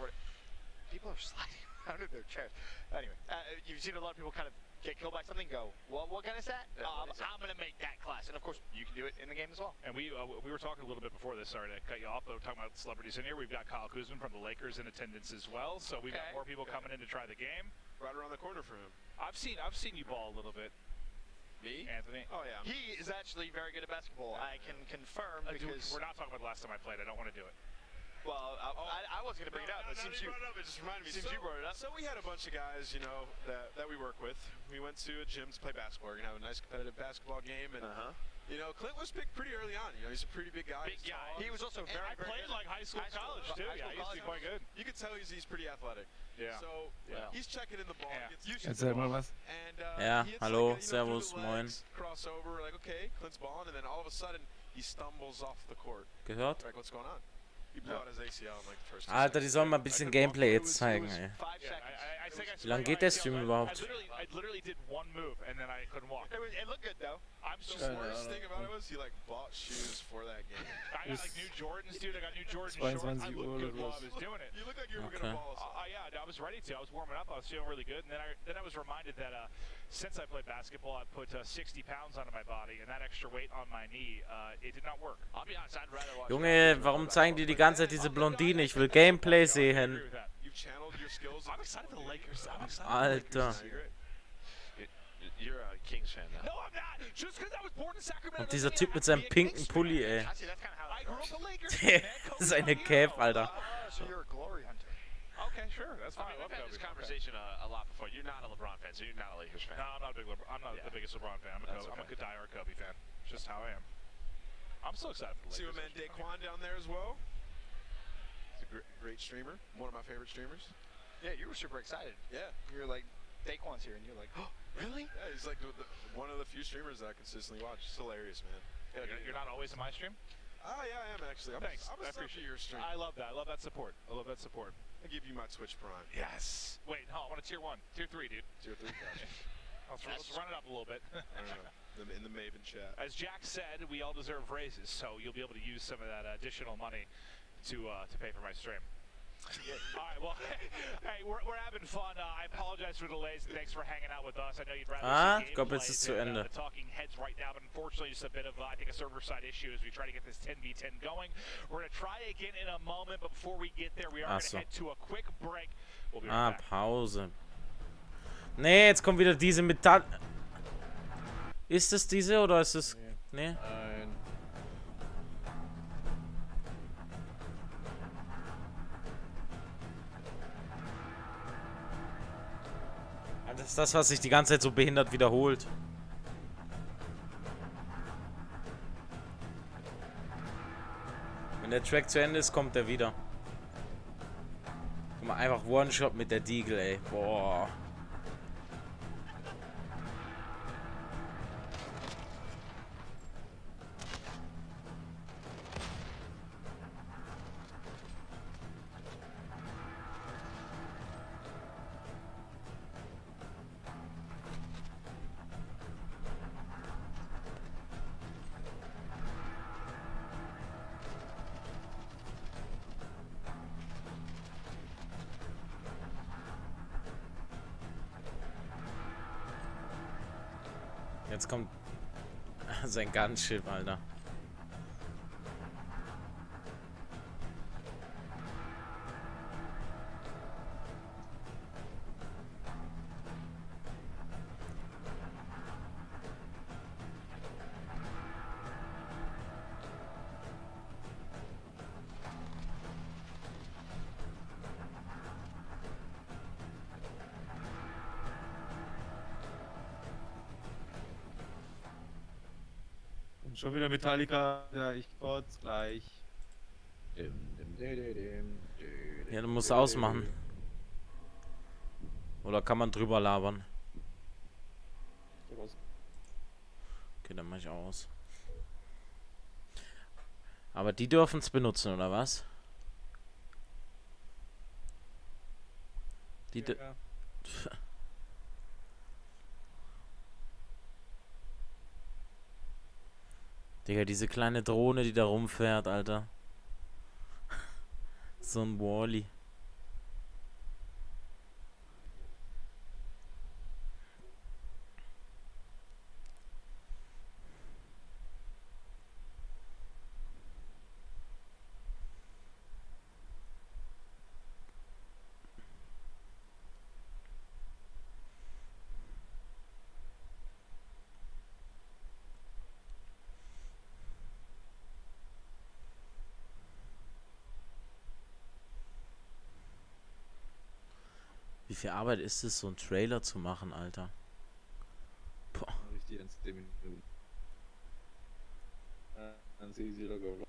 people are sliding around in their chairs. Anyway, you've seen a lot of people kind of get killed by something, go, well, what gun is that? I'm going to make that class. And of course, you can do it in the game as well. And we were talking a little bit before this, sorry to cut you off, but we're talking about celebrities in here. We've got Kyle Kuzmin from the Lakers in attendance as well, so we've got more people coming in to try the game. Right around the corner for him. I've seen you ball a little bit. Me? Anthony? Oh, yeah. He is actually very good at basketball. I can confirm, because we're not talking about the last time I played. I don't want to do it. Well, I wasn't going to bring it up, but since you brought it up, it just reminded me. you brought it up. So we had a bunch of guys, you know, that we work with. We went to a gym to play basketball. We're going to have a nice competitive basketball game. And, you know, Clint was picked pretty early on. You know, he's a pretty big guy. Big guy. He was also very, very played good. like high school, college, too. Yeah, he used to be quite good. You could tell he's pretty athletic. Yeah. So he's checking in the ball. Yeah. Erzähl mal was. And, Ja, he hits hallo, like, you know, servus, through the moin. legs, crossover, like, okay, Clint's balling. And then all of a sudden, he stumbles off the court. Gehört? Like, what's going on? He blew out his ACL in like the first 2 Alter, die seconds. sollen mal ein bisschen Gameplay jetzt zeigen, ey. Wie lange geht der Stream überhaupt? I literally did one move and then I couldn't walk. It looked good though. I'm so The worst thing about it was he like bought shoes for that game. I got like new Jordans, dude. I got new Jordan 22 shorts. I looked Uhr good oder while I was. was doing it. You look like you were Okay. gonna ball us. Yeah, I was ready to. I was warming up. I was feeling really good. And then I was reminded that since I played basketball, I put 60 pounds onto my body, and that extra weight on my knee, it did not work. I'll be honest, I'd rather watch. Junge, warum zeigen die ganze Zeit diese Blondine? Ich will Gameplay sehen. You've channeled your skills. I'm excited for the Lakers. I'm excited. Alter. You're a Kings fan now. No, I'm not. Just because I was born in Sacramento. Und dieser Typ mit seinem pinken Pulli, ey. Actually, that's kind of how I grew up a Lakers Der fan, man. ist eine Cap, Alter. So you're a glory hunter. Okay, sure. That's I fine. mean, I we've love had this Kobe. conversation a lot before. You're not a LeBron fan, so you're not a Lakers fan. No, I'm not a big I'm not the biggest LeBron fan. I'm a diehard Kobe fan. It's just how I am. I'm so excited for the See Lakers. my man Daquan down there as well. He's a great streamer. One of my favorite streamers. Yeah, you were super excited. Yeah. You're like, Daquan's here, and you're like, oh, really? Yeah, he's like one of the few streamers that I consistently watch. It's hilarious, man. You're not always in my stream? Oh, yeah, I am actually. Thanks. I'm a I sub to appreciate your stream. I love that. I love that support. I love that support. I give you my Twitch Prime. Yes. Wait, no, I want a tier 1. Tier 3, dude. Tier 3, gotcha. Let's run it up a little bit. I don't know. In the Maven chat. As Jack said, we all deserve raises, so you'll be able to use some of that additional money to pay for my stream. All right, well, hey, we're having fun. I apologize for the delays, and thanks for hanging out with us. I know you'd rather see ich glaube, gameplay jetzt ist zu than Ende. the talking heads right now, but unfortunately, just a bit of, I think, a server-side issue as we try to get this 10v10 going. We're going to try again in a moment, but before we get there, we are going to head to a quick break. We'll be right back. Pause. Nee, jetzt kommt wieder diese Metall... Ist es diese oder ist es... Nee? Nein. Das ist das, was sich die ganze Zeit so behindert wiederholt. Wenn der Track zu Ende ist, kommt er wieder. Guck mal, einfach One-Shot mit der Deagle, ey. Boah. Jetzt kommt sein Gunship, Alter. Und schon wieder Metallica. Ja, ich kotz gleich. Ja, du musst ausmachen. Oder kann man drüber labern? Okay, dann mach ich aus. Aber die dürfen es benutzen, oder was? Die Ja. Digga, diese kleine Drohne, die da rumfährt, Alter. So ein Wall-E. Wie viel Arbeit ist es, so einen Trailer zu machen, Alter? Boah. Richtig in 10 Minuten. Dann sehe ich sie da go.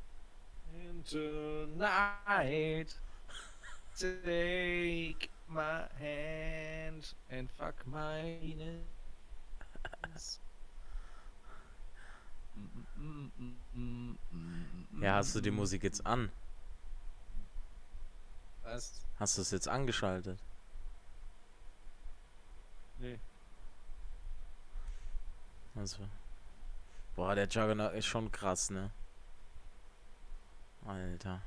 And tonight, take my hand and fuck my penis. Ja, hast du die Musik jetzt an? Was? Hast du es jetzt angeschaltet? Nee. Also. Boah, der Juggernaut ist schon krass, ne? Alter.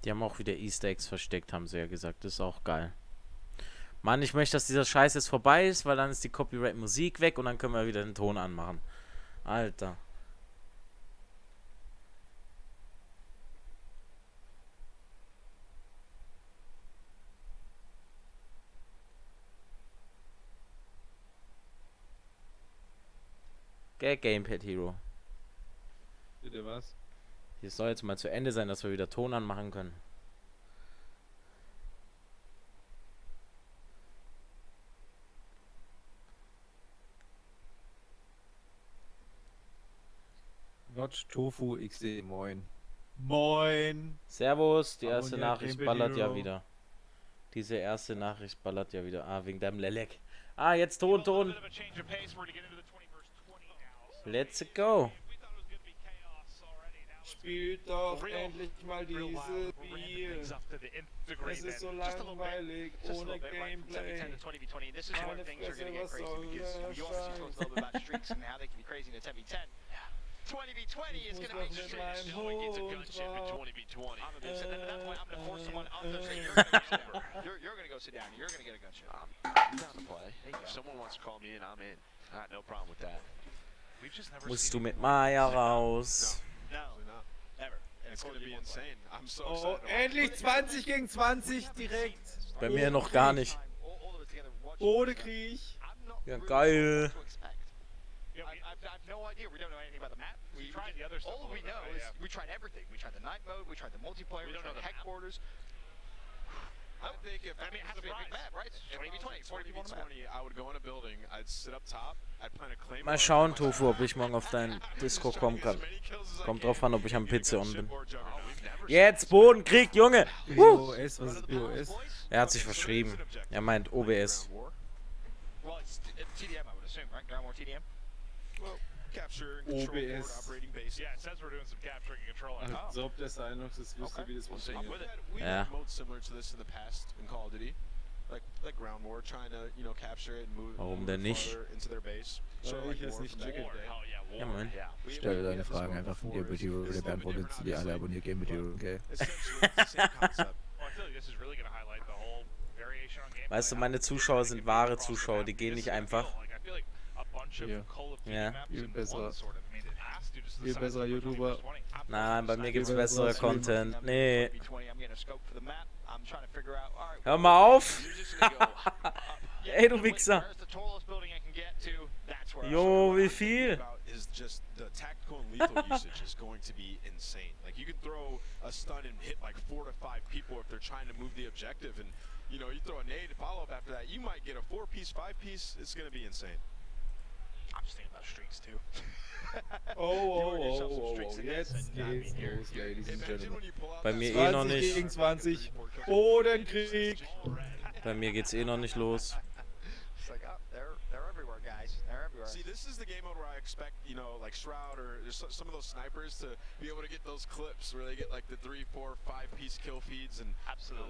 Die haben auch wieder Easter Eggs versteckt, haben sie ja gesagt. Das ist auch geil. Mann, ich möchte, dass dieser Scheiß jetzt vorbei ist, weil dann ist die Copyright-Musik weg und dann können wir wieder den Ton anmachen. Alter. Gamepad Hero. Bitte was? Hier soll jetzt mal zu Ende sein, dass wir wieder Ton anmachen können. Watch Tofu XD, moin. Moin. Servus, die erste Abonniert Nachricht Gamepad ballert ja Hero. wieder. Diese erste Nachricht ballert ja wieder. Ah, wegen deinem Lelek. Ah, jetzt Ton. Let's go. Spielt doch endlich mal dieses Spiel. Es ist so langweilig ohne Gameplay. Meine Fresse, was soll der Scheiß? 20v20 is going to be straight. No one gets a gunship in 20v20. At that point, I'm going to force someone. I'm going to say, you're going to go sit down. You're going to get a gunship. I'm down to play. If someone wants to call me in, I'm in. I got no problem with that. Musst du mit Maya raus. No, never. It's going to be insane. I'm so Oh, excited. endlich 20 gegen 20 direkt. Bei mir noch gar nicht. Ohne Krieg. Ja, geil. I have no idea. We don't know anything about the map. We tried the other stuff. All we know is we tried everything. We tried the night mode. We tried the multiplayer. We tried the headquarters. I think if I mean, it has to be a big map, right? It's 20v20. 20v20, I would go in a building, I'd sit up top, I'd plant a claim. Mal schauen, Tofu, ob ich morgen auf dein Disco kommen kann. Kommt drauf an, ob ich am PC on bin. Jetzt Bodenkrieg, Junge! BOS, was ist BOS? Er hat sich verschrieben. Er meint OBS. Well, it's TDM, I would assume, right? Ground War TDM? Well, OBS. Yeah, it says we're doing some capturing and controlling. Als ob der Cinox es wüsste, wie das funktioniert. We Yeah. had modes similar to this in the past in Call of Duty, like ground war, trying to capture it and move. Warum denn nicht? Into their base. Weil Sort of like ich es war nicht from back checke. in the day. Ja, Mann. Stell deine Fragen einfach von Game Material, der beantwortet sie dir alle, abonniert Game Material, okay? Essentially, it's the same concept. Well, I feel like this is really going to highlight the whole variation on gameplay. Weißt du, meine Zuschauer sind wahre Zuschauer, die gehen nicht einfach. Ja. Viel besserer YouTuber. Nein, bei mir gibt's bessere Content. Nee. Hör mal auf! Ey, du Wichser! Jo, wie viel? Is just the tactical and lethal usage is going to be insane. Like you can throw a stun and hit like 4 to 5 people if they're trying to move the objective, and you throw a nade follow up after that. You might get a 4-piece, 5-piece. It's going to be insane. I'm just thinking about streaks too. Oh, jetzt geht's los, Ladies and Gentlemen. Bei mir eh noch 20 nicht. gegen 20. Bodenkrieg. Bei mir geht's eh noch nicht los. It's like, oh, they're everywhere, guys. They're everywhere. See, this is the game mode where I expect, like Shroud or some of those snipers to be able to get those clips where they get like the 3, 4, 5-piece kill feeds and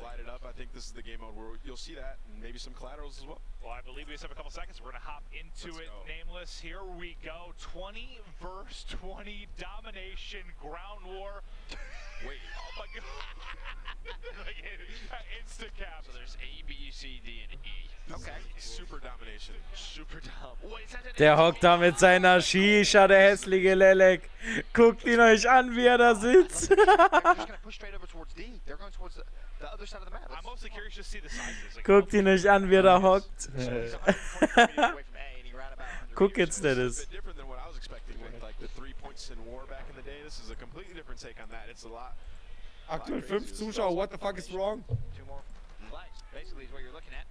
light it up. I think this is the game mode where you'll see that and maybe some collaterals as well. Well, I believe we just have a couple seconds. We're going to hop into it. Nameless, here we go. 20 versus 20 domination ground war. Wait. Oh my god. Instant cap. So there's A, B, C, D, and E. Okay. Super domination. Super dumb. Wait, is that an Der hockt da mit seiner Shisha, der hässliche Lelek. Guckt ihn euch an, wie er da sitzt. They're just gonna push straight over towards D. They're going towards the other side of the map. I'm mostly curious to see the sizes. Like, Guckt ihn euch an, wie er da hockt. Guck jetzt, Dennis. Different than what I was expecting with like the 3 points in war back in the day. This is a completely different take on that. It's a lot. Aktuell 5 Zuschauer, what the fuck is wrong? 2 more flags. Basically, is what you're looking at.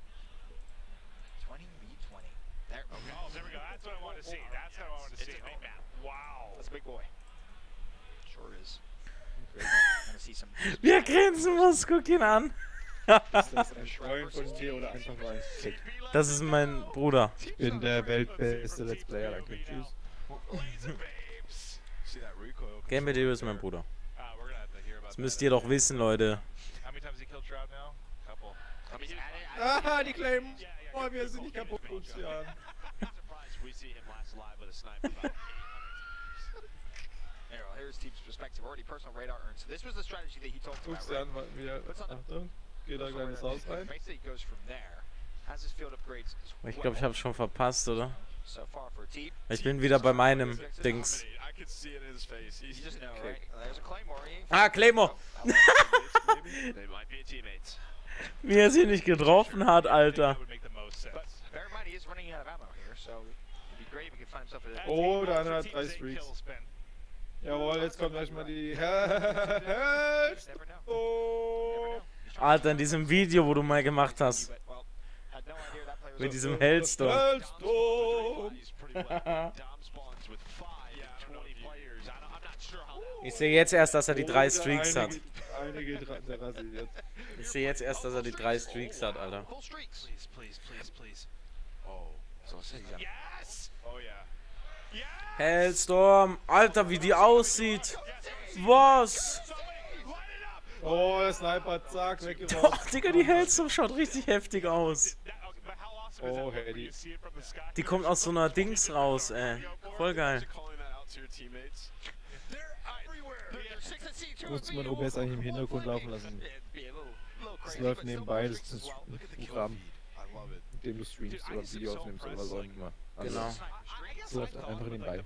20v20. There. Okay. Oh, there we go. That's what I wanted to see. That's what I wanted to see. It's a big map. Wow. That's a big boy. Sure is. Gonna see some. Wie er grinsen muss, guck ihn an. Ist das ein Freund von dir oder einfach mal ein Kick? Das ist mein Bruder. Ich bin der weltbeste Let's Player, danke. Tschüss. See that recoil? Game Video ist mein Bruder. We're gonna have to hear about Das müsst ihr doch wissen, Leute. How many times he killed Shroud now? Couple. I mean, Ah, die Claim. Oh, wir sind nicht kaputt. Ja. I'm surprised we see him last live with a sniper about 800 times. There, well, here's Team's perspective. Already personal radar earned. So this was the strategy that he talked about. Guck's dir an, wieder. Achtung. Geht da kleines Haus rein. Basically goes from there. Has his field upgrades as well. Ich glaube, ich habe schon verpasst, oder? So far for Team. Ich bin wieder bei meinem Dings. I could see it in his face. You just know, right? There's a Claymore. Ah, Claymore! They might be teammates. Wie er sie nicht getroffen hat, Alter. That would make the most sense. But bear in mind, he is running out of ammo here, so it'd be great if he could find himself a... Oh, der andere hat 3 Streaks. Jawohl, jetzt kommt gleich mal die Oh. Alter, in diesem Video, wo du mal gemacht hast. Mit diesem Hellstorm. Hellstorm. Ich sehe jetzt erst, dass er die 3 Streaks hat. Einige der rasiert. Ich sehe jetzt erst, dass er die 3 Streaks hat, Alter. Please, please, please, please. Oh. Yes! Oh yeah. Yes! Hellstorm. Alter, wie die aussieht. Was? Oh, der Sniper, zack, weggeraucht. Doch, Digga, die Hellstorm schaut richtig heftig aus. Oh, Hedy. Die kommt aus so einer Dings raus, ey. Voll geil. Muss man OBS eigentlich im Hintergrund laufen lassen. Das läuft nebenbei, das ist ein Programm, mit dem du streamst oder Video aufnimmst oder was auch immer. Also, Genau. das läuft einfach nebenbei.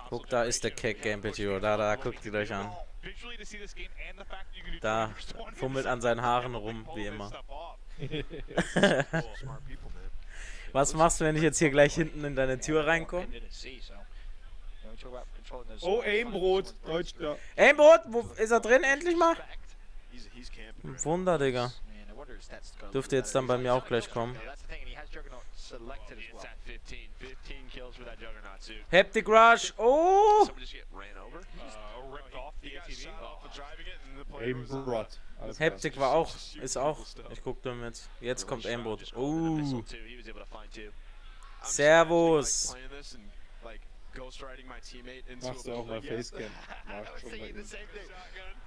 Guck, da ist der Keck Gameplay Hero. Da guckt ihr euch an. Da fummelt an seinen Haaren rum, wie immer. Was machst du, wenn ich jetzt hier gleich hinten in deine Tür reinkomme? Oh, Aimbrot, Deutscher. Aimbrot, wo ist er drin endlich mal? Wunder, Digga. Dürfte jetzt dann bei mir auch gleich kommen. Haptic Rush, oh! Aimbrot. Haptic ist auch. Ich guck damit. Jetzt kommt Aimbot. Servus. Machst du auch mal Facecam? Mach schon bei ihm.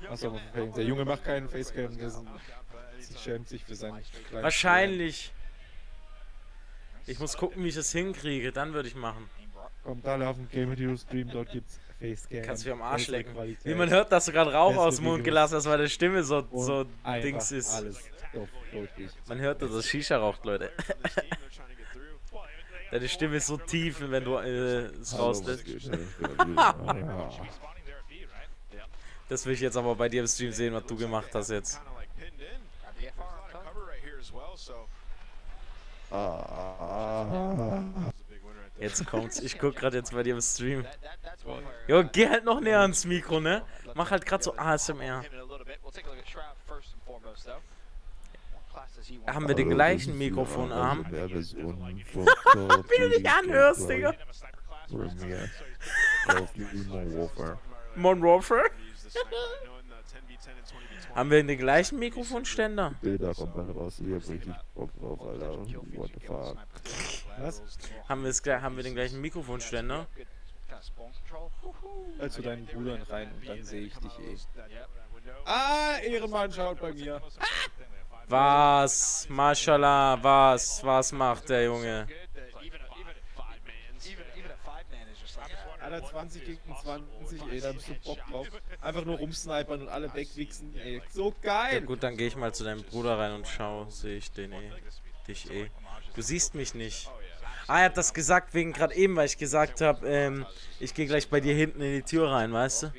Machst du auch mal Facecam. Der Junge macht keinen Facecam, der schämt sich für seinen kleinen Wahrscheinlich. Ich muss gucken, wie ich das hinkriege. Dann würde ich machen. Kommt alle auf den Game Video Stream, dort gibt's Facecam. Kannst du am Arsch lecken. Wie man hört, dass du gerade Rauch aus dem Mund gelassen hast, weil deine Stimme so Dings ist. Alles deutlich. Man hört, dass das Shisha raucht, Leute. Deine Stimme ist so tief, wenn du es rauslässt. Das will ich jetzt aber bei dir im Stream sehen, was du gemacht hast jetzt. Jetzt kommt's. Ich guck gerade jetzt bei dir im Stream. Jo, geh halt noch näher ans Mikro, ne? Mach halt gerade so ASMR. Haben wir den gleichen Mikrofonarm? Wie du dich anhörst, Digga. Modern Warfare? Haben wir den gleichen Mikrofonständer? Bilder kommt dann raus, hier hab richtig Bock drauf, Alter. What the fuck? Was? Haben wir den gleichen Mikrofonständer? Zu deinen Brüdern rein und dann sehe ich dich eh. Ah, Ehrenmann schaut bei mir. Was? Mashallah, was macht der Junge? Alter, 20 gegen 20, ey, da bist du Bock drauf. Einfach nur rumsnipern und alle wegwichsen, ey. So geil! Ja gut, dann gehe ich mal zu deinem Bruder rein und schau, sehe ich den eh. Dich eh. Du siehst mich nicht. Ah, er hat das gesagt wegen gerade eben, weil ich gesagt habe, ich gehe gleich bei dir hinten in die Tür rein, weißt du?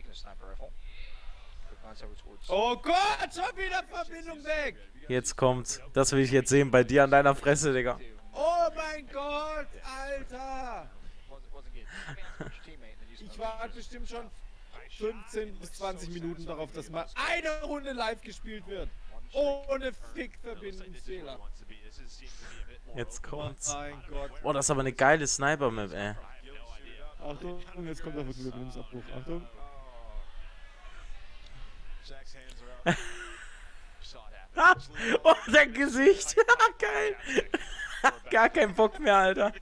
Oh Gott, schon wieder Verbindung weg! Jetzt kommt's. Das will ich jetzt sehen bei dir an deiner Fresse, Digga. Oh mein Gott, Alter! Ich warte bestimmt schon 15 bis 20 Minuten darauf, dass mal eine Runde live gespielt wird. Ohne Fick-Verbindungsfehler. Jetzt kommt's. Oh mein Gott. Oh, das ist aber eine geile Sniper-Map, ey. Achtung, jetzt kommt aber Verbindungsabbruch. Achtung. Oh, dein Gesicht. Geil. Gar kein Bock mehr, Alter.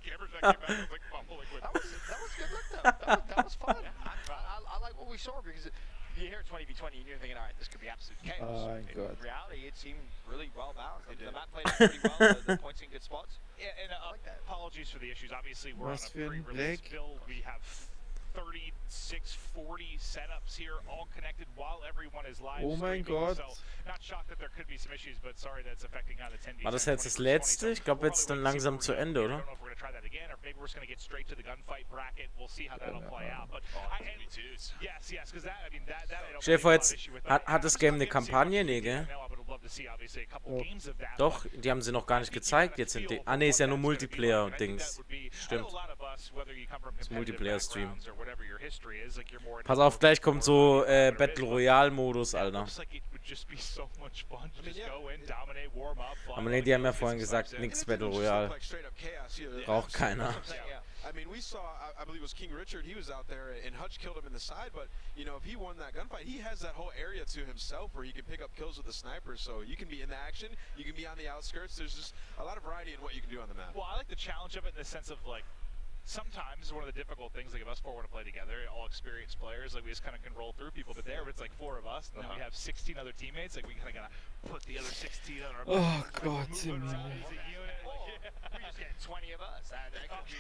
That was fun. I like what we saw because you hear 20v20 and you're thinking, all right, this could be absolute chaos. Oh my God. In reality, it seemed really well balanced. The map played out pretty well. The points in good spots. Yeah, and like that. Apologies for the issues. Obviously, we're on Was a für ein pre-release Black. build. We have 36, 40 setups here, all connected while everyone is live Oh mein streaming. Gott. So, not shocked that there could be some issues, but sorry that's affecting how the 10v10. War das jetzt das letzte? Ich glaube jetzt dann langsam zu Ende, oder? Stell dir vor, jetzt hat das Game eine Kampagne? Nee, gell? Doch, die haben sie noch gar nicht gezeigt. Jetzt sind die. Ah, nee, ist ja nur Multiplayer-Dings. Stimmt. Das Multiplayer-Stream. Pass auf, gleich kommt so Battle Royale-Modus, Alter. Aber nee, die haben ja vorhin gesagt, nix Battle Royale. Braucht keiner. I mean, we saw, I believe it was King Richard, he was out there and Hutch killed him in the side, but, you know, if he won that gunfight, he has that whole area to himself where he can pick up kills with the sniper, so you can be in the action, you can be on the outskirts, there's just a lot of variety in what you can do on the map. Well, I like the challenge of it in the sense of, like, sometimes one of the difficult things, like if us four want to play together, all experienced players, like we just kind of can roll through people, but there it's like 4 of us, and then we have 16 other teammates, like we kind of gotta put the other 16 on our Oh Gott, we just get 20 of us. That could be...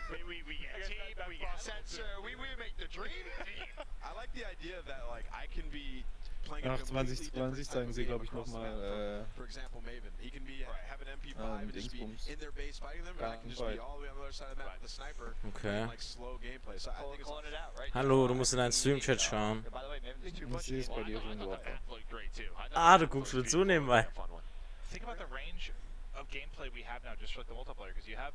We get team, we get sensor, we make the dream team. I like the idea that, like, I can be playing Nach 2020 zeigen sie, glaube ich, nochmal for example, Maven. He can be have an MP5 and just be in their base fighting them, and I can just be all the way on the other side of the map with the sniper. Okay. Like slow gameplay. So I think it's Hallo, du musst in deinen Stream-Chat schauen. Ich sehe es bei dir schon drauf. Ah, du guckst mir zu nebenbei. Think about the range of gameplay we have now just for like the multiplayer, because you have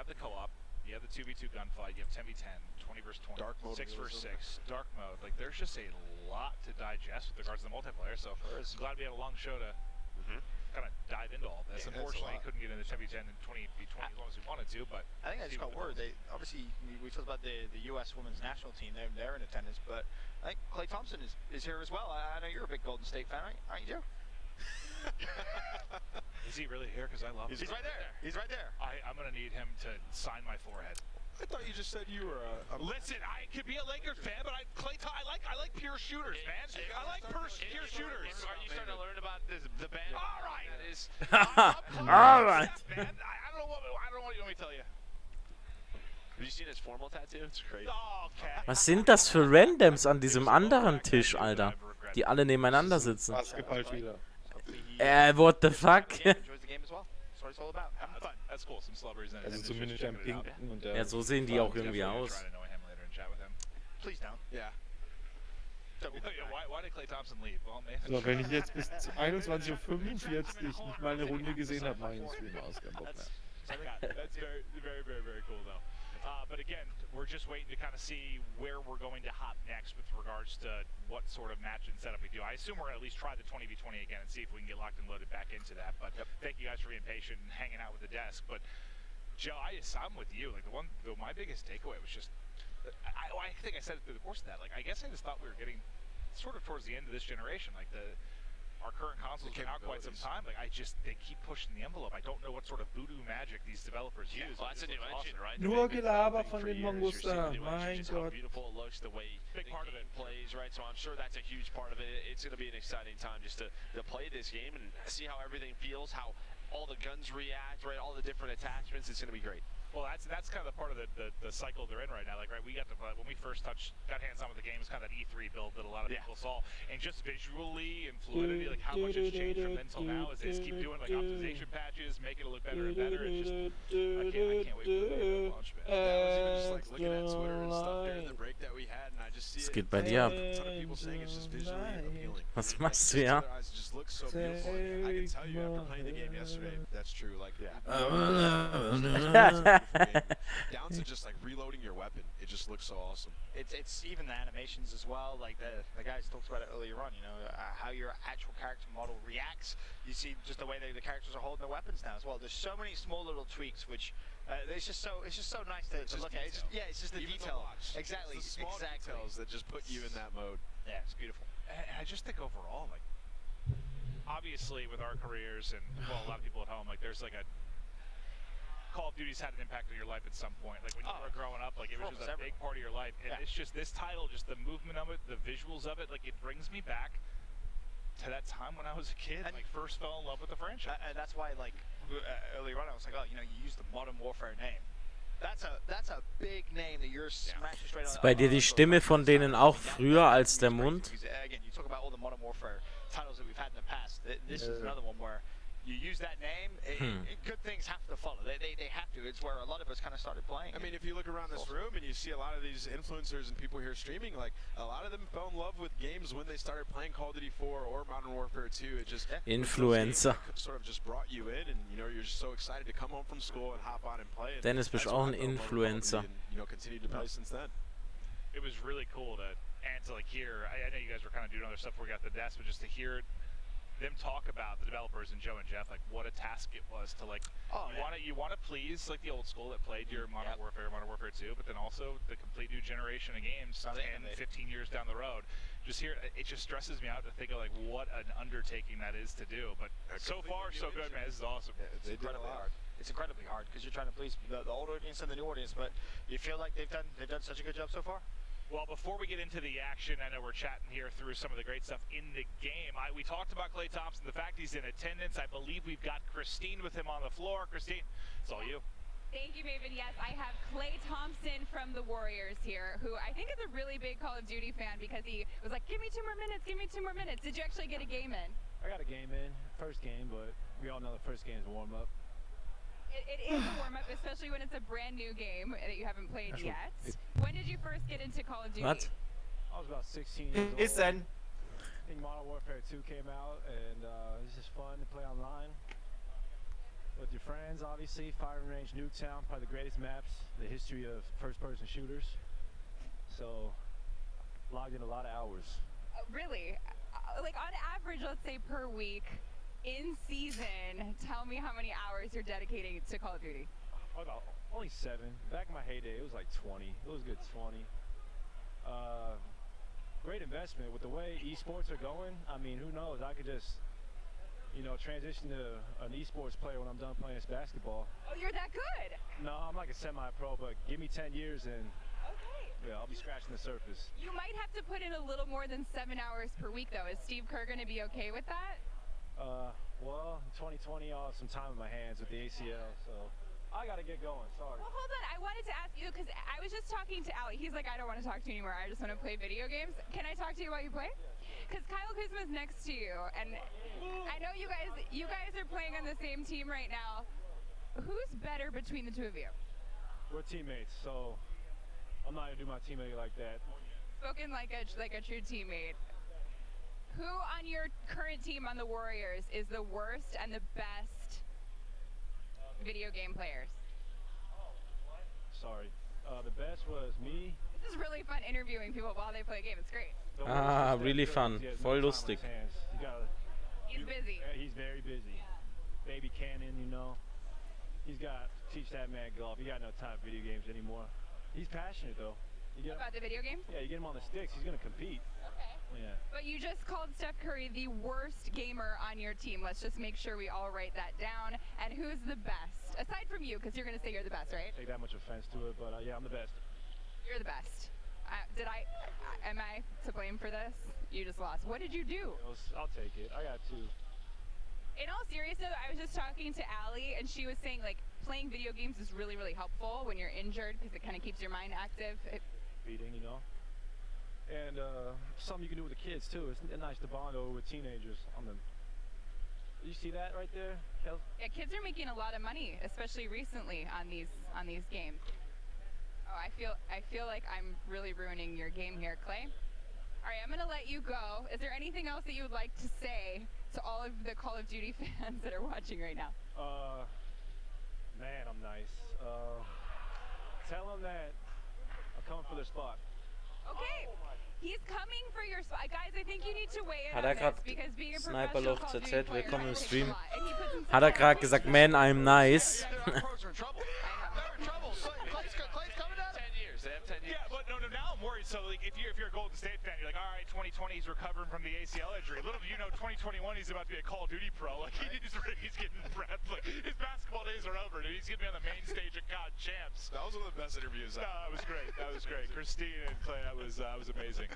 the co-op, you have the 2v2 gunfight, you have 10v10, 20 versus 20, dark mode 6 versus 6, dark mode. Like there's just a lot to digest with regards to the multiplayer. So I'm glad we had a long show to kind of dive into all this. Yeah, unfortunately, couldn't get into 10v10 and 20v20 as long as we wanted to, but I think I just got word. They obviously we talked about the U.S. women's national team. They're in attendance, but I think Klay Thompson is here as well. I know you're a big Golden State fan, aren't you, Joe? Is he really here? Because I love him. He's right there. He's right there. I'm going to need him to sign my forehead. I thought you just said you were a Listen, I could be a Lakers fan, but I like pure shooters, man. I like pure shooters. Are you starting to learn about the band? All right. That is. All right. Man, I don't know what you want me to tell you. Have you seen his formal tattoo? It's crazy. Oh, okay. Was sind das für Randoms an diesem anderen Tisch, Alter? Die alle nebeneinander sitzen. Basketballspieler. What the fuck? Enjoys the game as well. That's what it's all about. Having fun. That's cool. Some celebrities. Also zumindest am Pinken und der... Ja, so sehen die auch irgendwie aus. Please don't. Yeah. Why did Klay Thompson leave? Well, man. So, wenn ich jetzt bis 21:45 Uhr nicht mal eine Runde gesehen habe, mache ich den Stream aus, kein Bock mehr. That's very cool, though. But again, we're just waiting to kind of see where we're going to hop next with regards to what sort of match and setup we do. I assume we're going to at least try the 20v20 again and see if we can get locked and loaded back into that. But thank you guys for being patient and hanging out with the desk. But Joe, I'm with you. Like my biggest takeaway was just, I think I said it through the course of that. Like I guess I just thought we were getting sort of towards the end of this generation. Like our current consoles have been out quite some time. Like they keep pushing the envelope. I don't know what sort of voodoo magic these developers use. Well, that's a new engine, right? Nur Gelaber von den Mangusta, mein How Gott. beautiful it looks, the way Big part of it plays, right? So I'm sure that's a huge part of it. It's going to be an exciting time just to play this game and see how everything feels, how all the guns react, right? All the different attachments. It's going to be great. Well, that's kind of the part of the cycle they're in right now. Like, right, we got to when we first got hands-on with the game, it's kind of that E3 build that a lot of people saw, and just visually and fluidity, like how much it's changed from then till now. Is they just keep doing like optimization patches, make it look better and better. It's just I can't wait for the launch, man. Yeah, I was even just like looking at Twitter and stuff during the break that we had, and I just see Es geht bei dir ab. a ton of people saying it's just visually appealing. Was machst du, ja? It just looks so beautiful. I can tell you after playing the game yesterday, that's true. Like, down to just like reloading your weapon, it just looks so awesome. It's even the animations as well. Like the guys talked about it earlier on. You know how your actual character model reacts. You see just the way the characters are holding their weapons now as well. There's so many small little tweaks which it's just so nice to look at. It's just the Even detail. the watch. Exactly. It's the small details that just put you in that mode. Yeah, it's beautiful. And I just think overall, like, obviously with our careers and well, a lot of people at home, like, there's like a Call of Duty's had an impact on your life at some point. Like when you were growing up, like it was just a big part of your life. And it's just this title, just the movement of it, the visuals of it, like it brings me back to that time when I was a kid, and like first fell in love with the franchise. And that's why, like earlier on, I was like, oh, you know, you use the Modern Warfare name. That's a big name that you're smashing straight on. Ist bei dir die Stimme von denen auch früher als der Mund? Again, you talk about all the Modern Warfare titles that we've had in the past. This is another one where you use that name, good things have to follow. They have to. It's where a lot of us kind of started playing. I mean, if you look around this room and you see a lot of these influencers and people here streaming, like a lot of them fell in love with games when they started playing Call of Duty 4 or Modern Warfare 2. It just Influencer. Sort of just brought you in, and you know you're just so excited to come home from school and hop on and play. Dennis, bist auch ein Influencer. And, you know, continue to play since then. It was really cool to like hear. I know you guys were kind of doing other stuff before we got the desk, but just to hear them talk about the developers and Joe and Jeff, like what a task it was to like you want to please like the old school that played your Modern Warfare 2, but then also the complete new generation of games 10, 15 years down the road. Just here, it just stresses me out to think of like what an undertaking that is to do. But so far, so good, man. This is awesome. It's incredibly hard. It's incredibly hard because you're trying to please the old audience and the new audience. But you feel like they've done such a good job so far. Well, before we get into the action, I know we're chatting here through some of the great stuff in the game. We talked about Klay Thompson, the fact he's in attendance. I believe we've got Christine with him on the floor. Christine, it's all you. Thank you, Maven. Yes, I have Klay Thompson from the Warriors here, who I think is a really big Call of Duty fan because he was like, give me 2 more minutes, give me 2 more minutes. Did you actually get a game in? I got a game in, first game, but we all know the first game is a warm-up. It is a warm-up, especially when it's a brand new game that you haven't played yet. When did you first get into Call of Duty? What? I was about 16 years old. Listen. I think Modern Warfare 2 came out, and it's just fun to play online with your friends, obviously. Firing Range, Nuketown, probably the greatest maps in the history of first-person shooters. So, logged in a lot of hours. Really? Like on average, let's say per week, in season, tell me how many hours you're dedicating to Call of Duty. Only 7. Back in my heyday, it was like 20. It was a good 20. Great investment with the way esports are going. I mean, who knows? I could just, you know, transition to an esports player when I'm done playing this basketball. Oh, you're that good? No, I'm like a semi-pro, but give me 10 years and yeah, I'll be scratching the surface. You might have to put in a little more than 7 hours per week, though. Is Steve Kerr going to be okay with that? Well, in 2020, I'll have some time in my hands with the ACL, so I got to get going. Sorry. Well, hold on. I wanted to ask you, because I was just talking to Ali. He's like, I don't want to talk to you anymore. I just want to play video games. Can I talk to you while you play? Because Kyle Kuzma's next to you, and I know you guys are playing on the same team right now. Who's better between the two of you? We're teammates, so I'm not going to do my teammate like that. Spoken like a true teammate. Who on your current team on the Warriors is the worst and the best video game players? Sorry. The best was me. This is really fun interviewing people while they play a game. It's great. Ah, really fun. Voll lustig. He's busy. Yeah, he's very busy. Baby Cannon, you know. He's got to teach that man golf. He got no time for video games anymore. He's passionate though. About the video game? Yeah, you get him on the sticks, he's gonna compete. Okay. Yeah. But you just called Steph Curry the worst gamer on your team. Let's just make sure we all write that down. And who's the best? Aside from you, because you're gonna say you're the best, right? Take that much offense to it, but yeah, I'm the best. You're the best. Am I to blame for this? You just lost. What did you do? I'll take it. I got two. In all seriousness, I was just talking to Ali, and she was saying, like, playing video games is really, really helpful when you're injured because it kind of keeps your mind active. Beating, you know. And something you can do with the kids, too. It's nice to bond over with teenagers. You see that right there, Kel? Yeah, kids are making a lot of money, especially recently on these games. Oh, I feel like I'm really ruining your game here, Clay. All right, I'm gonna let you go. Is there anything else that you would like to say to all of the Call of Duty fans that are watching right now? Man, I'm nice. Tell them that I'm coming for their spot. Okay, he's coming for your spot. Guys, I think you need to weigh in Hat on grad this because being a Sniperloch professional Call of Duty ZZ, player willkommen im takes a Stream. lot, and he puts himself Hat er out gerade there. gesagt, man, I'm nice. Yeah, but no, now I'm worried. So, like, if you're a Golden State fan, you're like, all right, 2020 he's recovering from the ACL injury. Little do you know, 2021 he's about to be a Call of Duty pro. Like, he's getting prepped. Like, his basketball days are over, dude. He's gonna be on the main stage of COD Champs. That was one of the best interviews. No, that was great. That was great. Christine and Clay, that was amazing.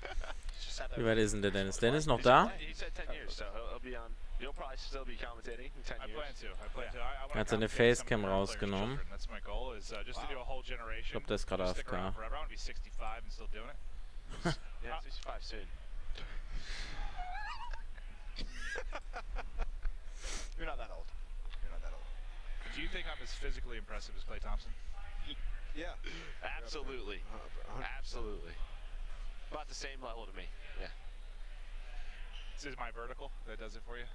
Wie weit ist denn der Dennis? Dennis noch da? He said 10 years, so he'll be on. He'll probably still be commentating in 10 years. I plan to. Er hat seine Facecam rausgenommen. That's my goal, is just to do a whole generation. Ich glaube, der ist gerade Stick around AFK. forever. I want to be 65 and still doing it. Yeah, 65 soon. You're not that old. You're not that old. Do you think I'm as physically impressive as Klay Thompson? Yeah. Absolutely. Absolutely. About the same level to me. Yeah. This is my vertical that does it for you?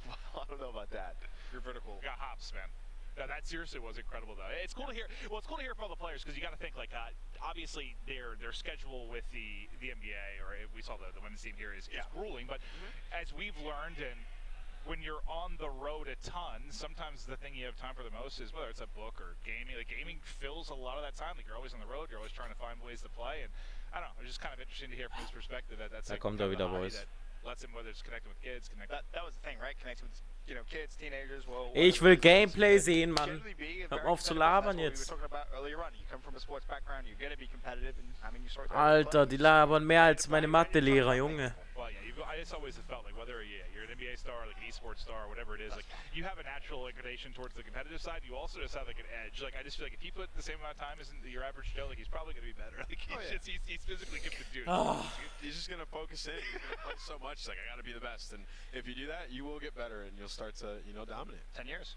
Well, I don't know about that. Your vertical. You got hops, man. No, that seriously was incredible, though. It's cool to hear. Well, it's cool to hear from all the players because you got to think, like, obviously their schedule with the NBA, or we saw the women's team here, is grueling. But as we've learned, and when you're on the road a ton, sometimes the thing you have time for the most is whether it's a book or gaming. Like, gaming fills a lot of that time. Like, you're always on the road. You're always trying to find ways to play. And I don't know. It was just kind of interesting to hear from his perspective. That's Da like kommt kind er of the wieder, hobby Boys. that lets him, whether it's connecting with kids, That was the thing, right? Connecting with kids, teenagers. Well, Ich will Gameplay sehen, Mann. Hör auf zu labern jetzt. Alter, die labern mehr als meine Mathelehrer, Junge. Well, yeah, I just always have felt like whether you're an NBA star, like an esports star, whatever it is, like you have a natural inclination towards the competitive side. You also just have like an edge. Like I just feel like if he put the same amount of time as your average Joe, like he's probably gonna be better. Like he's physically gifted dude. He's just gonna focus in. He's gonna play so much. Like I gotta be the best, and if you do that, you will get better, and you'll start to dominate. 10 years.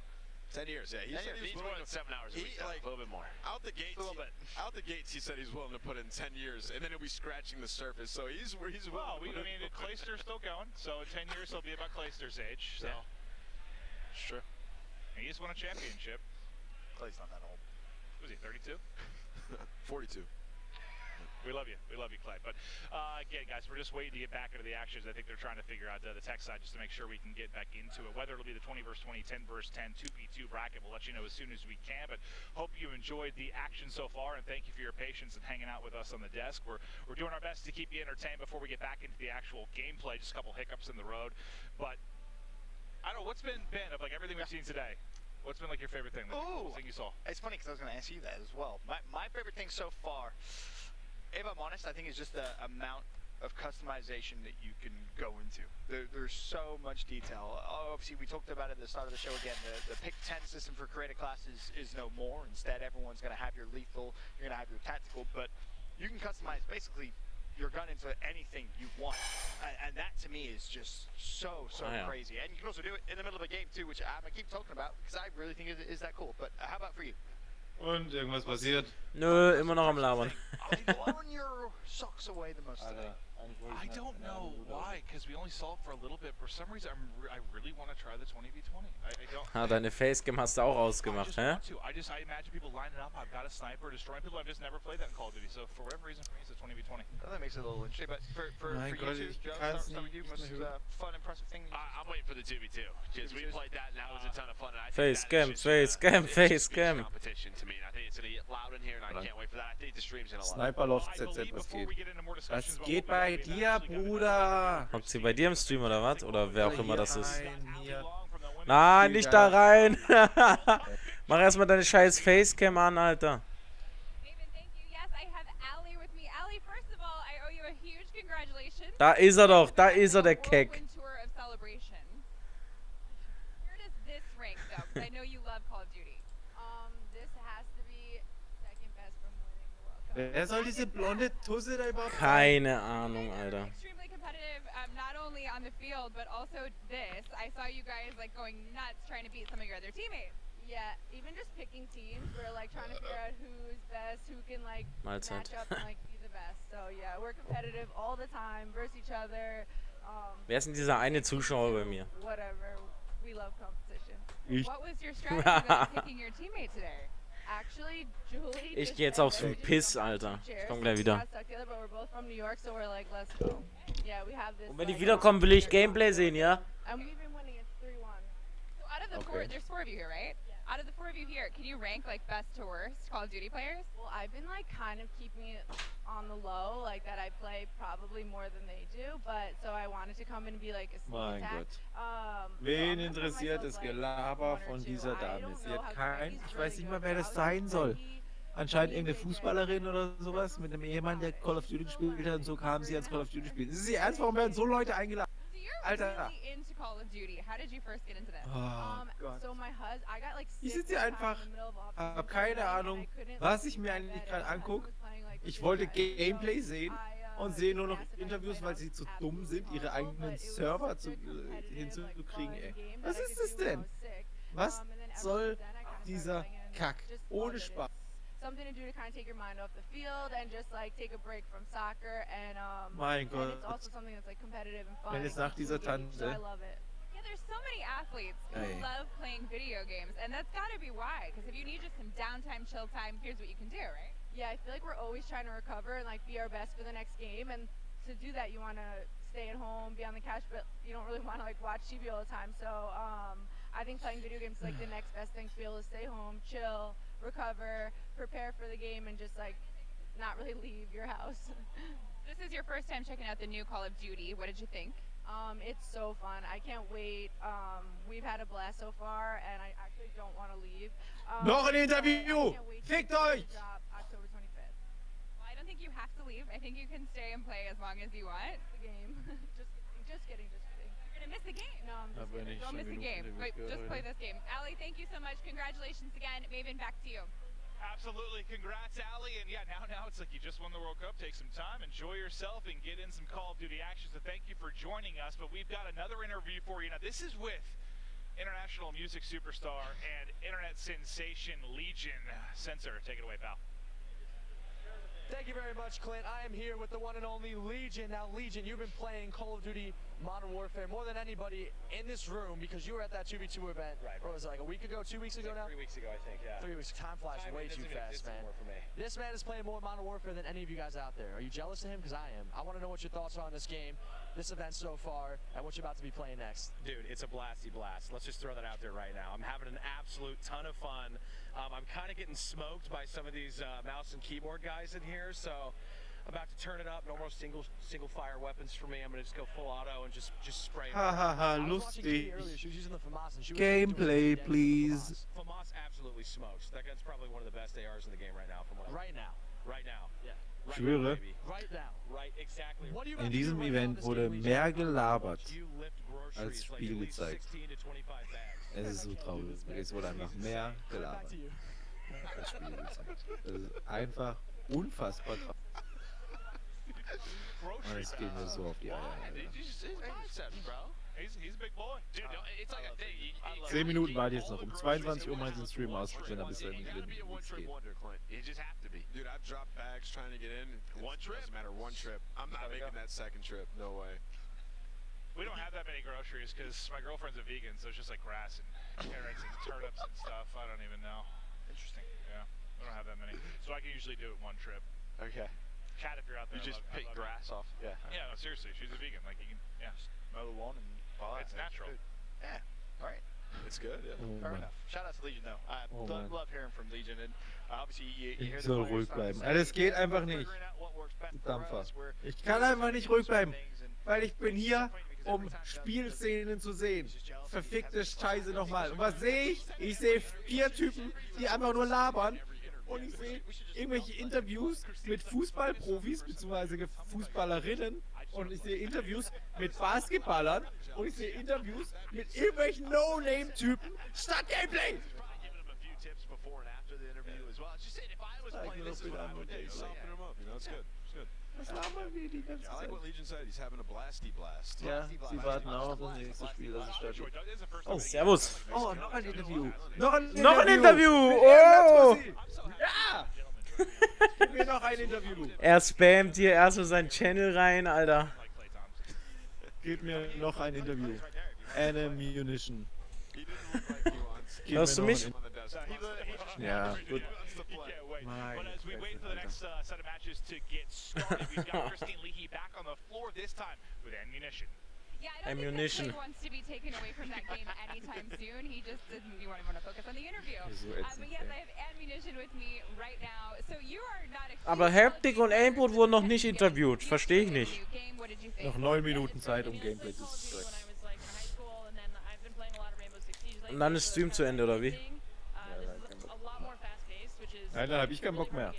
10 years, yeah. He said he's more than 7 hours a week, like, a little bit more. Out the gates, he said he's willing to put in 10 years, and then he'll be scratching the surface. So he's willing. Well, I mean, Clayster's still going, so in 10 years he'll be about Clayster's age. So it's true. He just won a championship. Clay's not that old. Was he 32? 42. We love you, Clay. But again, guys, we're just waiting to get back into the actions. I think they're trying to figure out the tech side just to make sure we can get back into it. Whether it'll be the 20 versus 20, 10 versus 10, 2v2 bracket, we'll let you know as soon as we can. But hope you enjoyed the action so far, and thank you for your patience and hanging out with us on the desk. We're doing our best to keep you entertained before we get back into the actual gameplay. Just a couple hiccups in the road, but I don't know, what's been of like everything we've seen today? What's been like your favorite thing? Ooh, thing you saw? It's funny because I was going to ask you that as well. My favorite thing so far, if I'm honest, I think is just the amount of customization that you can go into. There's so much detail. Obviously, we talked about it at the start of the show again. The pick 10 system for creative classes is no more. Instead, everyone's going to have your lethal, you're going to have your tactical, but you can customize basically your gun into anything you want. And that to me is just so crazy. And you can also do it in the middle of a game too, which I'm going to keep talking about because I really think it is that cool. But how about for you? Und irgendwas passiert. Nö, immer noch am Labern. Blowing your socks away the most today. I don't know why, because we only saw it for a little bit. For some reason, I really want to try the 20v20. I don't. Ah, deine Facecam hast du auch ausgemacht, hä? I imagine people lining up. I've got a sniper, destroying people. I've just never played that in Call of Duty. So for whatever reason, for me, it's a 20v20. That makes it a little interesting. But for you two, Joe, start with you. Most fun, impressive thing. I'm waiting for the 2v2 because we played that and that was a ton of fun. And I Facecam, competition to me. And I think it's gonna get loud in here, and I can't wait for that. I think the stream's gonna love it. Sniperloft ZZ, was geht? Was geht bei dir, Bruder? Hockt sie bei dir im Stream oder was? Oder wer auch immer das ist? Hier. Nein, nicht da rein! Mach erstmal deine scheiß Facecam an, Alter. Da ist er doch, da ist er, der Keck. Wer soll diese blonde Tusse da überhaupt sein? Keine Ahnung, Alter. Not only on the field, but also this. I saw you guys like going nuts trying to beat some of your other teammates. Yeah, even just picking teams, we're like trying to figure out who's best, who can like match up and like be the best. So yeah, we're competitive all the time versus each other. Wer ist denn dieser eine Zuschauer bei mir? Whatever, we love competition. What was your strategy with picking your teammate today? Actually, Julie. Ich geh jetzt aufs Piss, Alter. Ich komm gleich wieder. Und wenn ich wiederkomme, will ich Gameplay sehen, ja? Okay. There's 4 of you here, right? Out of the 4 of you here, can you rank like best to worst Call of Duty players? Well, I've been like kind of keeping it on the low, like that I play probably more than they do, but so I wanted to come and be like a sneak attack. Wen interessiert das Gelaber von dieser Dame? Sie hat kein, ich weiß nicht mal, wer das sein soll. Anscheinend irgendeine Fußballerin oder sowas mit einem Ehemann, der Call of Duty gespielt hat, und so kam sie ans Call of Duty spielen. Ist sie ernst? Warum werden so Leute eingeladen? Alter. Oh Gott. Ich sitze hier einfach, hab keine Ahnung, was ich mir eigentlich gerade angucke. Ich wollte Gameplay sehen und sehe nur noch Interviews, weil sie zu dumm sind, ihre eigenen Server hinzukriegen, ey. Was ist das denn? Was soll dieser Kack? Ohne Spaß. Something to do to kind of take your mind off the field and just like take a break from soccer and mein Gott. And it's also something that's like competitive and fun. Wenn es nach dieser Tante. So I love it. Yeah, there's so many athletes who love playing video games, and that's got to be why. Because if you need just some downtime, chill time, here's what you can do, right? Yeah, I feel like we're always trying to recover and like be our best for the next game, and to do that you want to stay at home, be on the couch, but you don't really want to like watch TV all the time. So I think playing video games is like the next best thing to be able to stay home, chill, recover, prepare for the game, and just like not really leave your house. This is your first time checking out the new Call of Duty. What did you think? It's so fun. I can't wait. We've had a blast so far, and I actually don't want to leave. Noch ein Interview! Fickt euch! October 25th. Well, I don't think you have to leave. I think you can stay and play as long as you want. The game. just kidding. You're gonna miss the game. No, I'm just kidding. Don't miss the game. Wait, just play this game. Ali, thank you so much. Congratulations again. Maven, back to you. Absolutely. Congrats, Ali. And yeah, now it's like you just won the World Cup. Take some time, enjoy yourself, and get in some Call of Duty action. So thank you for joining us. But we've got another interview for you. Now, this is with international music superstar and internet sensation Legion. Sensor, take it away, pal. Thank you very much, Clint. I am here with the one and only Legion. Now, Legion, you've been playing Call of Duty Modern Warfare more than anybody in this room because you were at that 2v2 event. Right. What was it, like a week ago, 2 weeks ago now? 3 weeks ago, I think, yeah. 3 weeks. Time flies way too fast, man. This man is playing more Modern Warfare than any of you guys out there. Are you jealous of him? Because I am. I want to know what your thoughts are on this game, this event so far, and what you're about to be playing next. Dude, it's a blasty blast. Let's just throw that out there right now. I'm having an absolute ton of fun. I'm kind of getting smoked by some of these mouse and keyboard guys in here, so about to turn it up. No more single fire weapons for me. I'm gonna just go full auto and just spray. Hahaha, lustig. Gameplay, please. FAMAS absolutely smokes. That gun's probably one of the best ARs in the game right now. From what Right now. Right now. Yeah. Ich schwöre, Right now. Right, exactly. in diesem Event wurde mehr gelabert als Spiel gezeigt. Es ist so traurig. Es wurde einfach mehr gelabert als Spiel gezeigt. Das ist einfach unfassbar traurig. Und es geht mir so auf die Eier. He's a big boy. Dude, it's like a thing. 10 Minuten warte ich jetzt noch. Um 22 Uhr meinen Stream aus, wenn er bis dahin You just have to be. Dude, I've dropped bags trying to get in. One trip? Doesn't matter, one trip. I'm not making that second trip. No way. We don't have that many groceries because my girlfriend's a vegan, so it's just like grass and carrots and turnips and stuff. I don't even know. Interesting. Yeah, we don't have that many. So I can usually do it one trip. Okay. Chat, if you're out there. You just pick grass off. Yeah. Yeah, no, seriously, she's a vegan. Like you can, yeah. Mow the lawn and it's natural. Yeah. All right. It's good, yeah. Fair enough. Shout out to Legion, though. I love hearing from Legion, and obviously you hear Ich soll ruhig bleiben. Das geht einfach nicht. Dampfer. Ich kann einfach nicht ruhig bleiben, weil ich bin hier, um Spielszenen zu sehen. Verfickte Scheiße nochmal. Und was sehe ich? Ich sehe 4 Typen, die einfach nur labern. Und ich sehe irgendwelche Interviews mit Fußballprofis bzw. Fußballerinnen. Und ich sehe Interviews mit Basketballern. Und ich sehe Interviews mit irgendwelchen No-Name-Typen statt Gameplay. Was labern wir die ganze I like Zeit? what Legion said. He's having a blasty blast. Ja, sie warten auch auf das nächste Spiel, das ist statt. Oh, servus. Oh, noch ein Interview. Noch ein Interview. Oh! Oh! Ja! Gib mir noch ein Interview. Er spammt hier erstmal seinen Channel rein, Alter. Gib mir noch ein Interview. Ammunition. Hörst du mich? Ja, gut. But as we wait for the next set of matches to get started, we've got Christine Leahy back on the floor this time with ammunition. Yeah, I don't think that Clay wants to be taken away from that game anytime soon. He just doesn't want to focus on the interview. But yes, I have ammunition with me right now. So you are not a Aber Haptic und Aimbot wurden noch nicht interviewt. Verstehe ich nicht. Noch 9 Minuten Zeit, um Gameplay zu zeigen. Und dann ist Stream zu Ende, oder wie? Nein, dann habe ich keinen Bock mehr.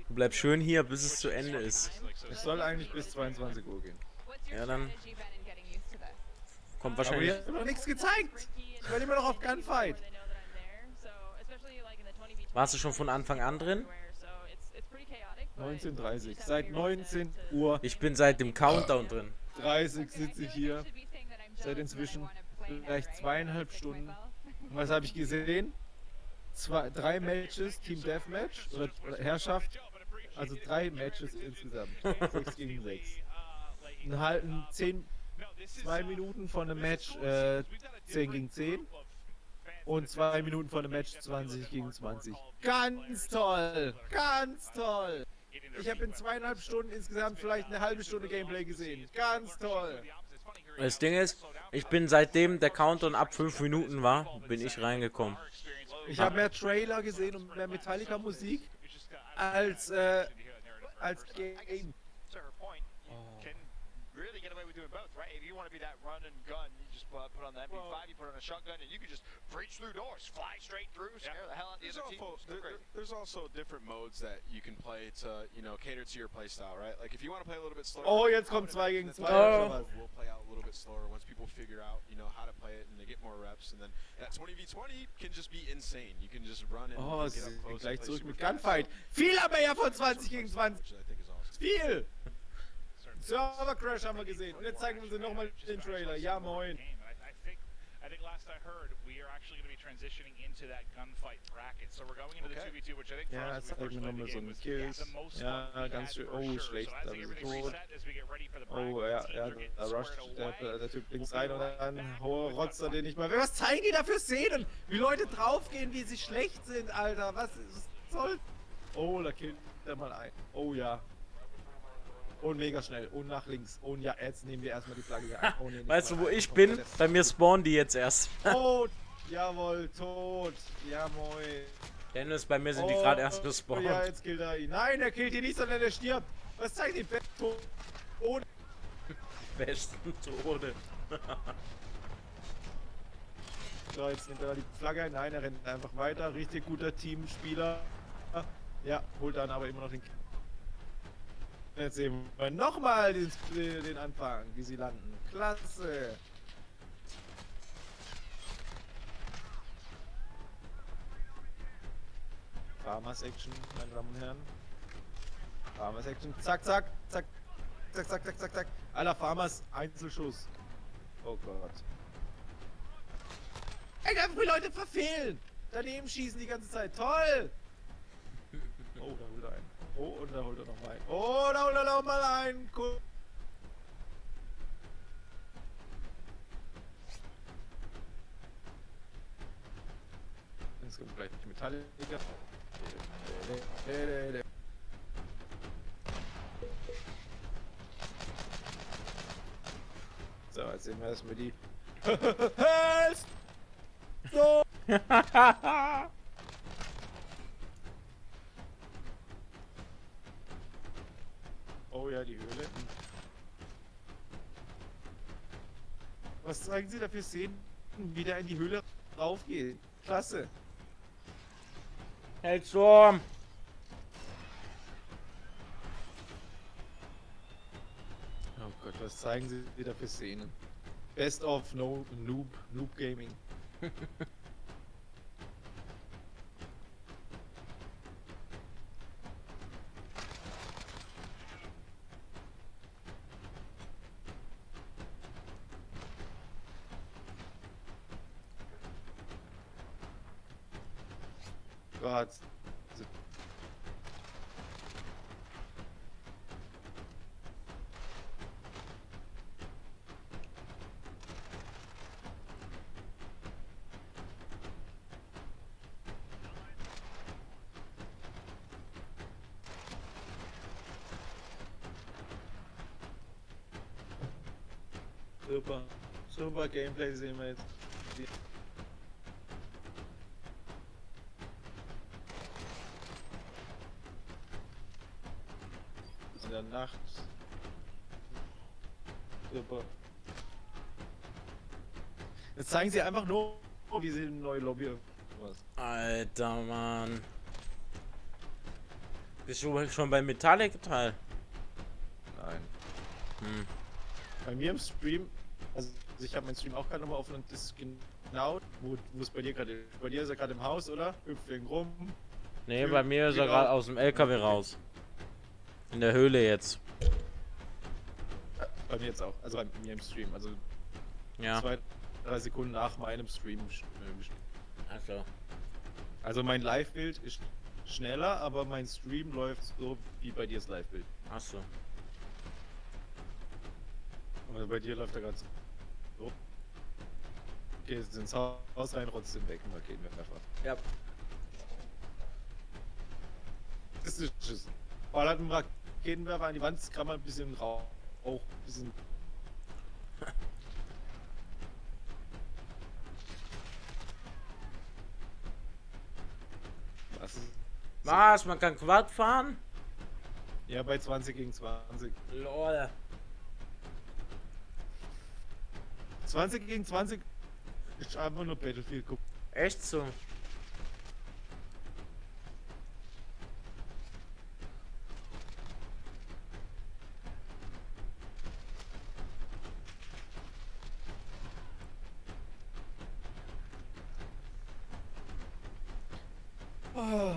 Du bleibst schön hier, bis es zu Ende ist. Es soll eigentlich bis 22 Uhr gehen. Ja, dann kommt Aber wahrscheinlich... ihr habt noch nichts gezeigt. Ich bin immer noch auf Gunfight. Warst du schon von Anfang an drin? 19:30. Seit 19 Uhr. Ich bin seit dem Countdown drin. 30 sitze ich hier. Seit inzwischen vielleicht 2,5 Stunden. Und was habe ich gesehen? 3 Matches, Team Deathmatch oder Herrschaft. Also 3 Matches insgesamt. 6 gegen 6. Ein 2 Minuten von einem Match 10 gegen 10. Und 2 Minuten von einem Match 20 gegen 20. Ganz toll! Ganz toll! Ich habe in 2,5 Stunden insgesamt vielleicht eine halbe Stunde Gameplay gesehen. Ganz toll! Das Ding ist, ich bin seitdem der Countdown ab 5 Minuten war, bin ich reingekommen. Ich habe mehr Trailer gesehen und mehr Metallica-Musik als Game. Really get away with doing both, right? If you want to be that run and gun, you just put on the MP5, you put on a shotgun, and you can just breach through doors, fly straight through, scare the hell out of the other team. There's also different modes that you can play to, you know, cater to your playstyle, right? Like if you want to play a little bit slower. Oh, jetzt kommt 2 gegen 2. We'll play out a little bit slower once people figure out, you know, how to play it and they get more reps, and then that 20v20 can just be insane. You can just run in. Oh, es geht gleich zurück mit Gunfight. Viel aber ja von 20 gegen 20. Viel! Server Crash haben wir gesehen. Und jetzt zeigen wir sie nochmal den Trailer. Ja, moin. I think last I heard, we are actually going to be transitioning into that gunfight bracket. So we're going into the 2v2, which I think for us, when we first played the game, was the most fun we had for sure. So as everything reset, as we get ready for the bracket, Oh, ja, da rusht der Typ links rein und dann rotzt den nicht mal. Was zeigen die da für Szenen? Wie Leute draufgehen, wie sie schlecht sind, Alter. Was soll... Oh, da killt er mal ein. Oh, ja. Und mega schnell. Und nach links. Und ja, jetzt nehmen wir erstmal die Flagge hier ein. Oh, nee, Weißt du, wo ich bin? Bei mir spawnen die jetzt erst. Tot! Jawohl, tot! Ja, moin. Dennis, bei mir sind die gerade erst gespawnt. Ja, jetzt killt er ihn. Nein, er killt ihn nicht, sondern er stirbt. Was zeigt die besten Tode? Besten Tode. So, jetzt nimmt er die Flagge. Nein, er rennt einfach weiter. Richtig guter Teamspieler. Ja, holt dann aber immer noch den... Jetzt sehen wir nochmal den Anfang, wie sie landen. Klasse. Farmers Action, meine Damen und Herren. Farmers Action. Zack, zack, zack. Zack, zack, zack, zack, zack. Aller Farmers Einzelschuss. Oh Gott. Ey, da haben Leute verfehlen. Daneben schießen die ganze Zeit. Toll. Oh, da holt er einen. Oh, und da holt er noch mal einen. Oh, da holt er noch mal einen. Cool. Jetzt kommt gleich die Metalliker. So, jetzt sehen wir erstmal die. So! Oh ja, die Höhle. Was zeigen Sie da für Szenen, wie der in die Höhle raufgeht? Klasse! Heldsturm! Oh Gott, was zeigen Sie da für Szenen? Best of Noob Gaming. Gott. Super. Super Gameplay sehen wir jetzt. In der Nacht. Super. Jetzt zeigen sie einfach nur, wie sie eine neue Lobby was. Alter Mann. Bist du schon beim Metallic-Teil? Nein. Hm. Bei mir im Stream, also ich habe meinen Stream auch gerade nochmal offen und das ist genau, wo es bei dir gerade ist. Bei dir ist er gerade im Haus, oder? Hüpft wegen rum. Nee, bei mir ist er gerade aus dem LKW raus. In der Höhle jetzt. Bei mir jetzt auch, also bei mir im Stream, also ja. 2-3 Sekunden nach meinem Stream. Achso. Also mein Live-Bild ist schneller, aber mein Stream läuft so wie bei dir das Live-Bild. Achso. Aber bei dir läuft er gerade so. Okay, jetzt ins Haus rein, trotzdem weg und da gehen wir einfach. Ja. Das ist Tschüss. Ballert einen Raketenwerfer an die Wand, kann man ein bisschen Rauch, ein bisschen. Was? Man kann Quad fahren? Ja, bei 20 gegen 20. Lol. 20 gegen 20 ist einfach nur Battlefield. Guck. Echt so? Oh.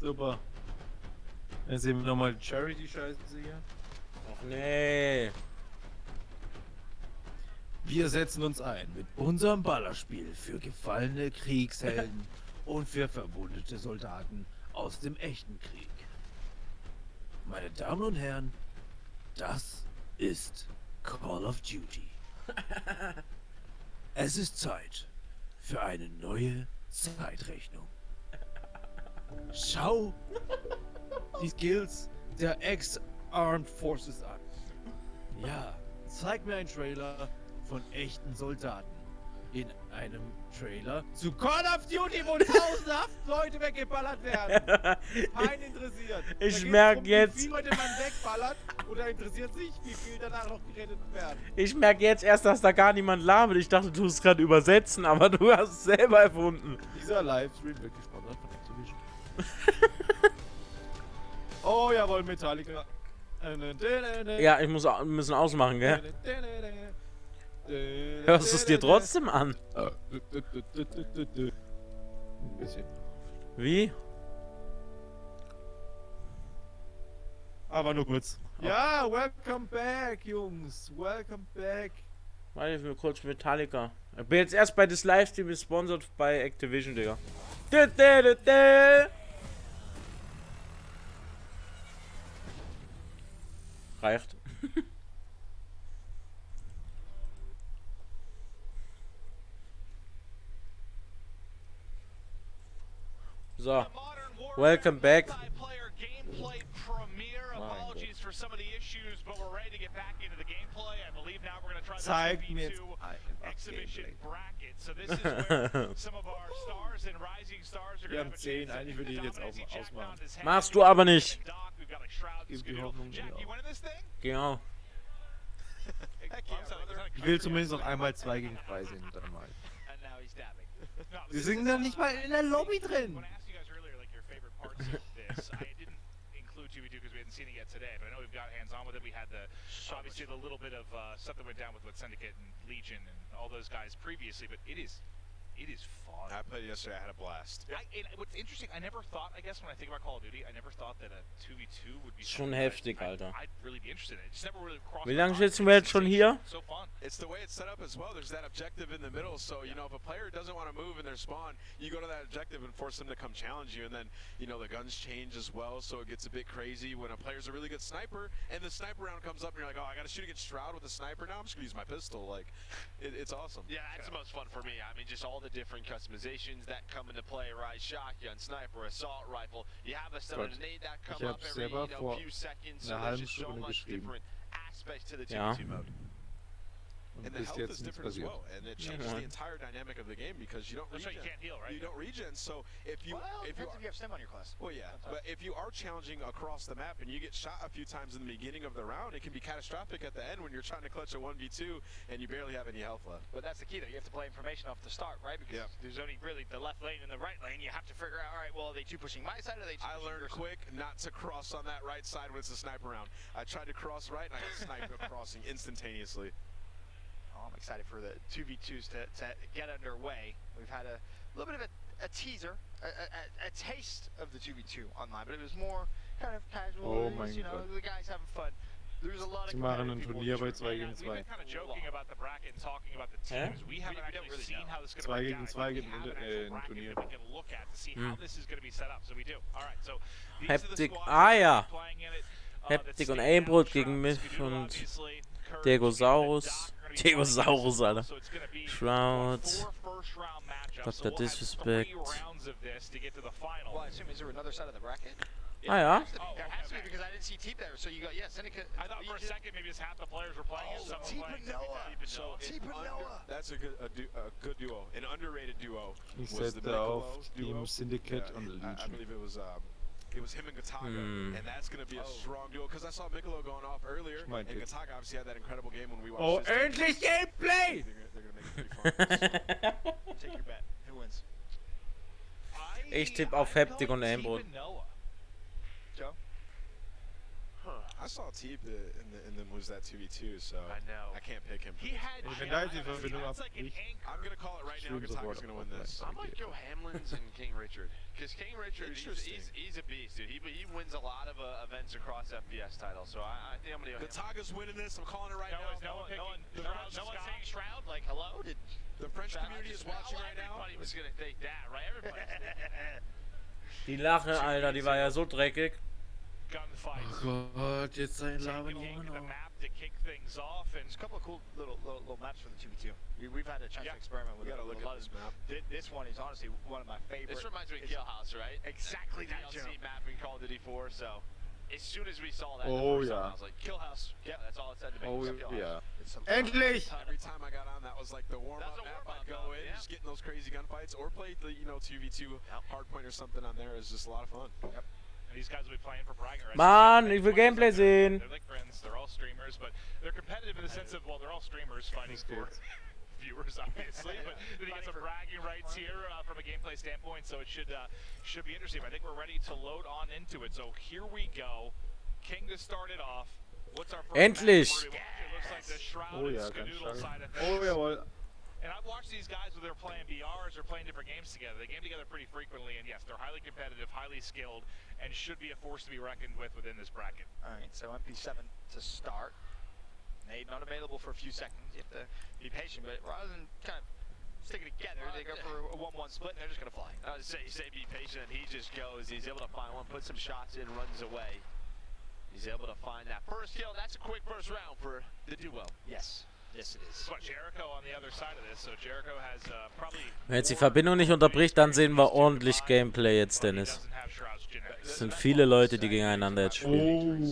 Super. Jetzt sehen wir nochmal Charity-Scheiße hier. Ach Nee. Wir setzen uns ein mit unserem Ballerspiel für gefallene Kriegshelden und für verwundete Soldaten aus dem echten Krieg. Meine Damen und Herren, das ist Call of Duty. Es ist Zeit für eine neue Zeitrechnung. Schau die Skills der Ex-Armed Forces an. Ja, zeig mir einen Trailer von echten Soldaten. In einem Trailer zu Call of Duty, wo tausendhaft Leute weggeballert werden. Keinen interessiert. Ich merke jetzt. Wie viele Leute man wegballert oder interessiert sich, wie viel danach noch gerettet werden. Ich merke jetzt erst, dass da gar niemand labert. Ich dachte, du tust gerade übersetzen, aber du hast es selber erfunden. Dieser Livestream wird gesponsert von Activision. Oh jawohl, Metallica. Ja, wir müssen ausmachen, gell? Hörst du es dir trotzdem an? Ein bisschen. Wie? Aber nur kurz. Ja, welcome back, Jungs. Welcome back. Warte, ich will kurz Metallica. Ich bin jetzt erst bei das Livestream gesponsert bei Activision, Digga. Reicht. So, welcome back. Zeig mir jetzt Wir haben 10, eigentlich würde ich jetzt auch ausmachen. Machst du aber nicht. Gib die Hoffnung nicht auf. Genau. Ich will zumindest noch einmal 2 gegen 2 sehen, dann mal. Wir sind dann nicht mal in der Lobby drin. Seen it yet today, but I know we've got hands on with it. We had obviously the little bit of stuff that went down with Syndicate and Legion and all those guys previously, but it is fun. I played yesterday. I had a blast. And what's interesting, I never thought, I guess when I think about Call of Duty, I never thought that a 2v2 would be Schon heftig, Alter. I'd really be interested in it. Just never really crossed Wie lange sitzen wir jetzt schon hier? So fun. It's the way it's set up as well. There's that objective in the middle, so you know if a player doesn't want to move in their spawn, you go to that objective and force them to come challenge you, and then you know the guns change as well, so it gets a bit crazy when a player's a really good sniper, and the sniper round comes up, and you're like, oh, I got to shoot against Shroud with a sniper now. I'm just gonna use my pistol. Like, it's awesome. Yeah, that's the most fun for me. I mean, just all the different customizations that come into play, right? Shotgun, sniper, assault rifle. You have a stun grenade that come up every few seconds. So there's just so much different aspects to the 2v2 mode. And the health is different as well, and it changes the entire dynamic of the game because you don't regen. You can't heal, right? You don't regen, so if you if you have stem on your class. Well, yeah, but if you are challenging across the map and you get shot a few times in the beginning of the round, it can be catastrophic at the end when you're trying to clutch a 1v2 and you barely have any health left. But that's the key, though. You have to play information off the start, right? Because there's only really the left lane and the right lane. You have to figure out, all right, well, are they two pushing my side or are they two pushing I learned quick not to cross on that right side when it's a sniper round. I tried to cross right and I got sniped crossing instantaneously. I'm excited for the 2v2s to get underway. We've had a little bit of a teaser, a taste of the 2v2 online, but it was more kind of casual. Oh mein you know, Gott. the guys having fun. There's a lot of Sie machen ein Turnier bei 2 gegen 2. We've been kind of joking about the bracket and talking about the teams. We haven't actually seen how this is going to break down. 2 gegen 2 We have an actual bracket that we can look at to see how this is going to be set up. So we do. All right. So these are the Heptik. squads Ah ja. playing in it. Heptik und Aimbrot gegen mich und Degosaurus. Degosaurus, Alter. Shroud. Dr. Disrespect. Well, I assume is there another side of the bracket? Ah ja. There has to be because I didn't see Teep there. So you got Syndicate. I thought for a second maybe just half the players were playing it. Some Teep playing and Noah. Teep and Noah. That's a good duo, an underrated duo. Ich was the setze auf Michelob Team duo. Syndicate und I Legion. believe it was him and Gataga, and that's going to be a strong duo because I saw Michelob going off earlier, and Gataga obviously had that incredible game when we watched. Oh, endlich Gameplay! They're going to make it pretty fun. Take your bet. Who wins? Ich tippe auf Heptik und Aimbrot. Joe? I saw Teep in them lose that 2v2, so I know. I can't pick him. He had. Wenn da die Verbindung That's like an anchor. I'm gonna call it right now. Gataga's gonna win this. I might go Hamlin's and King Richard, because King Richard, he's a beast, dude. He wins a lot of events across FPS titles, so I think I'm gonna go. Gataga's winning this. I'm calling it right now. No one saying Shroud. Like, hello, did the French community is watching right now? Everybody was gonna think that, right? Everybody. Die Lache, Alter, die war ja so dreckig. Oh Gott, jetzt sein Labern. There's a couple of cool little maps for the 2v2. We've had a chance to experiment with a lot of this map. This one is honestly one of my favorites. This reminds me of Kill House, right? Exactly that DLC map in Call of Duty 4. So as soon as we saw that, Oh I yeah. was like, Kill House. Yeah, that's all it said to me. Oh Kill yeah. House. Endlich! Every time I got on, that was like the warm-up map. I'd go in, just getting those crazy gunfights, or play the 2v2 hardpoint or something on there. Is just a lot of fun. Yep. And these guys will be playing for bragging rights. Mann, ich will Gameplay sehen. They're like friends. They're all streamers, but they're competitive in the sense of, well, they're all streamers fighting for viewers, obviously. But they get some bragging rights here from a gameplay standpoint, so it should be interesting. I think we're ready to load on into it. So here we go. King to start it off. What's our first Endlich! It looks like the Shroud Oh and ja, ganz Skadoodle side of stark. things. Oh jawohl. And I've watched these guys when they're playing BRs or playing different games together. They game together pretty frequently, and yes, they're highly competitive, highly skilled, and should be a force to be reckoned with within this bracket. All right, so MP7 to start. Nade not available for a few seconds. You have to be patient, but rather than kind of sticking together, they go for a 1-1 split, and they're just going to fly. I would say be patient, and he just goes. He's able to find one, put some shots in, runs away. He's able to find that first kill. That's a quick first round for the duo. Yes. Yes, it is. But Jericho on the other side of this, so Jericho has probably. Wenn jetzt die Verbindung nicht unterbricht, dann sehen wir ordentlich Gameplay jetzt, Dennis. Es sind viele Leute, die gegeneinander jetzt spielen.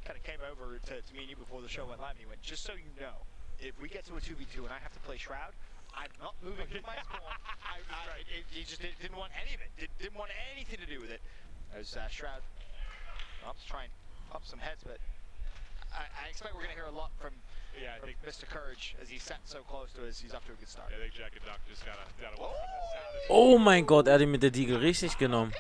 Kind of came over to me and you before the show went live, and he went, just so you know, if we get to a 2v2 and I have to play Shroud, I'm not moving to my spawn. He just didn't want any of it. Didn't want anything to do with it. As Shroud opts to try and pump some heads, but I expect we're going to hear a lot from Mr. Courage as he's sat so close to us. He's off to a good start. I think Jack and Duck just got a Oh mein Gott, er hat ihn mit der Diegel richtig genommen.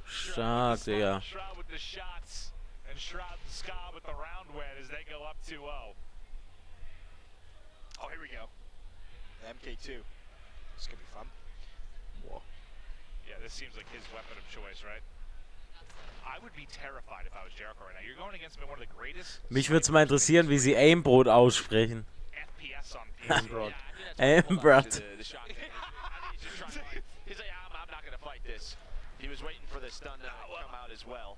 Stark, Digga. Shroud with the shots and Shroud and Ska with the round win as they go up 2-0. Oh, here we go. The MK2. This could be fun. Whoa. Yeah, this seems like his weapon of choice, right? I would be terrified if I was Jericho right now. You're going against one of the greatest. Mich würde es mal interessieren, wie sie Aimbrot aussprechen. FPS on PC. Aimbrot. He's like, I'm not going to fight this. He was waiting for the stun to come out as well.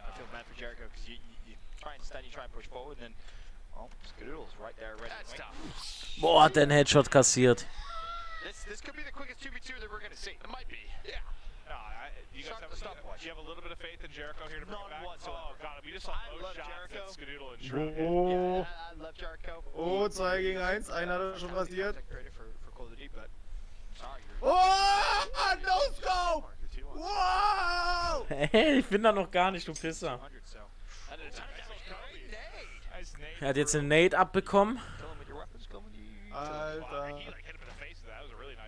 I feel bad for Jericho because you try and stun, you try and push forward, and then, well, Skadoodle's right there ready. That's tough. Boah, hat der einen Headshot kassiert. This could be the quickest 2v2 that we're going to see. It might be. Yeah. No, you guys have do you have a little bit of faith in Jericho here to bring it back? Whatsoever. Oh god, we just saw both shots Jericho. at Skadoodle and Shroud. Oh. I love Jericho. Oh, 2 gegen 1. Einer hat er schon rasiert. Oh, no scope! Wow! Hey, ich bin da noch gar nicht, du Pisser. Er hat jetzt einen Nade abbekommen. Alter.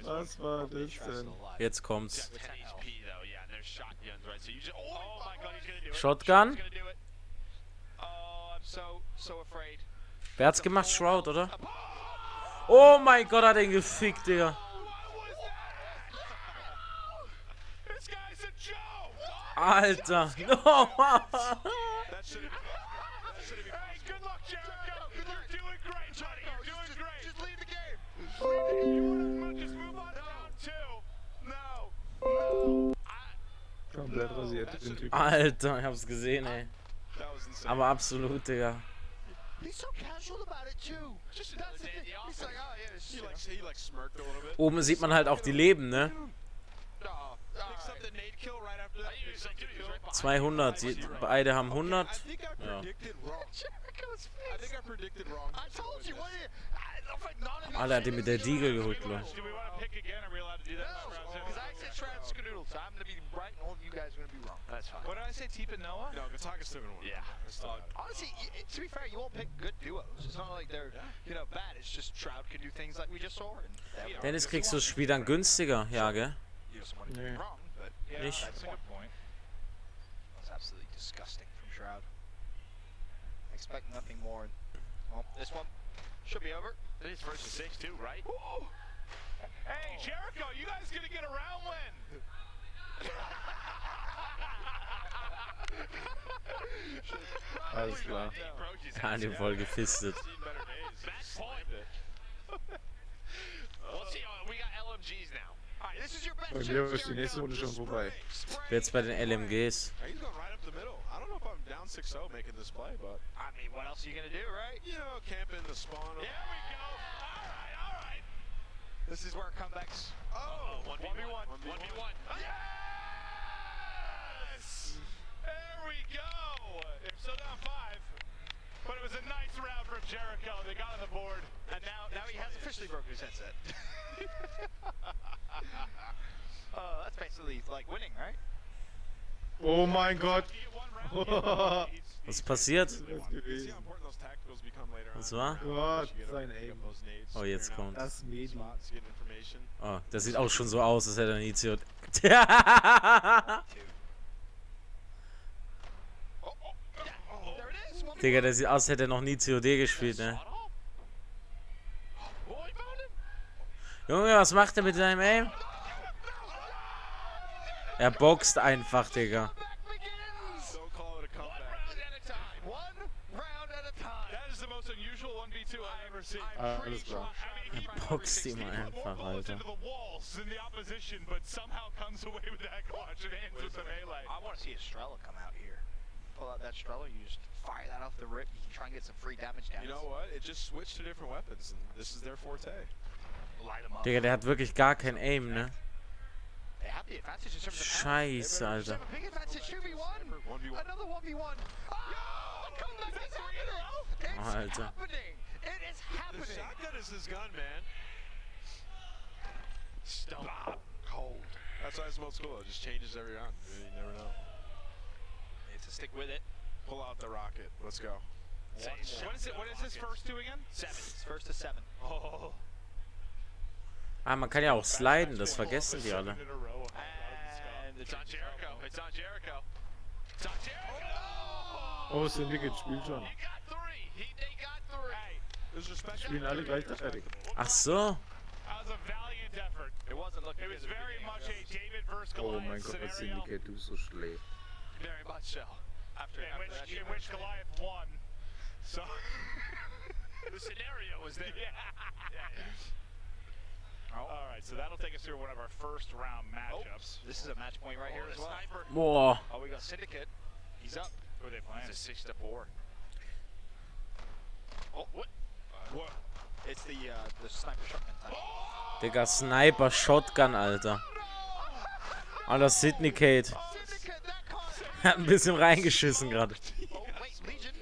Was war das denn? Jetzt kommt's. 10 HP though, yeah, and there's shotguns, right? So you just, oh my god, he's gonna do it. Shotgun? Oh, I'm so afraid. Wer hat's gemacht? Shroud, oder? Oh mein Gott, hat er ihn gefickt, Digga. Alter. Komplett rasiert, den Typ. Alter, ich hab's gesehen, ey. Aber absolut, Digga. He's so casual about it too. Just that's the thing. He's like, oh yeah, he like smirked a little bit. Oben sieht man halt auch die Leben, ne? 200, beide haben 100. Ja. Alter, hat den mit der Diegel geholt, glaube ich. That's fine. What did I say, Teep and Noah? No, Gataga's still gonna win. Yeah. Honestly, to be fair, you won't pick good duos. It's not like they're, bad. It's just Shroud can do things like we just saw. Dennis, kriegst du das Spiel dann günstiger? Ja, gell? Nee. Nicht? absolutely disgusting from Shroud. I expect nothing more. Well, this one should be over. It is versus 6 too, right? Ooh. Hey, Jericho, you guys gonna get around when? Alles klar. Ja, den voll gefistet. Bei mir ist die nächste Runde schon vorbei. Jetzt bei den LMGs. He's going right up the middle. I don't know if I'm down 6-0 making this play, but I mean, what else are you gonna do, right? you know, camping the spawn. There we go. All right. This is where comebacks. Oh, 1v1. 1v1. Yes! There we go! They're still down 5. But it was a nice round from Jericho. They got on the board. And now he has officially broken his headset. That's basically like winning, right? Oh mein Gott! Was ist passiert? See how important those tacticals become later on. Was war? Gott, sein Aim. Oh, jetzt kommt. Das Medi. Spots, get information. Oh, das sieht auch schon so aus, als hätte er nie COD. Digga, der sieht aus, als hätte er noch nie COD gespielt, ne? Junge, was macht er mit seinem Aim? Er boxt einfach, Digga. Alles klar. Er boxt ihn einfach, Alter. I want to see Estrella come out here. Pull out that Estrella, you just fire that off the rip. You can try and get some free damage down. You know what? It just switched to different weapons, and this is their forte. Light him up. Digga, der hat wirklich gar kein Aim, ne? They have the advantage in terms of Scheiße, Alter. big advantage 2v1. Another 1v1. Oh, comeback is happening. It's Alter. happening. It is The happening. shotgun is his gun, man. Stop. Cold. That's why it's most cool. It just changes every round. You never know. You have to stick with it. Pull out the rocket. Let's go. What is his first two again? 7. It's first to 7. Oh. Ah, man kann ja auch sliden, das vergessen die alle. And It's on Jericho. It's on Jericho. It's on Jericho. Oh, Syndicate spielt schon. He got 3. They got 3. Spielen alle gleichzeitig. Ach so. That was a valiant effort. It wasn't looking It good was at the very beginning, much though. a David versus Oh mein Goliath Gott, das scenario. Syndicate, du bist so schlecht. Very much so. In which Goliath won. So The scenario was there. All right, so that'll take us through one of our first round matchups. This is a match point right here as well. Boah. Oh, we got Syndicate. He's up. Who are they playing? It's a 6-4. Oh, what? What? It's the sniper shotgun time. Digga, Sniper, Shotgun, Alter. Alter, Syndicate. Hat ein bisschen reingeschissen gerade. Oh, wait, Legion.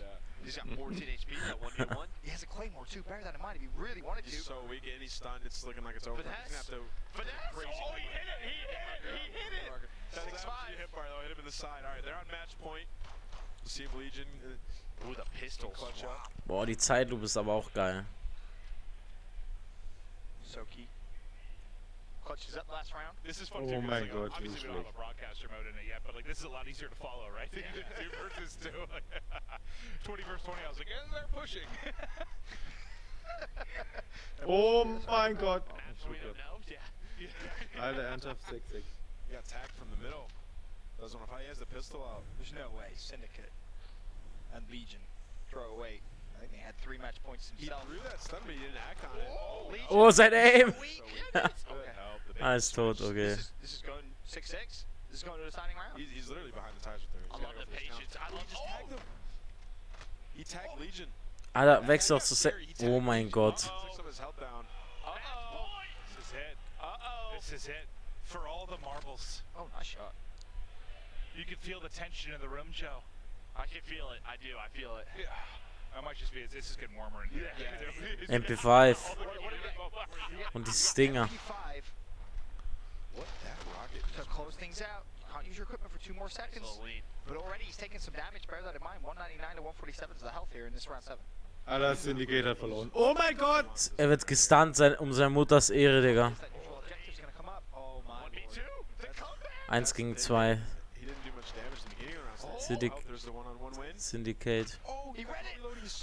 He's got 14 HP, that 1v1. He has a claymore too. Bear that in mind if he really wanted to. He's so weak and he's stunned. It's looking like it's over. He's gonna have to. Finesse! Oh, he hit it! He hit it! 6-5. Hit bar though. Hit him in the side. All right, they're on match point. Let's see if Legion. Ooh, the pistol Clutch up. Boah, die Zeitlupe ist aber auch geil. So key. Clutches up last round. This is fun Oh too. 'cause, my like, God, obviously, we don't have usually. a broadcaster mode in it yet, but like this is a lot easier to follow, right? 2 versus 2. 20 versus 20. I was like, yeah, they're pushing. Oh mein Gott! Maps we don't know. Yeah. Alter, ernsthaft 6-6. He got tagged from the middle. Doesn't want to fight. He has the pistol out. There's no way. Syndicate and Legion throw away. I think they had 3 match points He themselves. threw that stun, but he didn't act on it. Oh, Legion. Oh, sein Aim! Okay. Alles tot, okay. This is going 6-6. This is going to the deciding round. He's literally behind the ties with her. I love the patience. I love He tagged Legion. Alter, wechsel doch zu Oh mein Gott. Took some of his health down. This is it. This is it. For all the marbles. Oh, nice shot. You can feel the tension in the room, Joe. I can feel it. I do. I feel it. Yeah. I might just be. This is getting warmer in here. MP5. Und die Stinger. What that rocket? To close things out, you can't use your equipment for 2 more seconds. But already he's taking some damage. Bear that in mind. 199 to 147 is the health here in this round 7. Alter, Syndicate hat verloren. Oh mein Gott! Er wird gestunt sein um seine Mutters Ehre, Digga. That neutral objective's gonna come up. Oh my lord. 1 gegen 2. He didn't do much damage in the beginning of the round. Syndicate.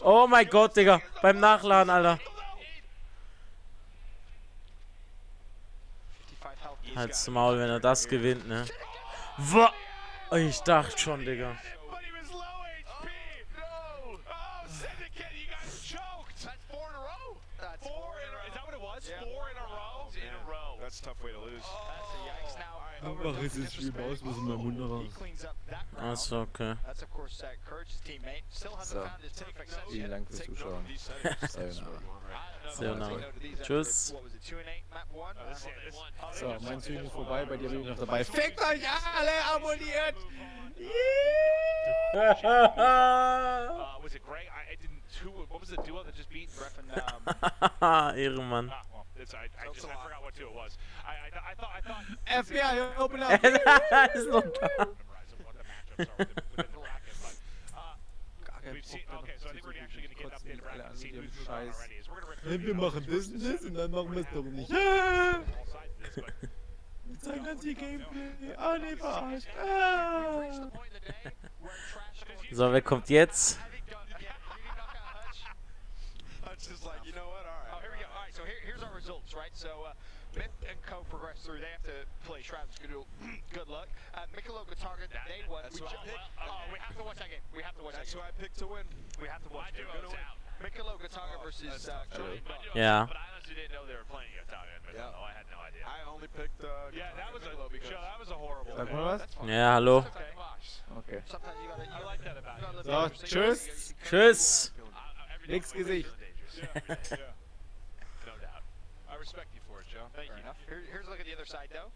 Oh mein Gott, Digga. Beim Nachladen, Alter. Halt's Maul, wenn er das gewinnt, ne? Ich dachte schon, Digga. Mach jetzt das Spiel aus, was in meinem Mund raus. Achso, okay. So, vielen Dank fürs Zuschauen. Sayonara. Tschüss. So, mein Stream ist vorbei, bei dir bin ich noch dabei. Fickt euch alle, abonniert! Was it Gray? I didn't. What was the duo that just beat Breff and? Ehrenmann. I forgot what duo it was. I thought. FBI, open up! Ist noch da. Okay, so I think we're actually going to get an updated bracket and see who's moved on already. Wir machen Business und dann machen wir es doch nicht. Wir zeigen ganz viel Gameplay. Ah, ne, verarscht. So, wer kommt jetzt? So here's our results, right? So Myth and Co progress through. They have to play Shroud's good luck. Michelob Target, they won. We have to watch that game. We have to watch that game. That's who I picked to win. We have to watch that game. Michelob Target versus Ja. But I honestly didn't know they were playing Italian. Yeah. I had no idea. I only picked Yeah, that was a horrible. Sag mal was? Ja, hallo. Okay. I like that about you. So, tschüss. Tschüss. Nix Gesicht. No doubt. I respect you for it, Joe. Thank you. Here's a look at the other side, though.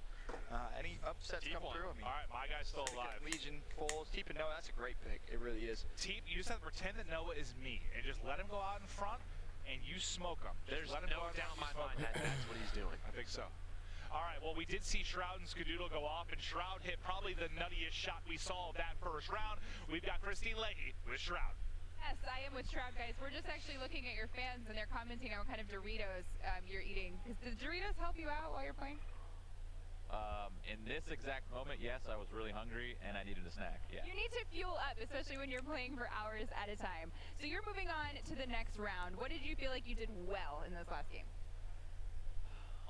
Any upsets come through? I mean, all right, my guy's still alive. Legion, Foles, Teep and Noah, that's a great pick. It really is. Teep, you just have to pretend that Noah is me and just let him go out in front and you smoke him. There's no doubt in my mind that that's what he's doing. I think so. All right, well, we did see Shroud and Skadoodle go off, and Shroud hit probably the nuttiest shot we saw of that first round. We've got Christine Leahy with Shroud. Yes, I am with Shroud, guys. We're just actually looking at your fans, and they're commenting on what kind of Doritos you're eating. Does Doritos help you out while you're playing? In this exact moment, yes, I was really hungry and I needed a snack. Yeah. You need to fuel up, especially when you're playing for hours at a time. So you're moving on to the next round. What did you feel like you did well in this last game?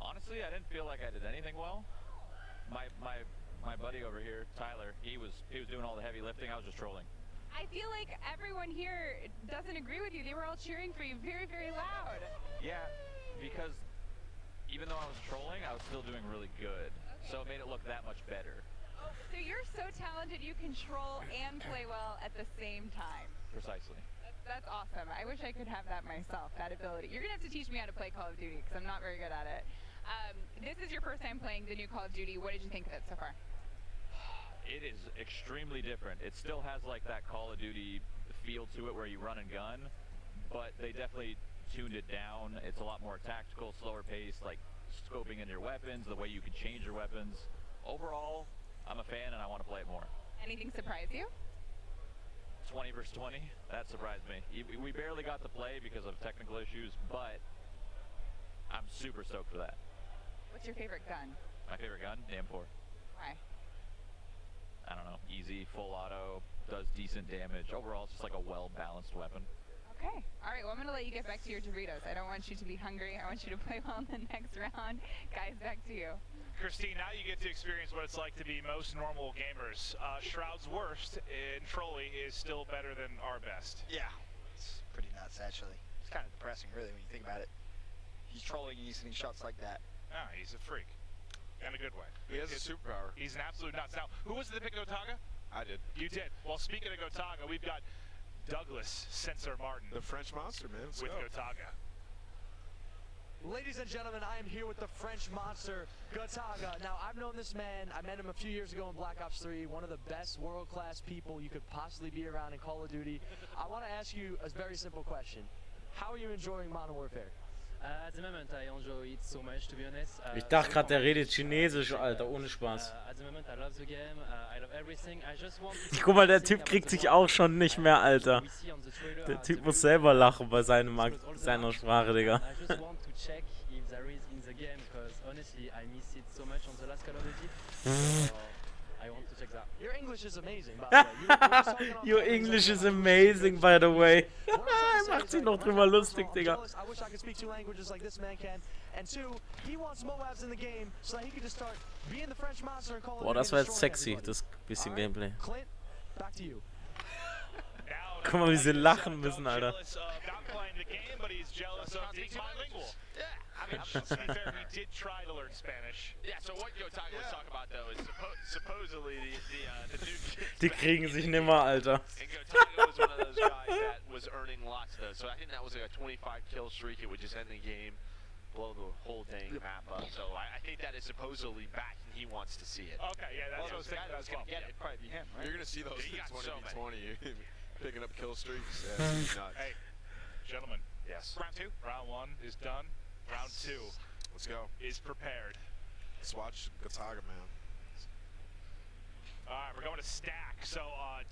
Honestly, I didn't feel like I did anything well. My buddy over here, Tyler, he was doing all the heavy lifting. I was just trolling. I feel like everyone here doesn't agree with you. They were all cheering for you very, very loud. Yeah, because even though I was trolling, I was still doing really good. Okay. So it made it look that much better. So you're so talented you can troll and play well at the same time. Precisely. That's awesome. I wish I could have that myself, that ability. You're going to have to teach me how to play Call of Duty because I'm not very good at it. This is your first time playing the new Call of Duty. What did you think of it so far? It is extremely different. It still has like that Call of Duty feel to it where you run and gun, but they definitely tuned it down. It's a lot more tactical, slower pace, like scoping in your weapons, the way you can change your weapons. Overall, I'm a fan and I want to play it more. Anything surprise you? 20 versus 20, that surprised me. We barely got to play because of technical issues, but I'm super stoked for that. What's your favorite gun? My favorite gun? The M4. Why? I don't know, easy, full auto, does decent damage. Overall, it's just like a well-balanced weapon. Okay. All right, well, I'm going to let you get back to your Doritos. I don't want you to be hungry. I want you to play well in the next round. Guys, back to you. Christine, now you get to experience what it's like to be most normal gamers. Shroud's worst in trolling is still better than our best. Yeah, it's pretty nuts, actually. It's kind of depressing, really, when you think about it. He's trolling and he's hitting shots like that. Ah, he's a freak. In a good way. He has a superpower. He's an absolute nuts. Now, who was it that picked Gotaga? I did. You did. Well, speaking of Gotaga, we've got Douglas Sensor Martin. The French monster, man. Let's with go. Gotaga. Ladies and gentlemen, I am here with the French monster, Gotaga. Now, I've known this man. I met him a few years ago in Black Ops 3. One of the best world-class people you could possibly be around in Call of Duty. I want to ask you a very simple question. How are you enjoying Modern Warfare? At the moment, I enjoy it so much, to be honest. Ich dachte gerade, der redet Chinesisch, Alter, ohne Spaß. At the moment, I love the game. I love everything. I just want to Guck mal, der Typ kriegt sich auch schon nicht mehr, Alter. Der Typ muss selber lachen bei seiner Sprache, Digga. I just want to check if there is in the game, because honestly, I miss it so much on the last Call of Duty. So I want to check that. Your English is amazing, by the way. You were just talking on Your camera, he's English like, is "Oh, amazing, by the way. What I'm trying to say Macht is, sich like, noch right drüber now, first of lustig, all, I'm Digga. jealous. I wish I could speak 2 languages like this man can. And 2, he wants Moabs in the game so that he can just start being the French monster and call Boah, das war jetzt sexy, das bisschen Gameplay. Clint, back to you. Guck mal, wie sie lachen müssen, Alter. Not playing the game, but he's jealous of being bilingual. Yeah, I mean, To be fair, he did try to learn Spanish. yeah. So what Gotaga was talking about though is supposedly the dude. Die kriegen sich nimmer, Alter. And Gotaga was one of those guys that was earning lots though. So I think that was like a 25 kill streak. It would just end the game, blow the whole dang map up. So I think that is supposedly back, and he wants to see it. Okay, yeah, that's what I was thinking as well. Get it, probably be him, right? You're gonna see those He got so 20v20 picking up kill streaks. Yeah, it's nuts. Hey, gentlemen. Yes. Round 2. Round 1 is done. Round 2 Let's go. is prepared. Let's watch Gotaga, man. All right, we're going to stack. So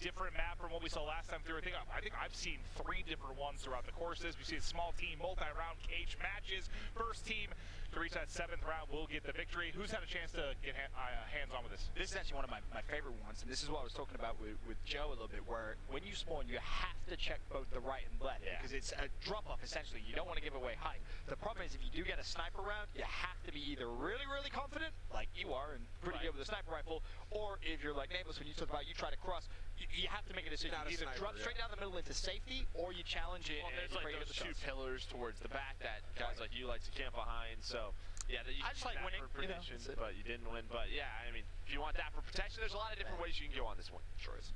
different map from what we saw last time through. I think I've seen 3 different ones throughout the courses. We've seen small team, multi-round cage matches. First team to reach that 7th round will get the victory. Who's had a chance to get hands-on with this? This is actually one of my favorite ones, and this is what I was talking about with Joe a little bit, where when you spawn, you have to check both the right and left, because it's a drop-off, essentially. You don't want to give away height. The problem is, if you do get a sniper round, you have to be either really, really confident, like you are, and pretty good with a sniper rifle, or if you're like Nameless, when you talked about you try to cross, you have to make a decision. You either drop straight down the middle into safety, or you challenge it. Well, and there's like those 2 pillars towards the back that guys like you like to camp behind. So yeah, that you I just like winning, for prediction, but you didn't win. But yeah, I mean, if you want that for protection, there's a lot of different ways you can go on this one. Sure is.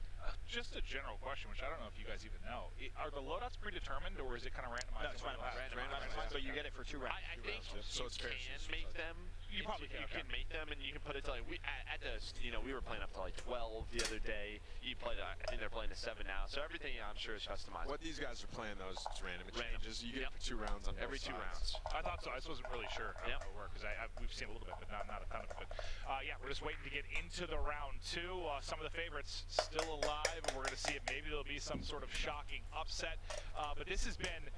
Just a general question, which I don't know if you guys even know. Are the loadouts predetermined, or is it kind of randomized? No, it's randomized. But you get it for 2 rounds. I think So it's fair. you can make them. You probably can. You can make them, and you can put it to like at the we were playing up to like 12 the other day. You played. I think they're playing to 7 now. So everything I'm sure is customized. What these guys are playing though is it's random. It changes. You get it for 2 rounds on every both 2 sides. rounds. I thought so. I just wasn't really sure how it would work because we've seen a little bit, but not a ton of it. But yeah, we're just waiting to get into the round 2. Some of the favorites still alive, and we're going to see if maybe there'll be some sort of shocking upset. But this has been.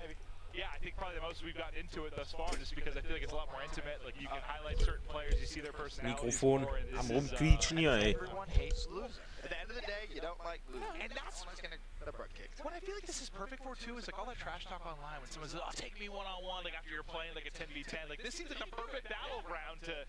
Yeah, I think probably the most we've gotten into it thus far, just because I feel like it's a lot more intimate. Like you can highlight certain players, you see their personalities Mikrofon more, and am this is, rumquietschen hier, ey. Everyone hates losing. At the end of the day, you don't like losing. And that's what's going to get the butt kicked. what I feel like this is perfect for too is like all that trash talk online when someone says, "Oh, take me one-on-one," like after you're playing like a 10v10. Like this seems like the perfect battleground to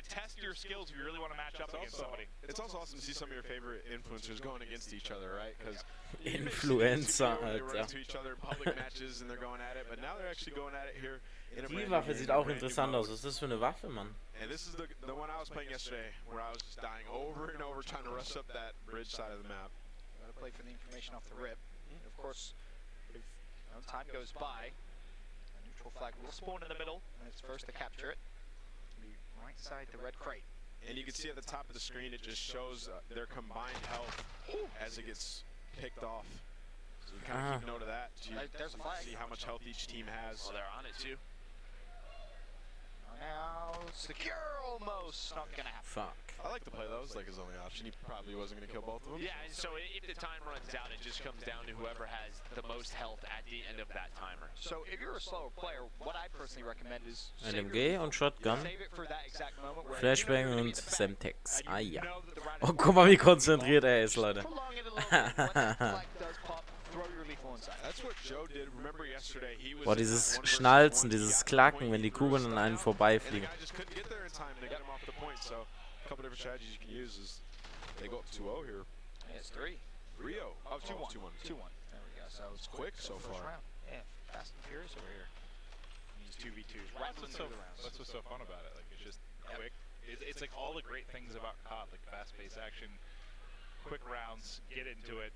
test your skills if you really want to match up against somebody. It's also awesome to see some of your favorite influencers going against each other, right? Because Influencer, they run Alter. into each other in public matches and they're going at it, but now they're actually going at it here in a Die brand Waffe new sieht game, auch brand new interessant mode. aus. Was ist das für eine Waffe, Mann? And this is the one I was playing yesterday, where I was just dying over and over trying to rush up that bridge side of the map. Gotta play for the information off the rip. Of course, if time goes by, a neutral flag will spawn in the middle, and it's first to capture it. Be right side the red crate. And you can see at the top of the screen, it just shows their combined health as it gets picked off. So you kind of keep note of that. So you There's a flag. see how much health each team has. Well, they're on it too. Now, secure almost. Not gonna happen. Fuck. I like to play those like his only option. He probably wasn't going to kill both of them. Yeah, and so if the time runs out, it just comes down to whoever has the most health at the end of that timer. So if you're a slower player, what I personally recommend is LMG und Shotgun. save it for that exact moment where Flashbang und Semtex. Ah ja. Oh, guck mal, wie konzentriert er ist, Leute. That's what Joe did. Remember yesterday, he was Boah, dieses Schnalzen, dieses Klacken, wenn die Kugeln an einen vorbeifliegen. I just couldn't get there in time to get him off the point. So a couple different strategies you can use is they go up 2-0 here. Yeah, it's 3. 3-0. Oh, 2-1. 2-1. 2-1. There we go. So It's quick so first far. round. Yeah, fast and furious over here. These 2v2s. That's what's so fun about it. Like it's just quick. It's like all the great things about COD, like fast-paced action, quick rounds, get into it,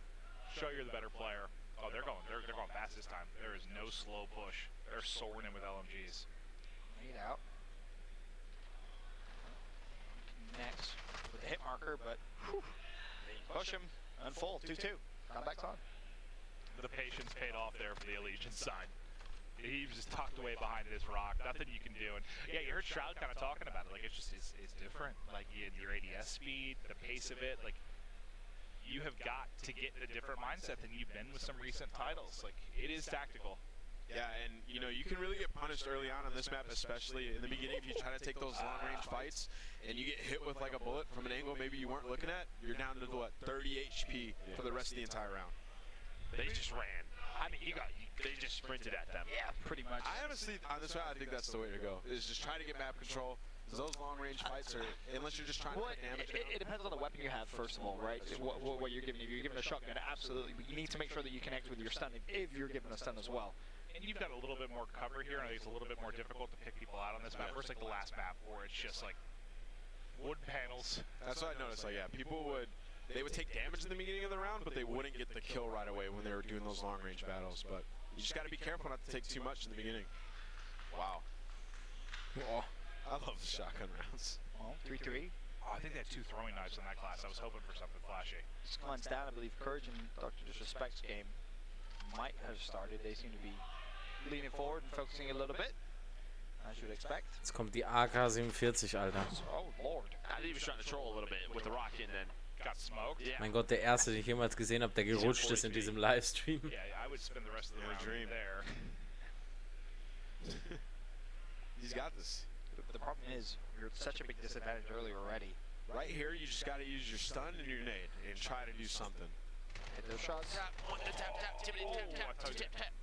show you're the better player. Oh, they're going fast this time. There is no slow push. They're soaring in with LMGs. Lead out. Next with the hit marker, but they push him. Unfold. 2-2. Comeback's on. The patience paid off there for the Allegiance side. He was just tucked away behind this rock. Nothing you can do. And yeah, you heard Shroud kind of talking about it. Like it's different. Like your ADS speed, the pace of it. Like you have got to get in a different mindset than you've been with some recent titles. Like it is tactical. Yeah, and you know, you can really get punished early on this map, especially in the beginning if you try to take those long-range fights and you get hit with like a bullet from an angle maybe you weren't looking at. You're down to what, 30 HP for the rest of the entire round. They just ran. I mean, they just sprinted at them. Yeah, pretty much. I honestly, on this round, I think that's the way to go. Is just try to get map control. Those long-range fights are, unless you're just trying to put damage. It depends on the weapon you have, first of all, right? What you're giving. If you're giving a shotgun, absolutely. But you need to make sure that you connect with your stun if you're giving a stun as well. And you've got a little bit more cover here, and I think it's a little bit more difficult to pick people out on this map versus like the last map, where it's just like wood panels. That's what I noticed. Like, yeah, people would take damage in the beginning of the round, but they wouldn't get the kill right away when they were doing those long-range battles. But you just got to be careful not to take too much in the beginning. Wow. Oh, I love the shotgun rounds. Well, 3-3. Oh, I think they had 2 throwing knives in that class. I was hoping for something flashy. Just glanced down, I believe Courage and Dr. Disrespect's game might have started. They seem to be leaning forward and focusing a little bit, as you would expect. Jetzt kommt die AK-47, Alter. Oh, Lord. I think he was trying to troll a little bit with the rocket and then got smoked. Yeah. Mein Gott, der erste, den ich jemals gesehen habe, der gerutscht ist in diesem Livestream. Yeah, I would spend the rest of the round there. He's got this. The problem is, you're at such a big disadvantage early already. Right here, you just got to use your stun and your nade and try to do something. Hit those shots.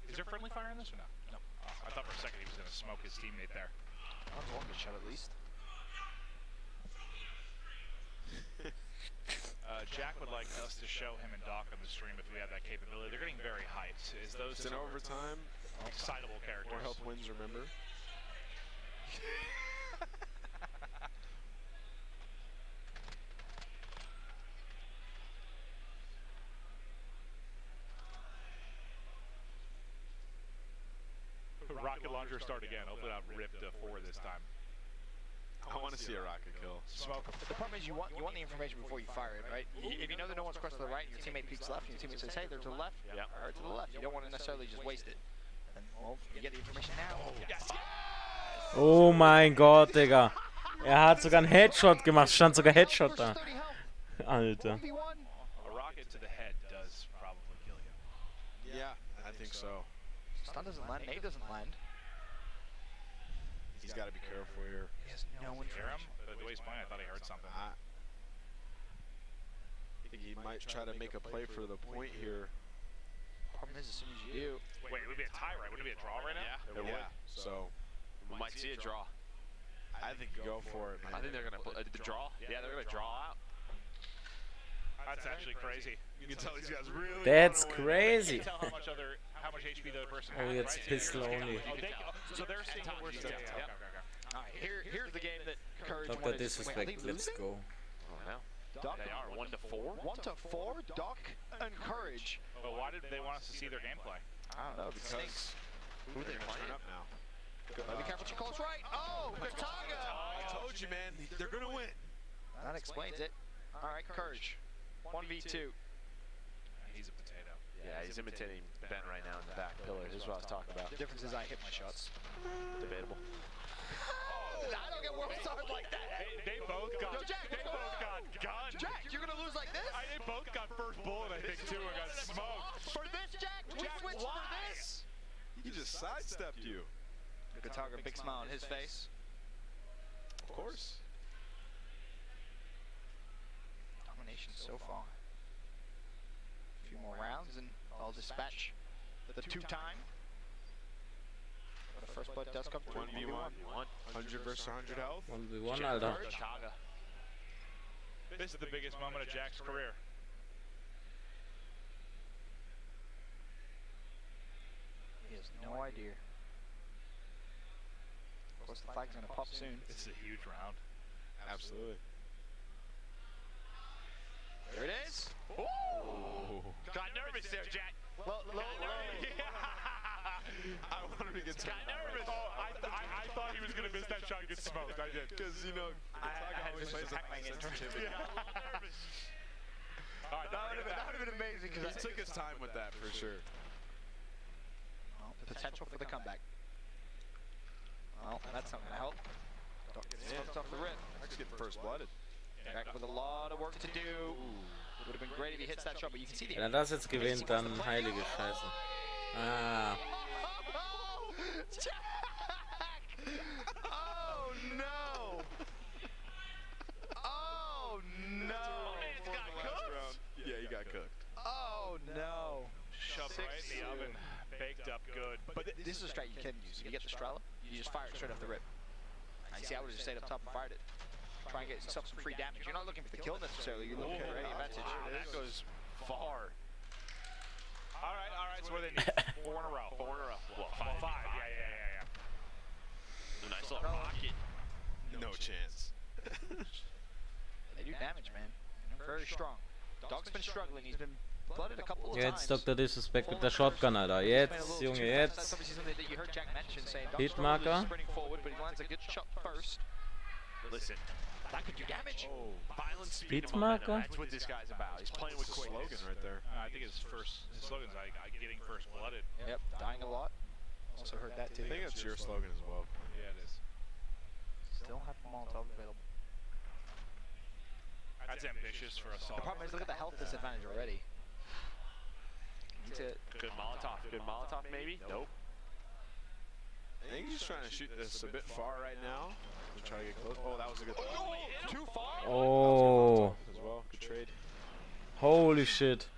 Is there friendly fire in this or no? No. I thought for a second he was going to smoke his teammate there. That was one good shot at least. Jack would like us to show him and Doc on the stream if we have that capability. They're getting very hyped. Is those It's in overtime. excitable characters? Or help wins, remember? Rocket launcher start again. Hopefully not ripped to 4 this time. I want to see a rocket kill. Smoke him. The problem is you want the information before you fire it, right? If you know that no one's crossed to the right, and your teammate peeks left, and your teammate says, hey, they're to the left, or to the left. You don't want to necessarily just waste it. And, well, you get the information now. Yes. Oh mein Gott, Digga. Er hat sogar einen Headshot gemacht. Stand sogar Headshot da. Alter. A rocket to the head does probably kill you. Yeah, I think so. Stun doesn't land, nade doesn't land. He's got to be careful here. He has no Hear him? information. The way he's playing, I thought he heard something. I think he might try to make a play for the point here. Problem is, as soon as you do, Wait, it would be a tie, right? Wouldn't it be a draw right now? Yeah, it would. So We might see a draw. I think go for it, man. I think they're going to the draw. Yeah, they're going to draw out. That's actually crazy. You can tell these guys really. That's You crazy. can tell how much HP the other person Oh, has, jetzt right? pistol only. So they're seeing what we're seeing. Okay. alright, here's the game that Courage Dr. wanted to Disrespect, let's go. Oh, no. Doc, They are 1-4. 1-4, Doc and Courage. But why did they want us to see their gameplay? I don't know, because Who they playing up now? be careful, you close right. Oh, Kataga! I told you, man. They're gonna win. That explains it. Alright, Courage. 1v2. He's a potato. Yeah, he's imitating Ben right now in the back pillar. This is what I was talking about. The difference is I hit my shots. Debatable. I don't get world stars like that. They both got. Yo, Jack, they both got gunned. Jack, you're gonna lose like this? They both got first bullet, I think, too, and got smoked. For this, Jack? We switched for this? He just sidestepped you. Kataga, big smile on his face. Of course. Domination so far. A few more rounds and I'll dispatch the two-time. The first blood does come through. 1v1. 100 versus 100 health. 1v1, Alter. Kataga. This is the biggest moment of Jack's career. He has no idea. Of course, the flag's gonna pop soon. This is a huge round. Absolutely. There it is. Oh. Got nervous there, Jack. Low. I wanted to get Got nervous. Oh, I thought he was going to miss that shot and get smoked. I did. Because, you know, I always plays up my sensitivity. All right, That would have been amazing. He took his time with that for sure. Well, potential for the comeback. Well, that's not gonna help. Smoked off the rip. Let's get first blooded. Jack with a lot of work to do. Would have been great if he hits that shot, but you can see the. Wenn er das jetzt gewinnt, dann heilige Scheiße. Ah. good. But this is a strat you can use. If you get the Strela, you just fire it straight off the rip. And you see, I would have just stayed up top and fired it. Try and get yourself some free damage. You're not looking for the kill necessarily. You're looking for any advantage. That goes far. All right. So what do they need? 4 in a row. 4 in a row. Well, 5. Yeah. Nice little rocket. No chance. They do damage, man. They're very strong. Dog's been struggling. He's been blooded a couple of Jetzt times. Dr. Disrespect mit der Shotgun, Alter. Jetzt, Junge, jetzt. That's obviously something that you heard Jack mention, saying Dog's Hitmarker. sprinting forward, but he lands a good shot first. Listen, that could do damage. Violence, speed, and momentum. That's what this guy's about. He's playing with slogan quickness. right there. I think his slogan's like getting first blooded. Yep, dying a lot. Also heard that too. I think that's your slogan as well. Yeah, it is. Still have Molotov available. That's ambitious for a The song. problem is, look at the health disadvantage already. Good Molotov. Good Molotov, maybe? Nope. I think he's trying to shoot this a bit far right now. Try to get close. Oh, that was a good throw. Too far. Oh. As well. Good trade. Holy shit.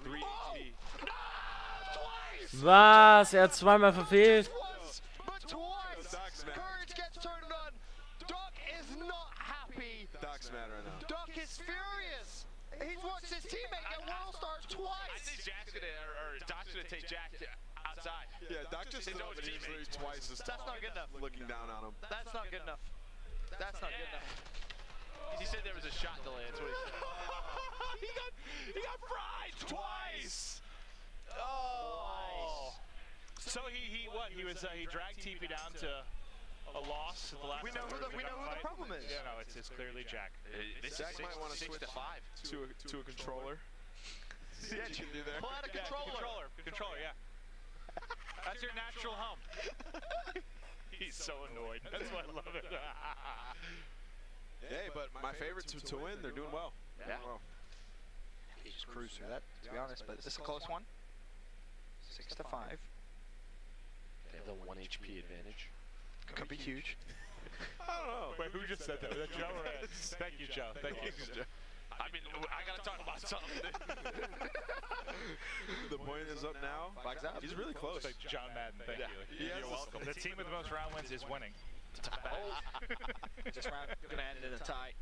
3 HP. Was? Er hat zweimal verfehlt. But twice. Courage gets turned on. Doc is not happy. Doc's mad right now. Doc is furious. He's watched his teammate get world stars I twice. think Jack's gonna, or Doc's gonna take Jack outside. Yeah, Doc just stood up and he's literally twice as That's not good enough. looking down on him. That's not good enough. That's not good enough. He said there was a shot delay. That's what he said. he got fried twice. Oh. So he dragged TP down to a loss at the last. We know who the problem is. Yeah, no, it's clearly Jack. Jack might want to switch to a controller. See what you can do there. Pull out a controller, yeah. That's your natural hum. He's so annoyed. That's why I love it. Hey, but my favorite to win, they're doing well. Yeah. He just cruised through that, to be honest. But this is a close one. 6-5. They have the 1 HP advantage. Could be huge. I don't know. Wait, who just said that? Was that Joe or Ed? Thank you, Joe. Thank you. I mean, I gotta talk about something. The point is up now. He's really close. Like John Madden, thank you. You're welcome. The team with the most round wins is winning. This round gonna end in a tie.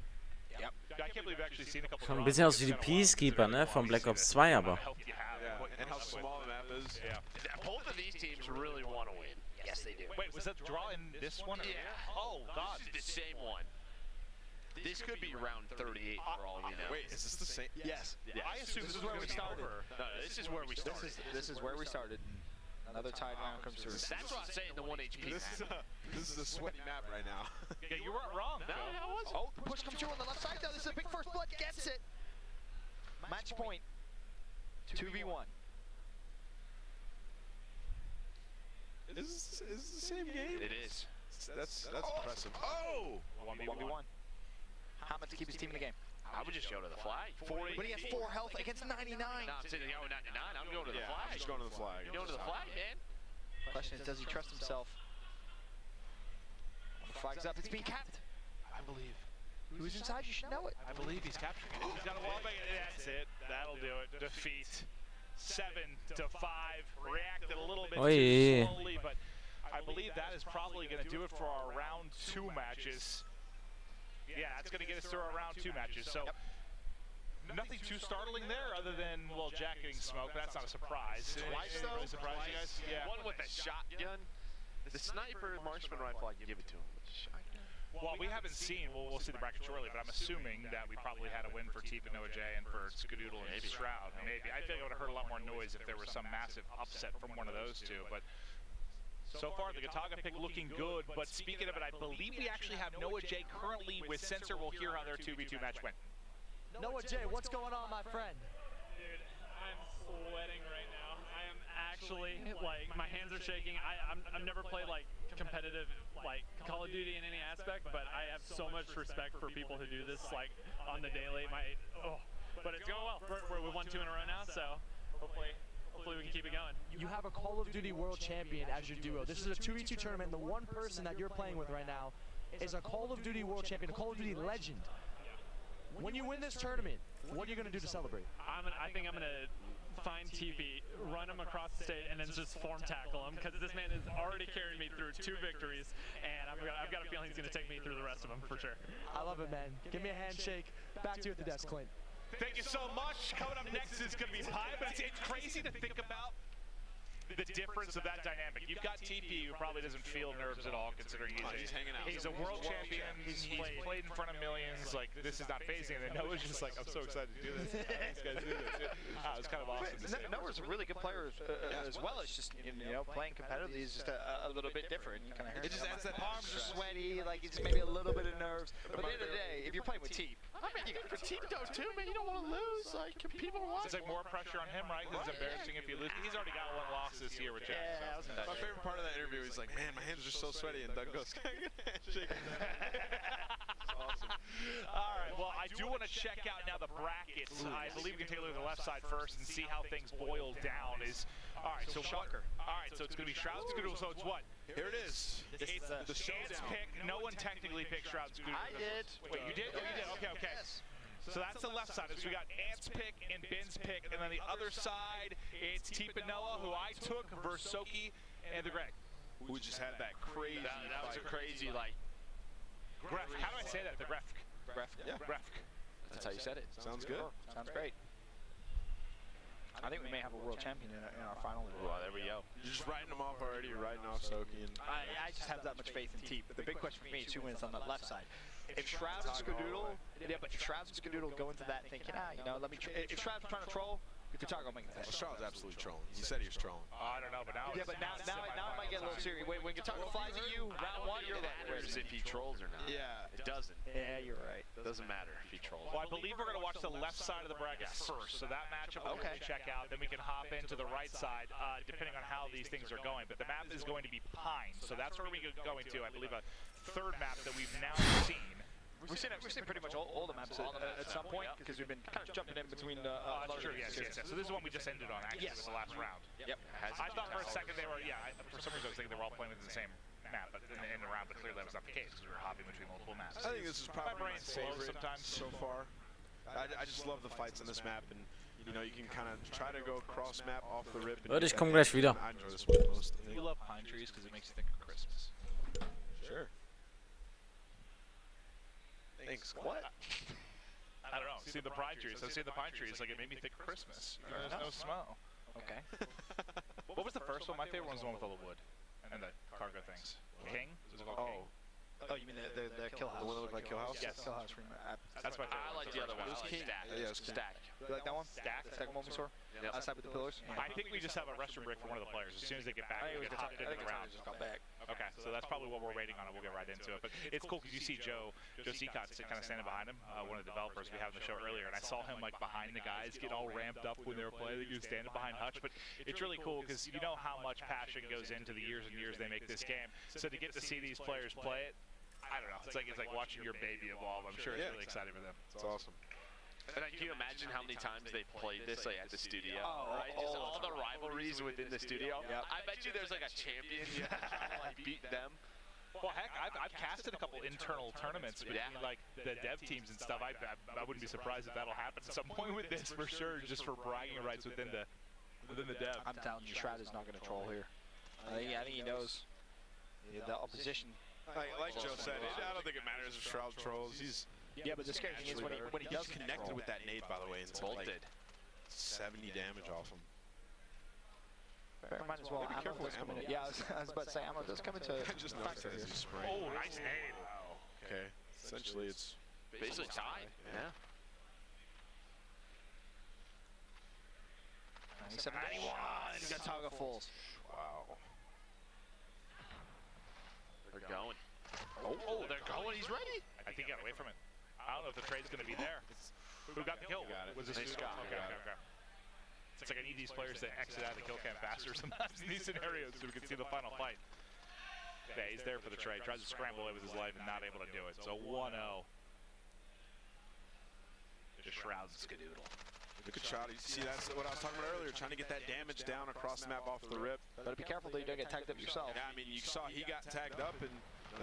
Yep. I can't believe I've actually seen a couple. Schaut ein bisschen aus wie die Peacekeeper, ne? Von Black Ops 2, aber. Yeah, and how small the map is. Yeah. Both of these teams really want to win. Yes, they do. Wait, was that the draw in this one? Yeah. Oh, God. This is the same one. This could be round 38 for all you know. Wait, is this the same? Yes. I assume this is where we started. No, this is where we started. This is where we started. Another tied round comes through. That's what I'm saying, the 1 HP. This is a sweaty map right now. Yeah, you weren't wrong. No, I wasn't. Oh, the push comes through on the left side though. This is a big first blood. Gets it. Match point. 2v1. Is this the same game? It is. That's impressive. Oh! 1v1. How much to keep his team in the game? I would just go to the flag. 40. But he has 4 health against 99. No, I'm saying going 99. I'm going to the flag. Just going to the flag. You're going to the flag, man. Question is, does he trust himself? The flag's up. It's being capped. I believe. Who's inside? You should know it. I believe he's capturing it. He's got a wall back. That's it. That'll do it. Defeat. 7-5. Reacted a little bit too slowly, but I believe that is probably going to do it for our round 2 matches. Yeah, that's going to get us through our round 2 matches. So nothing too startling there other than, well, Jack getting smoked. That's not a surprise. Twice, though? Really surprised you guys? Yeah. One with a shotgun. The sniper marksman rifle, I can give it to him. Well, we haven't seen, we'll see the bracket shortly, but I'm assuming that we probably had a win for Teep and Noah J and for Skadoodle and Shroud. Maybe. I feel like it would have heard a lot more noise if there was some massive upset from one of those two, but so far the Gataga pick looking good. But speaking of it, I believe we actually have Noah J currently with Sensor. We'll hear how their 2v2 match went. Noah J, what's going on, my friend? Dude, I'm sweating right now. I am actually, like, my hands are shaking. I've never played, like, competitive, like, Call of Duty in any aspect, but I have so much respect for people who do this, like, on the daily. But it's going well. We've won 2 in a row now, so hopefully we can keep it going. You have a Call of Duty World Champion as your duo. This is a 2v2 tournament. The one person that you're playing with right now is a Call of Duty World Champion, a Call of Duty legend. When you win this tournament, what are you going to do to celebrate? I think I'm going to find TP, run him across the stage, and then just form tackle him, because this man has already carried me through 2 victories, and I've got a feeling he's going to take me through the rest of them for sure. I love it, man. Give me a handshake. Back to you at the desk, Clint. Thank you so much. Coming up next is going to be Pie, but it's crazy to think about the difference of that dynamic. You've got TP, who probably doesn't feel nerves at all, considering he's hanging out. He's a world champion. He's played in front of millions. Like, this is not phasing him. And Noah's just like, I'm so excited to do this. These guys do this. It's kind of awesome to see. Noah's a really good player as well. It's just, you know, playing competitively is just a little bit different. You kind of It just adds that arms are sweaty, like it's maybe a little bit of nerves. But at the end of the day, if you're playing with Teep, I mean, you got for team though too, man. You don't want to lose. Like, people are It's watching. like more pressure on him, right? Because it's embarrassing if you lose. He's already got 1 loss this year with Jack. My favorite part of that interview is like, man, my hands are so sweaty, and Doug goes, can I get a handshake? It's awesome. All right, well, I do want to check out now the brackets. I believe we can take a look at the left side first and see how things boil down. All right, so shocker. All right, so it's going to be Shroud Skadoodle, so it's what? Here it is. It's the Chance pick. No one technically picked Shroud Skadoodle. I did. Wait, you did? Oh, you did? Okay. So that's the left side. So we got Ant's pick and Ben's pick, and then the other side, it's Teep and Noah, who I took, versus Soki and the Greg. We just had that crazy That was a crazy, like, Gref. How do I say that? The Gref. Yeah. Gref. That's how you said it. Sounds good. Sounds great. I think we may have a world champion in our final. well, there we go. You're just writing them off already. You're writing off Soki. And I just have that much faith in Teep. But the big question for me is who wins on that left side. If Shroud and Skadoodle, if Shroud and Skadoodle go into that thinking, let me. If Shroud's trying to troll, Katago make well, Shroud's absolutely trolling. He said he was trolling. I don't know, but now yeah, but now it might get a little serious. When Katago flies at you, round 1, you're like, matters if he trolls or not. Yeah. It doesn't. Yeah, you're right. It doesn't matter if he trolls. Well, I believe we're going to watch the left side of the bracket first, so that matchup we'll check out. Then we can hop into the right side, depending on how these things are going. But the map is going to be Pine, so that's where we're going to. I believe a 3rd map that we've now seen. We've seen pretty much all the maps at some point because we've been kind of jumping in between the. Sure, yes. So this is one we just ended on, actually, with the last round. Yep. I thought for a second they were, for some reason I was thinking they were all playing within the same map, but in the round, but clearly that was not the case because we were hopping between multiple maps. I think this is probably my favorite sometimes so far. I just love the fights in this map, and you know you can kind of try to go cross map off the rip. Leute, ich komme gleich wieder. I enjoy this one the most. You love pine trees because it makes you think of Christmas. Sure. Thanks. What? I don't know. See the pine trees. I see the pine trees. Like, it made me think of Christmas. There's no smell. Okay. What was the first one? My favorite one was the one with all the wood and the cargo things. King? Was it called King? Oh, you mean the Kill House? The one that looked like Kill House? Yes. Kill House. That's my favorite. I like the other one. It was King. Stack. Yeah, it was King. Stack. You like that one? Stack? The second one we saw? Yep. Outside with the pillars? I think we just have a restroom break for one of the players. As soon as they get back, we get hopped into the round. Just got back. Okay, so that's probably what we're waiting on, and we'll get right into it. But it's cool because you see Joe Seacott kind of standing behind him, one of the developers we had on the show earlier, and I saw him like behind the guys getting all ramped up when they were playing. He was standing behind Hutch, but it's really cool because you know how much passion goes into the years and years they make this game. So to get to see these players play it, I don't know. It's like watching your baby evolve. I'm sure it's really exciting for them. It's awesome. And can you imagine how many times they played this like at the studio? Oh, right? Just all the rivalries within the studio. Yep. I bet you there's like a champion you like beat them. Well, heck, I've casted a couple internal tournaments between like the dev teams and stuff. I wouldn't be surprised if that'll happen at some point with this for sure, just for bragging rights within the dev. I'm telling you, Shroud is not going to troll here. I think he knows the opposition. Like Joe said, I don't think it matters if Shroud trolls. Yeah, but the scary thing is when he does connected with that nade, by the way, and bolted. Like 70 damage off him. Bear in mind as well, Ammo does come in. Yeah, I was about to say, Ammo does come into just noticed that as he's spraying. Oh, nice nade. Okay, essentially it's basically tied. Yeah. 91. He's got Taga fulls. wow. They're going. Oh, they're going. He's ready. I think he got away from it. I don't know if the trade's going to be there. Who got the kill? Was this Scott? Okay. It's like I need these players to exit out of the kill cam faster sometimes in these scenarios so we can see the final fight. Yeah, he's there for the trade. Tries to scramble away with his life and not able to do it. So 1-0. Just Shrouds Skadoodle. Look at Shroud. See, that's what I was talking about earlier, trying to get that damage down across the map off the rip. Better be careful that you don't get tagged up yourself. Yeah, I mean, you saw he got tagged up, and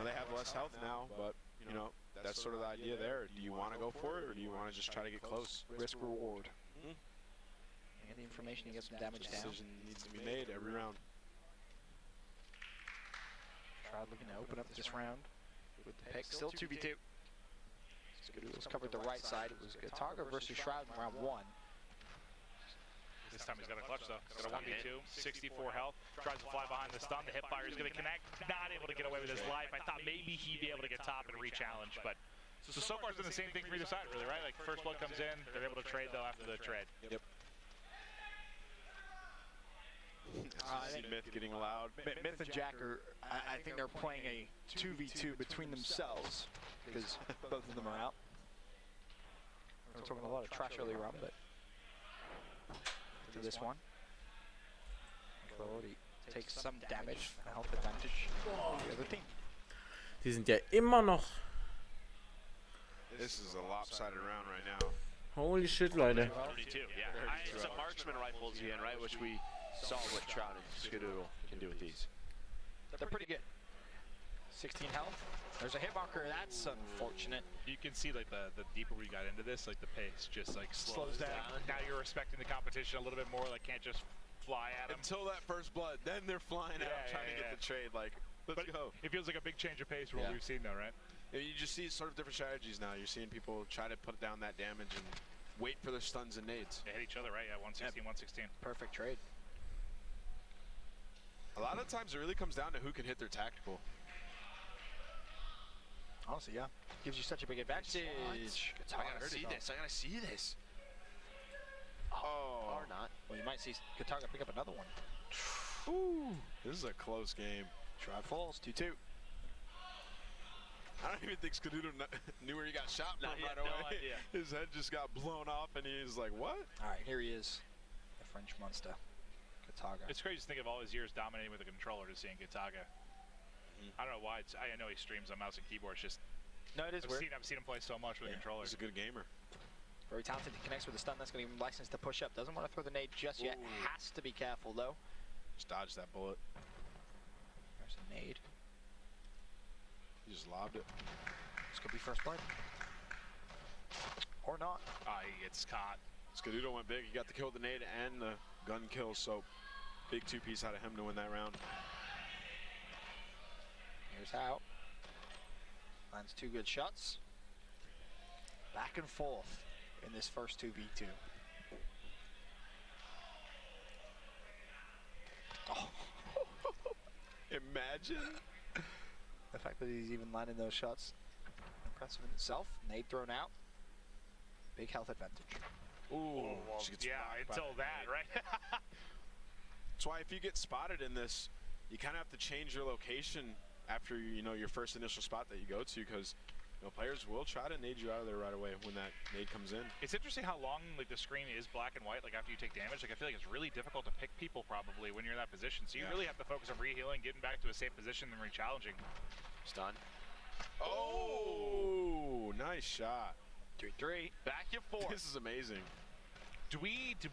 they have less health now, but, you know, that's sort of the idea there. Do you want to go for it, or do you want to just try to get close? Risk reward. Mm-hmm. And the information to get some damage down. Decision needs to be made every round. Shroud looking to open up this round with the pick. Still 2v2. Skadoodle's covered the right side. It was Gataga versus Shroud in round 1. This time he's got a clutch though. Got a 1v2, 64 health. Tries to fly behind the stun. The hip fire is going to connect. Not able to get away with his life. I thought maybe he'd be able to get top and re-challenge, but so far it's been the same thing for either side, really, right? Like first blood comes in, they're able to trade though after the trade. Yep. Myth getting loud. Myth and Jack are, I think they're playing a 2v2 between themselves because both of them are out. We were talking a lot of trash earlier on, but to this one, already takes some damage, a health advantage for the other team. Die sind ja immer noch. This is a lopsided round right now. Holy shit, Leute. 32, yeah. It's a marksman rifles again, right? Which we saw what Shroud and Skadoodle can do with these. They're pretty good. 16 health. There's a hit marker. That's unfortunate. You can see like the deeper we got into this, like the pace just like slows down. Now you're respecting the competition a little bit more. Like can't just fly at them. Until that first blood, then they're flying out trying to get the trade. Like, let's go. It feels like a big change of pace from what we've seen though, right? You just see sort of different strategies now. You're seeing people try to put down that damage and wait for their stuns and nades. They hit each other, right? Yeah, 116, 116. Perfect trade. A lot of times it really comes down to who can hit their tactical. Honestly, yeah. Gives you such a big advantage. I gotta see this. I gotta see this. Oh. Or not. Well, you might see Kataga pick up another one. Ooh. This is a close game. Shroud falls, 2-2. I don't even think Skadoodle knew where he got shot from right away. No idea. His head just got blown off and he's like, what? All right, here he is. The French monster. Kataga. It's crazy to think of all his years dominating with a controller to seeing Kataga. I don't know why. I know he streams on mouse and keyboard. It's just no, it is weird. I've seen him play so much with a controller. He's a good gamer. Very talented. He connects with the stun. That's going to give him license to push up. Doesn't want to throw the nade just yet. Has to be careful though. Just dodge that bullet. There's a nade. He just lobbed it. This could be first blood. Or not. He gets caught. Skadoodle went big. He got the kill with the nade and the gun kill. So big two-piece out of him to win that round. Here's how. Lands 2 good shots. Back and forth in this first 2v2. Oh. Imagine the fact that he's even landing those shots. Impressive in itself. Nade thrown out. Big health advantage. Ooh, yeah, until that, right? That's why if you get spotted in this, you kind of have to change your location after your first initial spot that you go to, because players will try to nade you out of there right away when that nade comes in. It's interesting how long like the screen is black and white. Like after you take damage, like I feel like it's really difficult to pick people probably when you're in that position. So you really have to focus on re-healing, getting back to a safe position, and re-challenging. Stun. Oh, nice shot. 3-3. Back and forth. This is amazing. Did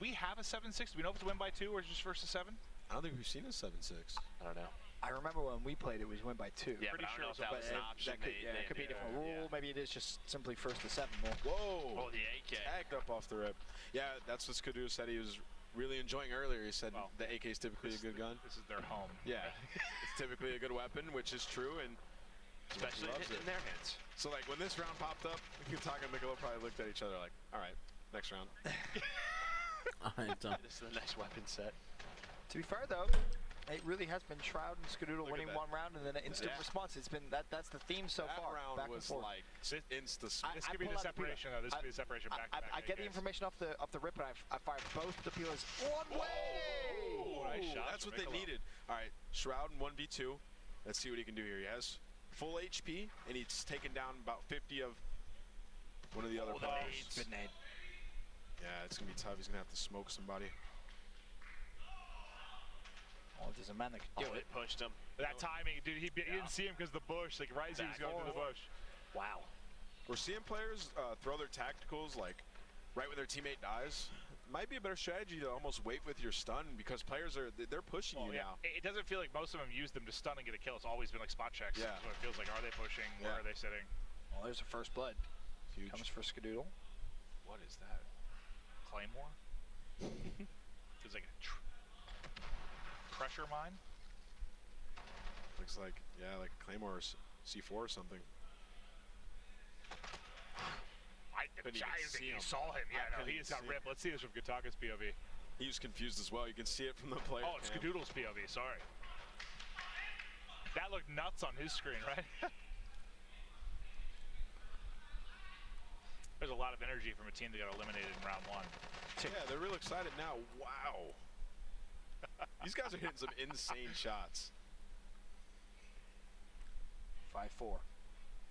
we have a 7-6? Do we know if it's a win by 2 or just versus 7? I don't think we've seen a 7-6. I don't know. I remember when we played it was win by 2. Yeah, pretty sure that was an option. It could be a different rule. Maybe it is just simply first to 7 more. Whoa! Oh, the AK. Tagged up off the rip. Yeah, that's what Skadoodle said he was really enjoying earlier. He said the AK is typically a good gun. This is their home. Yeah, it's typically a good weapon, which is true, and especially in their hands. So like when this round popped up, Kataga and Miguel probably looked at each other like, all right, next round. This is the next weapon set. To be fair though, it really has been Shroud and Skadoodle winning one round and then an instant response. It's been that's the theme so far. Round back was and forth. like insta. This could be the separation though. This could be the separation back to back. I get the information off the rip, and I fired both the peelers one way. Ooh, nice shot. That's what they needed. All right, Shroud in 1v2. Let's see what he can do here. He has full HP, and he's taken down about 50 of one of the other players. Good nade. Yeah, it's gonna be tough. He's gonna have to smoke somebody. Oh, there's a man that can do it. Pushed him. That timing, dude. He didn't see him because the bush. Like right as he was going through the bush. Wow. We're seeing players throw their tacticals like right when their teammate dies. Might be a better strategy to almost wait with your stun, because players they're pushing you now. It doesn't feel like most of them use them to stun and get a kill. It's always been like spot checks. Yeah. So it feels like, are they pushing? Where are they sitting? Well, there's a first blood. Huge. Comes for Skadoodle. What is that? Claymore? Feels like a pressure mine. Looks like, yeah, like Claymore or C4 or something. I couldn't even think see you him. saw him. Yeah, I no, he couldn't just got see ripped. Let's see this from Gataga's POV. He was confused as well. You can see it from the player. Oh, it's cam. Skadoodle's POV. Sorry. That looked nuts on his screen, right? There's a lot of energy from a team that got eliminated in round 1. Yeah, they're real excited now. Wow. These guys are hitting some insane shots. 5-4.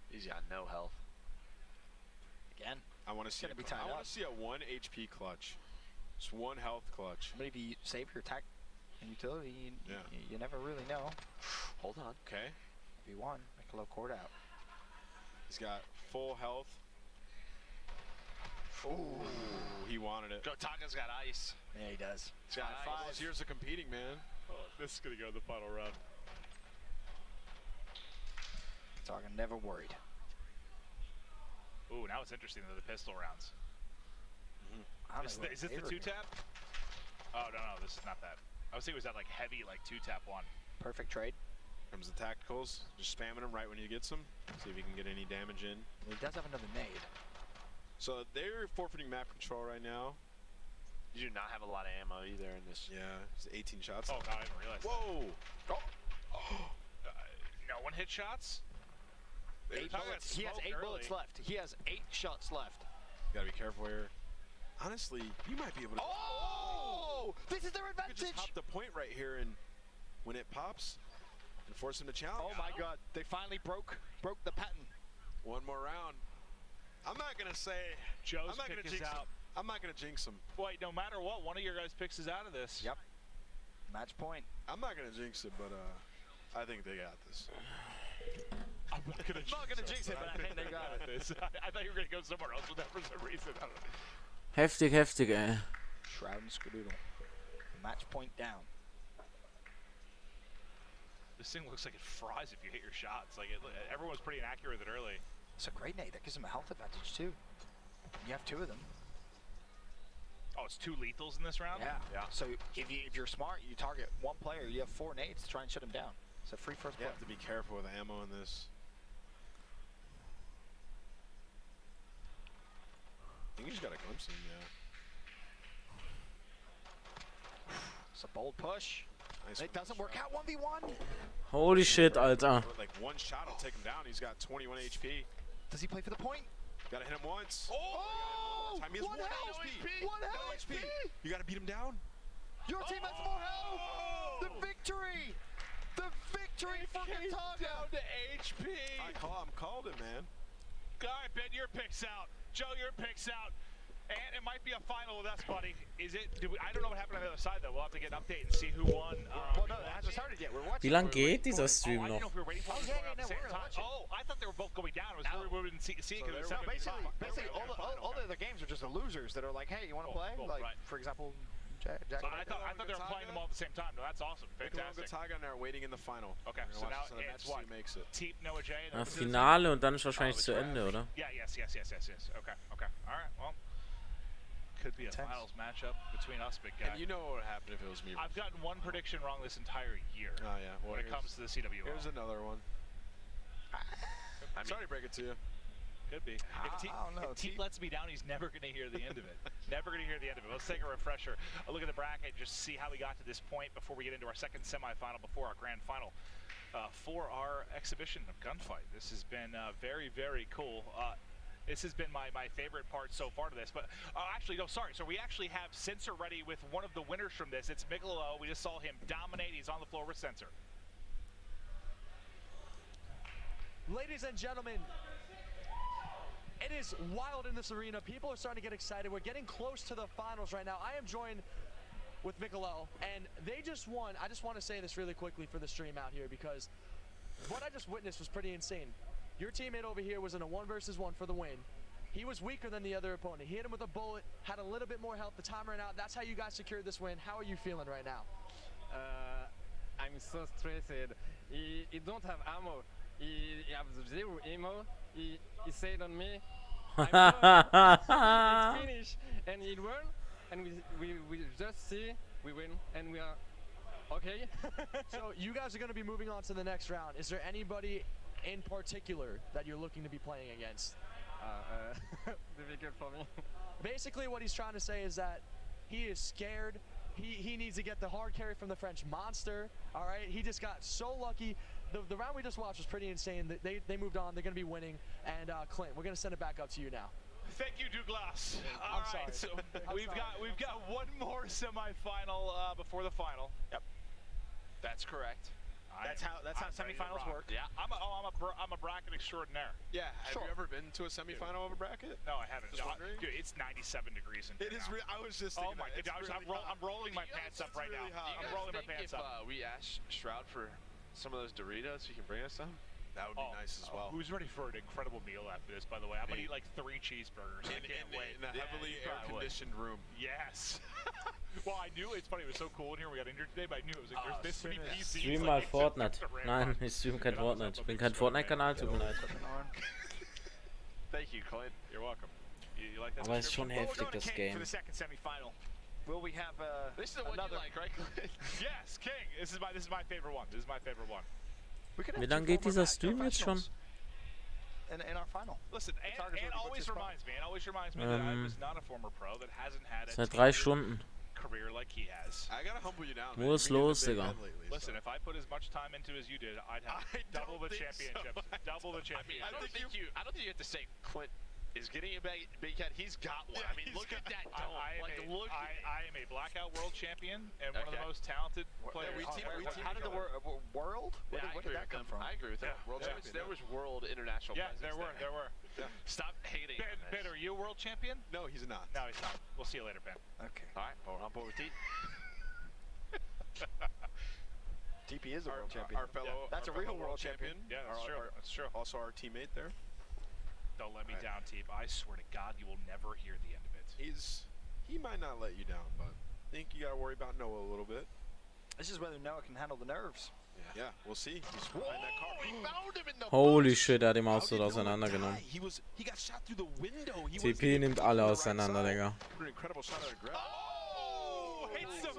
He's got no health. Again. I want to see. I want to see a 1 HP clutch. Just 1 health clutch. But if you save your attack and utility, you never really know. Hold on. Okay. V1, make a low cord out. He's got full health. Ooh, he wanted it. Gotaga's got ice. Yeah, he does. He's got 5 years of competing, man. Oh, this is going to go to the final round. Talking never worried. Ooh, now it's interesting the pistol rounds. Is this the 2-tap? Oh, no, this is not that. I was thinking it was that like heavy like 2-tap one. Perfect trade. Comes the tacticals, just spamming him right when he gets them. See if he can get any damage in. Well, he does have another nade. So they're forfeiting map control right now. You do not have a lot of ammo either in this. Yeah, it's 18 shots. Oh, God, I didn't realize Whoa! No one hit shots? He has 8 bullets left. He has 8 shots left. You gotta be careful here. Honestly, you might be able to. Oh! This is their advantage! You could just hop the point right here, and when it pops, and force him to challenge. Oh my God! They finally broke the pattern. 1 more round. I'm not gonna say. Joe's I'm not gonna jinx him. I'm not gonna jinx him. Wait, no matter what, one of your guys picks is out of this. Yep. Match point. I'm not gonna jinx it, but I think they got this. I'm not gonna jinx it, but I think they got it. this. I thought you were gonna go somewhere else with that for some reason. I don't know. Heftig, ey. Shroud and Skadoodle. Match point down. This thing looks like it fries if you hit your shots. Like everyone's pretty inaccurate with it early. It's a great nade. That gives him a health advantage too. You have 2 of them. Oh, it's 2 lethals in this round? Yeah. So if you're smart, you target 1 player. You have 4 nades to try and shut him down. It's a free first You blood. have to be careful with ammo in this. I think he just got a glimpse in, yeah. It's a bold push. Nice It doesn't work out 1v1. Holy shit, Alter. Like 1 shot will take him down. He's got 21 HP. Does he play for the point? Gotta hit him once. Oh! Time he has 1 HP. 1 HP. You gotta beat him down. Your team has more health. The victory. The victory for Gataga. Down to HP. I'm called it, man. All right, Ben, your pick's out. Joe, your pick's out. And it might be a final with us, buddy. Is it? I don't know what happened on the other side, though. We'll have to get an update and see who won. Well, no, it hasn't started yet. We're watching. Wie lang geht dieser Stream I didn't know noch? if we were waiting for them to go at the same time. Oh, I thought they were both going down. I was worried we wouldn't see it because So basically, all the other games are just the losers that are like, hey, you want to play? Like, for example, Jack. So I thought they were playing them all at the same time. No, that's awesome. Fantastic. Gataga and are waiting in the final. Okay, so now it's what? Makes it. Team Noah J. Finale und dann ist wahrscheinlich zu Ende, oder? Yeah, yes. Okay. All right, well. Could be a finals matchup between us, big guy. And you know what would happen if it was me. I've gotten 1 prediction wrong this entire year. Oh, yeah. Well, when it comes to the CWL. Here's another one. I'm sorry to break it to you. Could be. If Team lets me down, he's never going to hear the end of it. Never going to hear the end of it. Let's take a refresher. A look at the bracket, just see how we got to this point before we get into our second semifinal, before our grand final for our exhibition of Gunfight. This has been very, very cool. This has been my favorite part so far to this, but actually, no, sorry. So we actually have Sensor ready with one of the winners from this. It's Migalo. We just saw him dominate. He's on the floor with Sensor. Ladies and gentlemen, it is wild in this arena. People are starting to get excited. We're getting close to the finals right now. I am joined with Migalo, and they just won. I just want to say this really quickly for the stream out here because what I just witnessed was pretty insane. Your teammate over here was in a 1 versus 1 for the win. He was weaker than the other opponent. He hit him with a bullet, had a little bit more health. The time ran out. That's how you guys secured this win. How are you feeling right now? I'm so stressed. He don't have ammo. He have 0 ammo. He said on me, it's finished. And he won. And we just see we win, and we are okay. So you guys are going to be moving on to the next round. Is there anybody in particular that you're looking to be playing against? Difficult for me. Basically what he's trying to say is that he is scared. He needs to get the hard carry from the French monster. All right, he just got so lucky. The round we just watched was pretty insane. They moved on. They're going to be winning. And Clint, we're going to send it back up to you now. Thank you, Douglas. All right, so we've got one more semifinal before the final. Yep, that's correct. That's how semifinals work. Yeah, I'm a bracket extraordinaire. Yeah, have you ever been to a semifinal of a bracket? No, I haven't. Just wondering? Dude, it's 97 degrees in here. It is. I was just. Oh Thinking my that. god! I'm rolling my pants up right now. I'm rolling my pants up. We asked Shroud for some of those Doritos, he can bring us some. That would be nice as well. Who's ready for an incredible meal after this, by the way? I'm going to eat like 3 cheeseburgers. I can't wait. In a heavily air-conditioned room. Yes. Well, I knew, it's funny, it was so cool in here, we got injured today, but I knew it was like, there's this many PCs. Stream mal Fortnite. Nein, ich stream kein Fortnite. Ich bin kein Fortnite-Kanal, tut mir leid. Thank you, Clint. You're welcome. You like that? Aber es ist schon heftig, das Game. For the second semifinal. Will we have this is the one you like, right, Clint? Yes, King. This is my favorite one. This is my favorite one. Wie lange geht dieser Stream jetzt schon? In our final. Listen, and always reminds me that I was not a former pro that hasn't had Seit 3 Stunden. career like he has. I gotta humble you down. Wo ist los, Digga? Listen, if I put as much time into as you did, I'd have double the championship. Double the championship. I don't think you have to say Clint is getting a big cat. He's got one. Yeah, I mean, look at that dome. I am a blackout world champion and one of the most talented players. How did the world? Where did that come from? I agree with that. World champions. There was world international. Yeah, there were. Yeah. Stop hating. Ben, are you a world champion? No, he's not. No, he's not. We'll see you later, Ben. Okay. All right, we're on board with T. TP is a world champion. Our fellow. That's a real world champion. Yeah, that's true. That's true. Also, our teammate there. Don't let me down, Teep. I swear to God, you will never hear the end of it. He might not let you down, but I think you gotta worry about Noah a little bit. This is whether Noah can handle the nerves. Yeah, we'll see. He's behind that car. He found him in the Holy shit, er hat ihn auch so auseinandergenommen. He got shot through the window. TP nimmt alle auseinander, Digga. An incredible shot out of Greg. Oh, hits him.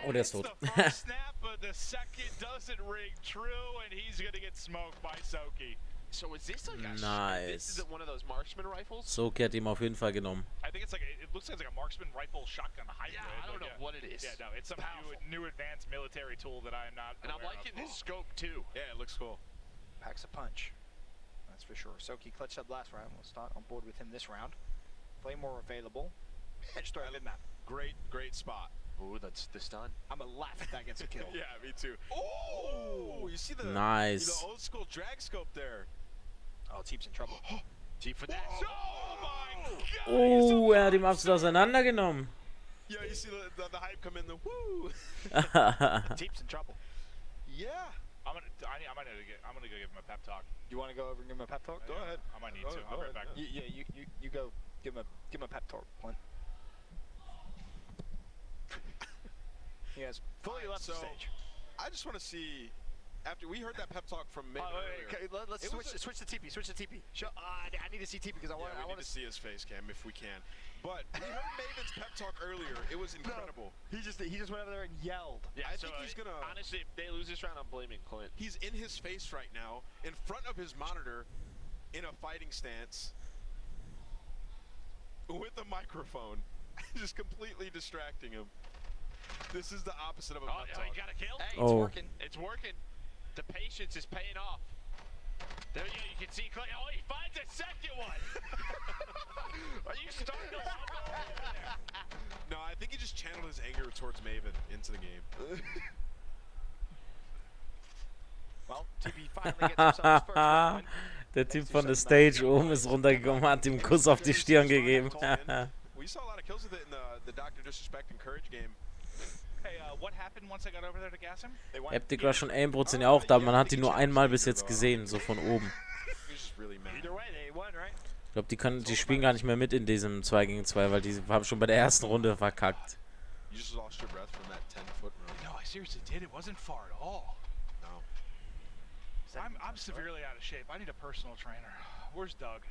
Oh, der ist tot. The first snap, but the second doesn't ring true, and he's gonna get smoked by Soki. So is this like Nice. This is one of those marksman rifles? Soki hat ihm auf jeden Fall genommen. I think it's like it looks like it's like a marksman rifle shotgun hybrid. Yeah, I don't know what it is. Yeah, no, it's some new advanced military tool that I am not. And I'm liking his scope too. Yeah, it looks cool. Packs a punch. That's for sure. Soki clutched up last round. We'll start on board with him this round. Play more available. Edge throw mid map. Great spot. Ooh, that's the stun. I'm gonna laugh if that gets a kill. Yeah, me too. Oh, you see the Nice. old school drag scope there. Oh, Teep's in trouble. Teep for that. Oh my God! Oh, er hat ihm absolut auseinandergenommen. Yeah, you see the hype come in. The woo. Teep's in trouble. Yeah. I'm gonna go give him a pep talk. You want to go over and give him a pep talk? Go ahead. I might need to. I'll be right back. You go give him a pep talk, Clint. He has fully left the stage. I just want to see. After we heard that pep talk from Maven earlier. Let's switch to TP. Switch to TP. I need to see TP because I want to see his face cam if we can. But we heard Maven's pep talk earlier. It was incredible. No, he just went over there and yelled. Yeah, I think he's gonna. Honestly, if they lose this round, I'm blaming Clint. He's in his face right now, in front of his monitor, in a fighting stance, with a microphone, just completely distracting him. This is the opposite of a pep talk. He got a kill. Hey, Oh. it's working. It's working. The patience is paying off. There you go. You can see Clay. Oh, he finds a second one. Are you starting to love it? No, I think he just channeled his anger towards Maven into the game. Well, TP finally gets himself his first round. Der Typ von der Stage oben ist runtergekommen, hat ihm einen Kuss auf die Stirn gegeben. We saw a lot of kills with it in the Dr. Disrespect and Courage game. Hey, what happened once I got over there to gas him? Haptic war schon Aimbot sind ja auch da, man hat die nur einmal bis jetzt gesehen, so von oben. Either way, they won, right? Ich glaube, die spielen gar nicht mehr mit in diesem 2 gegen 2, weil die haben schon bei der ersten Runde verkackt. You just lost your breath from that 10-foot run. No, I seriously did. It wasn't far at all. No. I'm severely out of shape. I need a personal trainer. Where's Doug?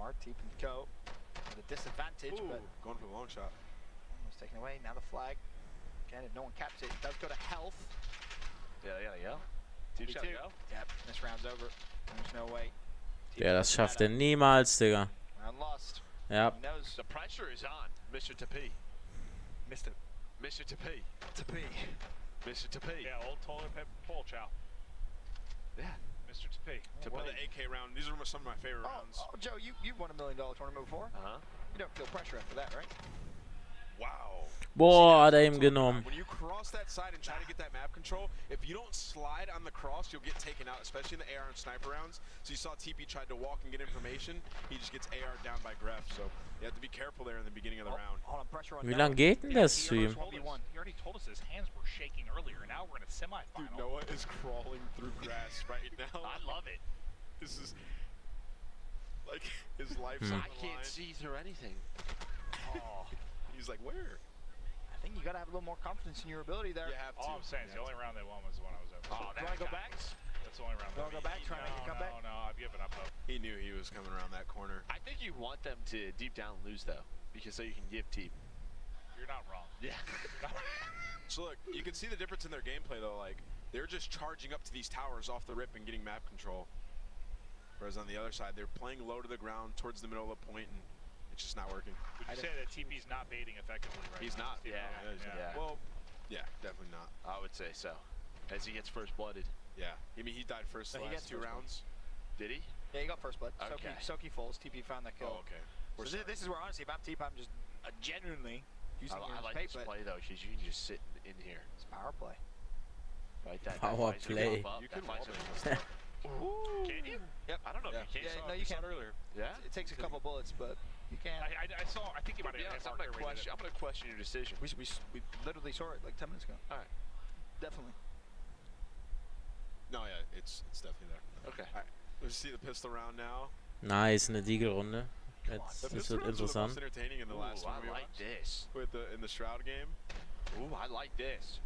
far. Teep and go with a disadvantage, but going for the long shot. almost taken away. Now the flag. Again, if no one caps it, it does go to health. Yeah, they gotta go. Teep's gotta go. Yep, this round's over. There's no way. Ja, das schafft er niemals, Digga. Round lost. Ja. He knows. The pressure is on, Mr. Tapi. Mr. Tapi. Tapi. Mr. Tapi. Yeah, old toilet paper pull, chow. Yeah. Mr. Tapi. To play the AK round. These are some of my favorite rounds. Oh, Joe, you won $1 million tournament before. You don't feel pressure after that, right? Wow. Boah, hat er ihm genommen. When you cross that side and try to get that map control, if you don't slide on the cross, you'll get taken out, especially in the AR and sniper rounds. So you saw TP tried to walk and get information. He just gets AR down by Gref. So you have to be careful there in the beginning of the round. Hold on, pressure on Wie lang geht denn das Stream? He already told us his hands were shaking earlier. Now we're in a semifinal. Dude, Noah is crawling through grass right now. I love it. This is like his life's on the line. I can't see through anything. Oh. He's like, where? I think you gotta have a little more confidence in your ability there. You have to. All I'm saying is the only round they won was the one I was over. Oh, Do you wanna go back? That's the only round. You wanna go back? Try and make a comeback? No, I've given up hope. He knew he was coming around that corner. I think you want them to deep down lose though, because so you can give Teep. You're not wrong. Yeah. So look, you can see the difference in their gameplay though. Like they're just charging up to these towers off the rip and getting map control. Whereas on the other side, they're playing low to the ground towards the middle of the point, and it's just not working. Would you say that TP's not baiting effectively right He's now? not. He's Yeah. Well, yeah, definitely not. I would say so. As he gets first blooded. Yeah. I mean, he died first the last 2 rounds. Did he? Yeah, he got first blood. Okay. Soaky falls. TP found that kill. Oh, okay. So this is where honestly, if I'm Teep, I'm just genuinely using I like this play though, because you can just sit in here. It's power play. Right, that Power visor play. pop up, You that can visor wall Ooh. Can you? Yep. I don't know if you can. No, you can. earlier. Yeah? It takes a couple bullets, but you can. I saw. I think you might have. I'm gonna question your decision. We literally saw it like 10 minutes ago. All right. Definitely. No, yeah, it's definitely there. Okay. All right. Let's see the pistol round now. Nice, eine Deagle-Runde. Jetzt, The das pistol wird rounds were the most interessant. entertaining in the last one I we like watched. this. With in the Shroud game. Ooh, I like this.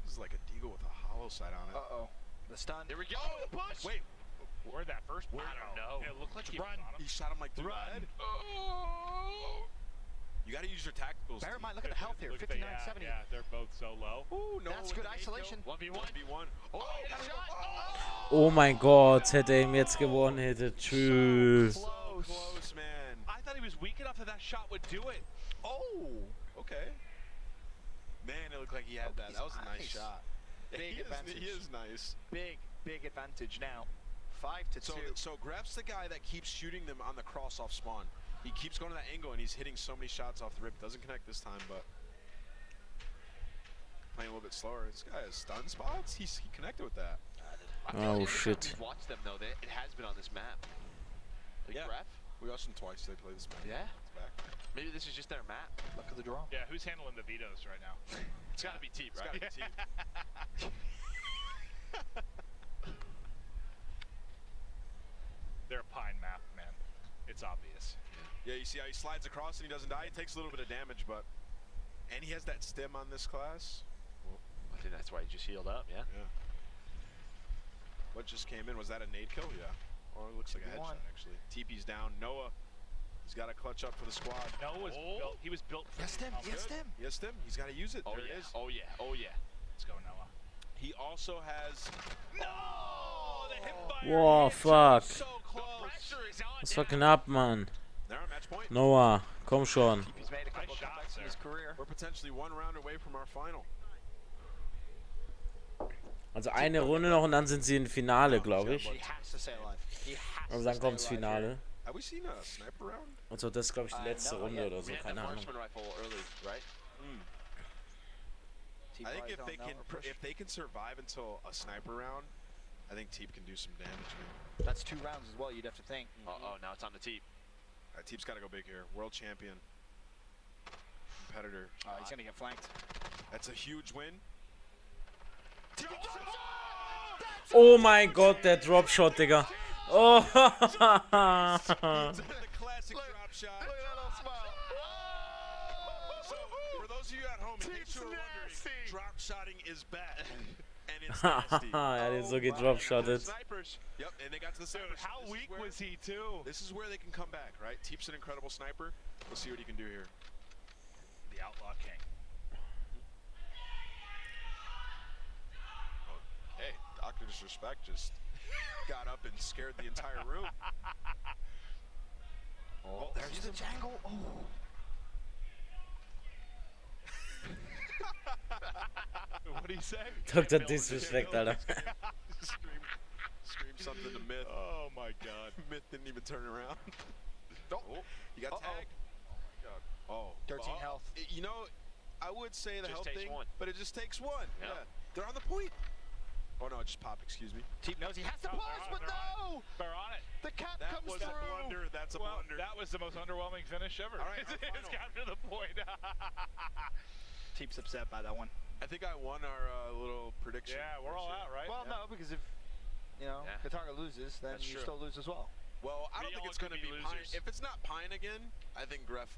This is like a deagle with a hollow sight on it. Uh-oh. The stun. Here we go. Oh, the push. Wait, Where'd that first? I don't know. It looked like he run! was on him. He shot him like through the head. Oh. You gotta use your tacticals. Bear in Steve. mind, look at the health here. Look at 59, the- 70. Yeah, they're both so low. Ooh, no. That's good isolation. 1v1. 1v1. Oh, got a shot. Oh mein Gott, hätte er ihm jetzt gewonnen, hätte. Tschüss. so close, man. I thought he was weak enough that that shot would do it. Oh, okay. Man, it looked like he had that. That was a nice shot. Big advantage. He is nice. Big advantage now. 5-2. So Gref's the guy that keeps shooting them on the cross off spawn. He keeps going to that angle and he's hitting so many shots off the rip. Doesn't connect this time, but playing a little bit slower. This guy has stun spots. He connected with that. I feel Oh, like every time shit. we've watched them though, it has been on this map. Like Yeah. Gref? We watched them twice. They play this map. Yeah. It's back. Maybe this is just their map. Luck of the draw. Yeah, who's handling the vetoes right now? It's gotta be Teep, It's right? gotta be Teep. They're a pine map, man. It's obvious. Yeah, you see how he slides across and he doesn't die? He takes a little bit of damage, but... And he has that stem on this class. Well, I think that's why he just healed up, yeah? yeah. What just came in? Was that a nade kill? Yeah. Or it looks like a headshot, actually. TP's down. Noah, he's got to clutch up for the squad. Noah was built. He was built for Yes, them. Yes, them. Yes, Tim. He's got to use it. Oh, There yeah. it is. Oh, yeah. Oh, yeah. Let's go, Noah. He also has... No! The hip fire. Wow, fuck. So close. The pressure is on. Das war knapp, Mann. There, match point. Noah, komm schon. He's made a couple of comebacks in his career. We're potentially 1 round away from our final. Also eine Runde noch und dann sind sie im Finale, glaube ich. He has to stay alive. He has Also to dann stay kommt's alive Finale. here. Have we seen a sniper round? Also das ist, glaube ich, die letzte no, Runde yeah. oder so, We had keine that Ahnung. marksman rifle early, right? Teep I think lies if on they that can one push. if they can survive until a sniper round, I think Teep can do some damage, man. That's 2 rounds as well, you'd have to think. Uh-oh, now it's on the Teep. Teep's got to go big here. World champion. Competitor. He's going to get flanked. That's a huge win. Oh mein Gott, der Dropshot, Digga. Oh, The classic drop shot. So, for those of you at home, in case you were wondering, drop shotting is back. And it's nasty. Ja, den so gedropshottet. Snipers. Yep, and they got to the snipers. How weak was he too? This is where they can come back, right? Teep's an incredible sniper. We'll see what he can do here. The Outlaw King. Oh, hey, Dr. Disrespect just got up and scared the entire room. Oh, there's the jangle. Oh. What did he say? Dr. Disrespect, Alter. Scream something to Myth. Oh my god. Myth didn't even turn around. Oh, you got tagged. Oh my god. Oh. 13 health. You know, I would say the Just health takes thing, one. but it just takes one. Yeah. They're on the point. Oh no, it just popped, excuse me. Teep knows he has to push, but no! They're on it. The cap That comes was through. a blunder. That's a Well, blunder. that was the most underwhelming finish ever. All right, our It's final. got to the point. Teep's upset by that one. I think I won our little prediction. Yeah, we're all out, right? Well, no, because if Katarga loses, then That's you true. still lose as well. Well, I don't We think all it's going to could be be Pine. losers. If it's not Pine again, I think Gref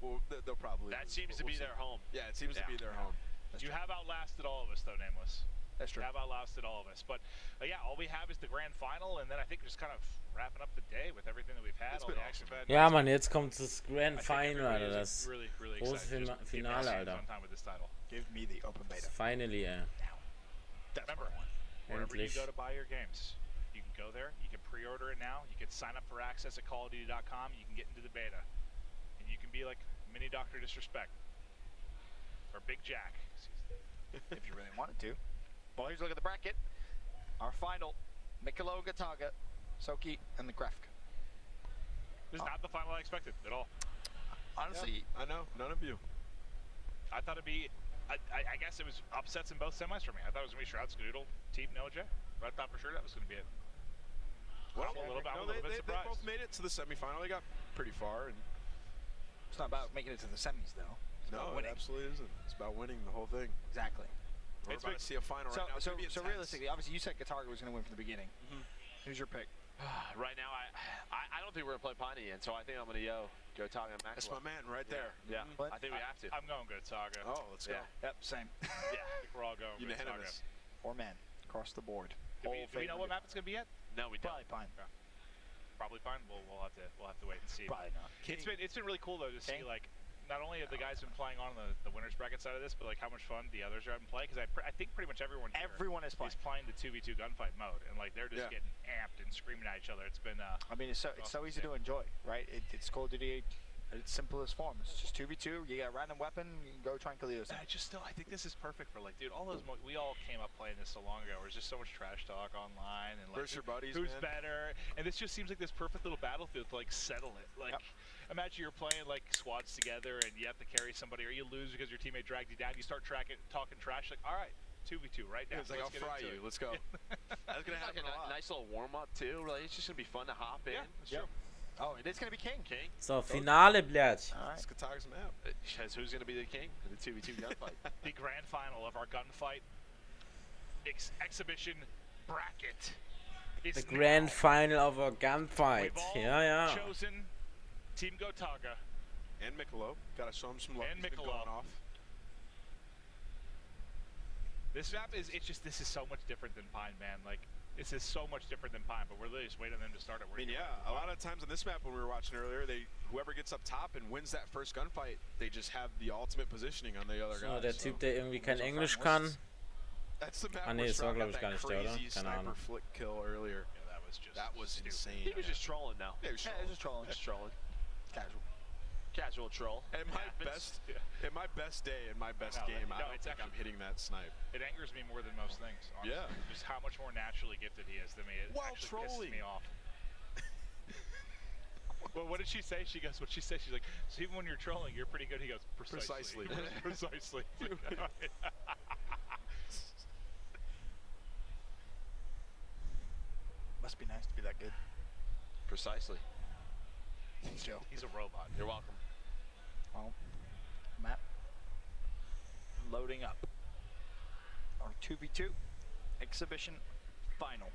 will. They'll probably. That lose, seems but to be we'll see. their home. Yeah, it seems to be their home. You have outlasted all of us, though, Nameless. That's true. You have outlasted all of us. But yeah, all we have is the grand final, and then I think just kind of wrapping up the day with everything that we've had. It's All been the action. Ja, Mann, jetzt kommt das Grand I think Final, everybody Alter. is Das really, really große excited. Just keep Finale, our hands Alter. on time with this title. Give me the open beta. Finally, ey. Remember, wherever you Endlich. go to buy your games, you can go there, you can pre-order it now, you can sign up for access at callofduty.com, you can get into the beta, and you can be like mini Dr. Disrespect, or Big Jack. If you really wanted to. Well, here's a look at the bracket. Our final, Mikolo, Gataga, Soki, and the Grefk. This is not the final I expected at all. Honestly, I know. None of you. I thought it'd be, I guess it was upsets in both semis for me. I thought it was going to be Shroud, Skadoodle, Teep, Noja. But I thought for sure that was going to be it. Well, I'm a little bit they surprised. both made it to the semifinal. They got pretty far, and it's not about making it to the semis, though. It's about no, it winning. absolutely isn't. It's about winning the whole thing. Exactly. We're about to see a final right now. It's gonna be So intense. realistically, obviously, you said Katarga was going to win from the beginning. Who's your pick? Right now, I don't think we're going to play Piney yet, so I think I'm going to go Taga and Maxwell. That's my man right there. Yeah, But I think we have to. I'm going to Saga. Oh, let's go. Yeah. Yep, same. Yeah, I think we're all going to Saga. Unanimous. 4 men across the board. Do we know what map it's going to be yet? No, we don't. Probably Pine. Probably fine. We'll have to wait and see. Probably not. It's been really cool though to see like not only have the guys been playing on the winners bracket side of this, but like how much fun the others are having play. Because I think pretty much everyone here is playing the 2v2 gunfight mode, and like they're just getting amped and screaming at each other. It's been. I mean, it's so easy to enjoy, right? It's Call of Duty at its simplest form. It's just 2v2. You got a random weapon. You can go try and kill the other side. I think this is perfect for like, dude. All those we all came up playing this so long ago. Where it's just so much trash talk online and like Where's your buddies, who's man? better. And this just seems like this perfect little battlefield to like settle it. Like, imagine you're playing like squads together and you have to carry somebody, or you lose because your teammate dragged you down. You start talking trash. Like, all right, 2v2 right now. It's like, I'll fry you. Let's go. That's gonna happen a lot. Nice little warm up too. Like, it's just gonna be fun to hop in. Yeah, that's true. Oh, it is going to be King. So, Finale, blядь. All right. It's Kataga's map. Who's gonna be the king of the 2v2 gunfight? The grand final of our gunfight exhibition bracket. The Grand Final of our gunfight. We've all Ja. chosen Team Gotaga. And Mikolo. Gotta show him some love. And He's been Mikolo. going off. This map this is so much different than Pine, man. Like, this is so much different than Pine, but we're literally just waiting on them to start it. I mean, yeah, a lot of times on this map when we were watching earlier, whoever gets up top and wins that first gunfight, they just have the ultimate positioning on the other So, guys. der Typ, der irgendwie kein Englisch kann. That's the map Ah, nee, where das war, Shroud glaub got ich, gar that nicht der, oder? crazy Keine sniper Ahnung. flick kill earlier. Yeah, that was insane. He was just trolling now. Yeah, he was Yeah, trolling. just trolling. Just trolling. Casual troll. At my best day, in my best game, I don't think I'm hitting that snipe. It angers me more than most things, honestly. Yeah. Just how much more naturally gifted he is than me. It While actually trolling. pisses me off. Well, what did she say? She goes, she's like, so even when you're trolling, you're pretty good. He goes, precisely. Precisely. Must be nice to be that good. Precisely. Thanks, Joe. He's a robot. You're welcome. Well, map loading up. Our 2v2 exhibition final.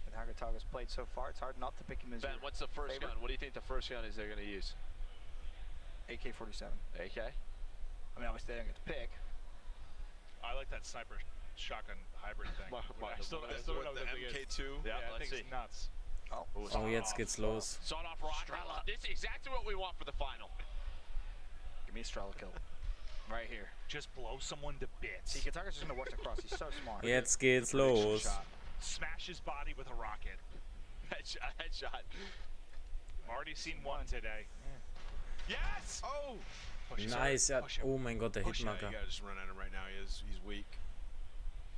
With how Gataga's played so far, it's hard not to pick him as Ben, your what's the first favorite. gun? What do you think the first gun is they're gonna use? AK-47. AK? I mean, obviously they don't get to pick. I like that sniper shotgun hybrid thing. I still don't know what the that thing is. MK2. Yeah, let's that thing's see. nuts. Oh, jetzt geht's los. Sawed off rock. This is exactly what we want for the final. Give me a Strela kill. Right here. Just blow someone to bits. See, Kataga's just gonna work across. He's so smart. Jetzt geht's los. Smash his body with a rocket. Headshot. Already seen one today. Yes! Oh! Nice. Ja. Oh mein Gott, der You Hitmarker. gotta just run at him right now. He's weak.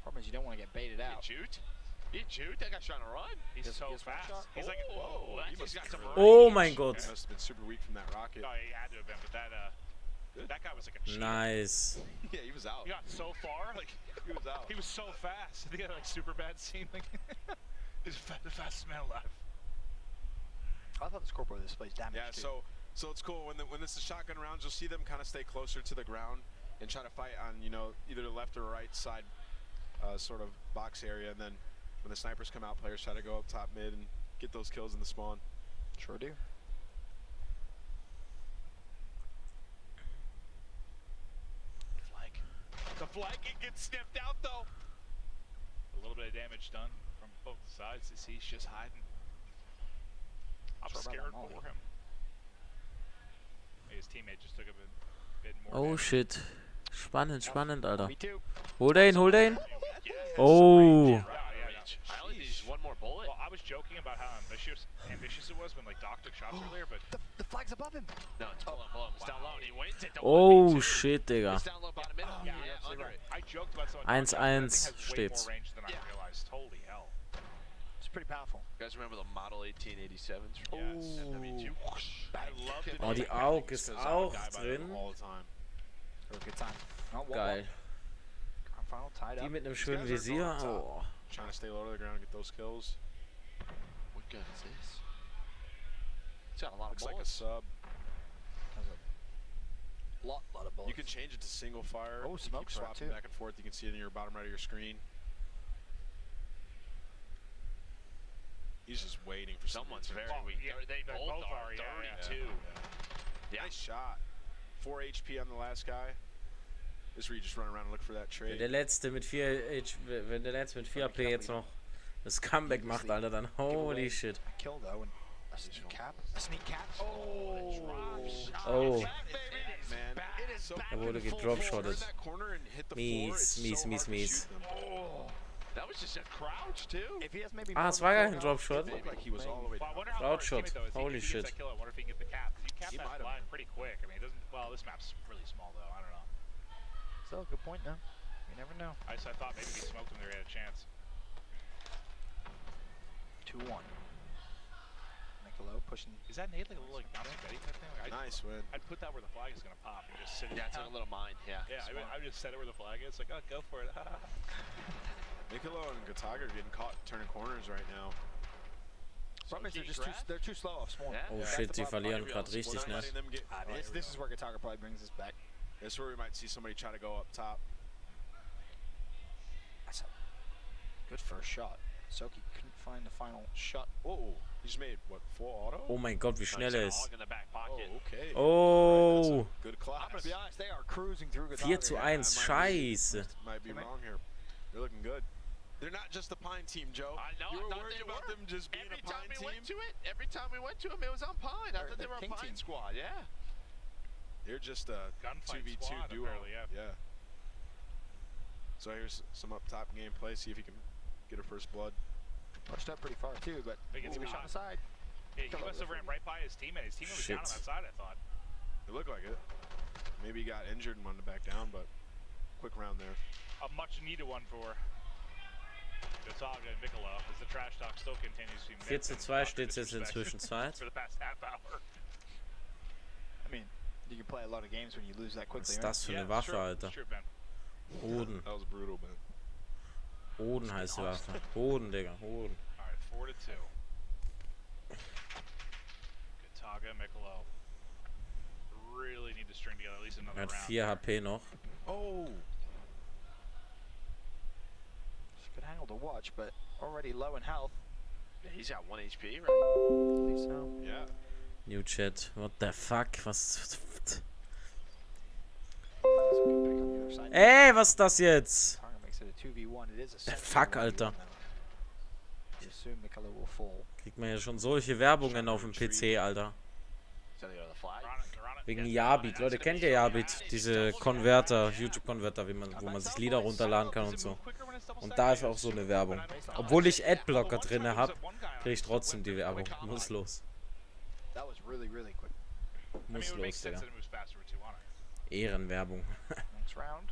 Problem is you don't want to get baited out. He juked. That guy's trying to run. He's so fast. He's like, whoa. He's got some Oh mein Gott. He must have been super weak from that rocket. No, he had to have been, but that guy was like a cheater. Nice. Yeah, he was out. He got so far, like He was out. he was so fast. I think he had like super bad scene. Like he's the fastest man alive. I thought the scoreboard displays damage. Yeah, too. so it's cool when it's the shotgun rounds. You'll see them kind of stay closer to the ground and try to fight on either the left or right side, sort of box area. And then when the snipers come out, players try to go up top mid and get those kills in the spawn. Sure do. The flag it gets sniffed out though. A little bit of damage done from both sides. He's just hiding. I'm scared for him. His teammate just took a bit more. Oh damage. shit. Spannend, spannend, Alter. Me too. Hol den, hol den. Oh. I only need one more bullet. Well, I was joking about how ambitious it was when like Doc took shots earlier, but The flag's above him. No, it's below. It's down low. He wins it. Oh shit, Digga. It's down low bottom middle. yeah, under right. it. I joked about someone. 1-1 that thing has way steht's. more range than I realized. Holy hell. It's pretty powerful. You guys remember the Model 1887s? Yes. MW2? I love it. Oh, die AUG ist auch drin. All the time. Have a good time. Oh, Geil. Grand final tied Die up. mit einem These schönen guys are going Visier. up top, Oh. Trying to stay low to the ground and get those kills. What gun is this? It's got a lot Looks of like a bullets. sub. Lot of bullets. You can change it to single fire. Oh, You keep smoke's right, swapping too. back and forth. You can see it in your bottom right of your screen. He's just waiting for Someone's very Well, weak. yeah, They they both both are. are, yeah, 32. Yeah. Nice shot. 4 HP on the last guy. This is where you just run around and look for that trade. Wenn der letzte mit 4 AP jetzt noch das Comeback macht, Alter, dann holy shit. Kill though and a sneak cap. A sneak cap. Oh. Man, it is so Er wurde gedropshottet. Mies, mies, mies, mies. That was just a crouch, too. If he has maybe Ah, es war gar kein Dropshot. Looked like he was all the way Well, I down. wonder how far his Crowd teammate, though, is. Holy If he shit. gets that kill, I wonder if he can get the cap. 'Cause you cap He that might have line been. pretty quick. I mean, it doesn't. Well, this map's really small though. I don't know. Still a good point though. You never know. I thought maybe if he smoked him, they had a chance. 2-1. Niccolo pushing. Is that Nate like a little like bouncy Betty type thing? Like, Nice win. I'd put that where the flag is gonna pop and just sit it Yeah, it's like down. a little mine. Yeah. Yeah, I would just set it where the flag is. Like, oh, go for it. Niccolo and Gataga are getting caught turning corners right now. Problem is they're too slow off spawn. Yeah. Oh That's shit, the die problem. verlieren gerade richtig, We're not ne? letting them get. This is where Gataga probably brings us back. This is where we might see somebody try to go up top. That's a good first shot. Soki couldn't find the final shot. Whoa, he just made what, 4 auto? Oh mein Gott, wie schnell er ist. In the back pocket. Oh, okay. Oh. Good class. I'm gonna be honest, they are cruising through Gataga. 4:1, scheiße. Might be wrong here. They're looking good. They're not just the Pine team, Joe. I know. You I were thought worried they about were. them just being Every a Pine time we team? went to it, it was on Pine. I thought they were a Pink Pine team. squad. Yeah. They're just a Gunfight 2v2 squad, duo. apparently, yeah. So here's some up top gameplay. See if he can get a first blood. Pushed up pretty far too, but He gets we caught. shot aside. Yeah, he must have ran right by his teammate. His teammate was down on Shit. that side, I thought. It looked like it. Maybe he got injured and wanted to back down, but quick round there. A much needed one for Gataga and Niccolo as the trash talk still continues to be 4:2 steht es jetzt in Zwischenzeit. for the past half hour. I mean, you can play a lot of games when you lose that Was quickly. ist das für eine Waffe, Alter? True, Ben. Hoden. That was brutal, man. Hoden heißt die Waffe. Hoden, Digga, Hoden. Alright, 4-2. Gataga, Niccolo. Really need to string together at least another Er hat round. 4 HP noch. Oh! It's a good angle to watch, but already low in health. Yeah, he's got 1 HP, right? I believe so. Yeah. New Chat. What the fuck? Was? That's a good pick on the other Ey, was ist das jetzt? Target makes it a 2v1. It is a Fuck, Alter. You assume Mikalo will fall. Kriegt man ja schon solche Werbungen auf dem PC, Alter. Wegen Yabit. Leute, kennt ihr Yabit? Diese Konverter, YouTube-Konverter, wo man sich Lieder runterladen kann und so. Und da ist auch so eine Werbung. Obwohl ich Adblocker drin habe, kriege ich trotzdem die Werbung. Muss los. Muss los, Digga. Ehrenwerbung. Next round.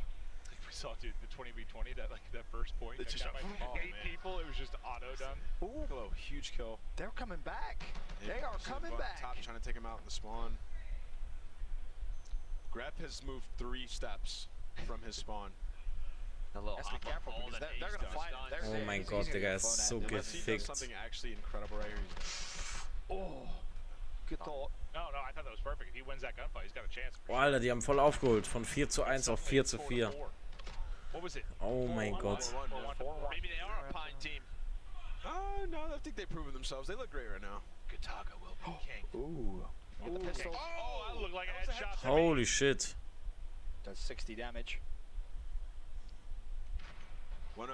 We saw, dude, the 20v20, that first point. That got like 8 people, it was just auto done. Ooh, huge kill. They're coming back. They are coming back. Top, trying to take him out in the spawn. Grep has moved 3 steps from his spawn. Let's be careful because they're gonna find him. Oh mein Gott, Digga, er ist so gefickt. Something actually incredible right here. Oh, good thought. No, I thought that was perfect. If he wins that gunfight, he's got a chance. Oh, Alter, die haben voll aufgeholt. Von 4:1 auf 4:4. What was it? Oh mein Gott. Maybe they are a pine team. No, I think they've proven themselves. They look great right now. Kataga will be king. Ooh. Get the pistol. Oh, that looked like a headshot. Holy shit. Does 60 damage. One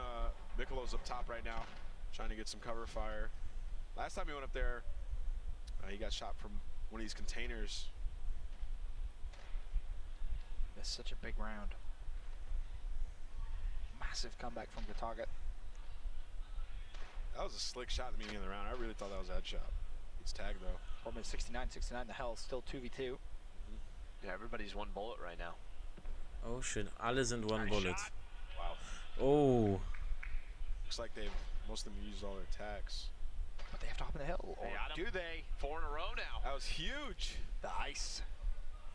Mikalo's up top right now, trying to get some cover fire. Last time he went up there, he got shot from one of these containers. That's such a big round. Massive comeback from the target. That was a slick shot at the beginning of the round. I really thought that was a headshot. It's tagged though. 4 minutes 69, the hell, still 2v2. Yeah, everybody's 1 bullet right now. Oh shit, alle sind one bullet. Wow. Oh. Looks like most of them used all their attacks. But they have to hop in the hill. Or do they? 4 in a row now. That was huge. The ice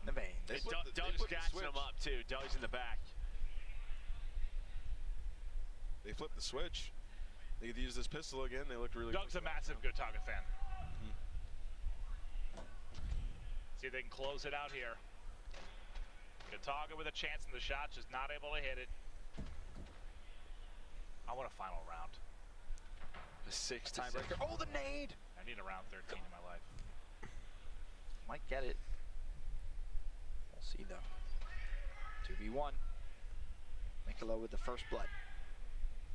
in the veins. Doug's gassing him up too. Doug's in the back. They flipped the switch. They could use this pistol again. They looked really Doug's a massive Kataga fan. See if they can close it out here. Kataga with a chance in the shot, just not able to hit it. I want a final round. The 6 tiebreaker. Oh, the nade! I need a round 13 in my life. Might get it. We'll see though. 2v1. Mikalo with the first blood.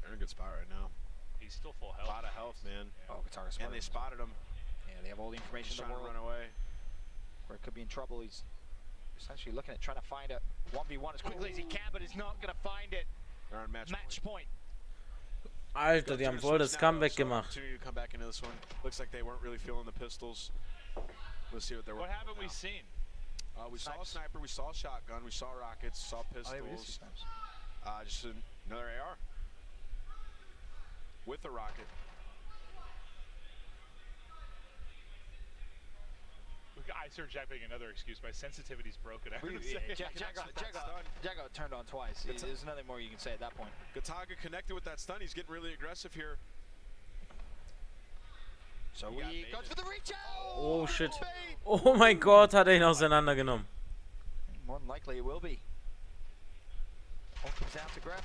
They're in a good spot right now. He's still full health. A lot of health, man. Oh, Kataga spotted And they him. spotted him. Yeah, they have all the information in Trying the world. to run away. Where it could be in trouble. He's essentially looking at trying to find a 1v1 as quickly as he can, but he's not going to find it. They're on match point. Alter, die haben voll das Comeback gemacht. To come back into this one. Looks like they weren't really feeling the pistols. Let's see what they're What working haven't with we now. seen? We saw a sniper, we saw a shotgun, we saw rockets, saw pistols. Just another AR. With a rocket. I heard Jack making another excuse. My sensitivity's broken. I heard him say it. Jack got turned on twice. There's nothing more you can say at that point. Kataga connected with that stun. He's getting really aggressive here. So he goes for the reach out! Oh shit. Oh mein Gott, hat er ihn auseinandergenommen. More than likely it will be. All comes down to Gref.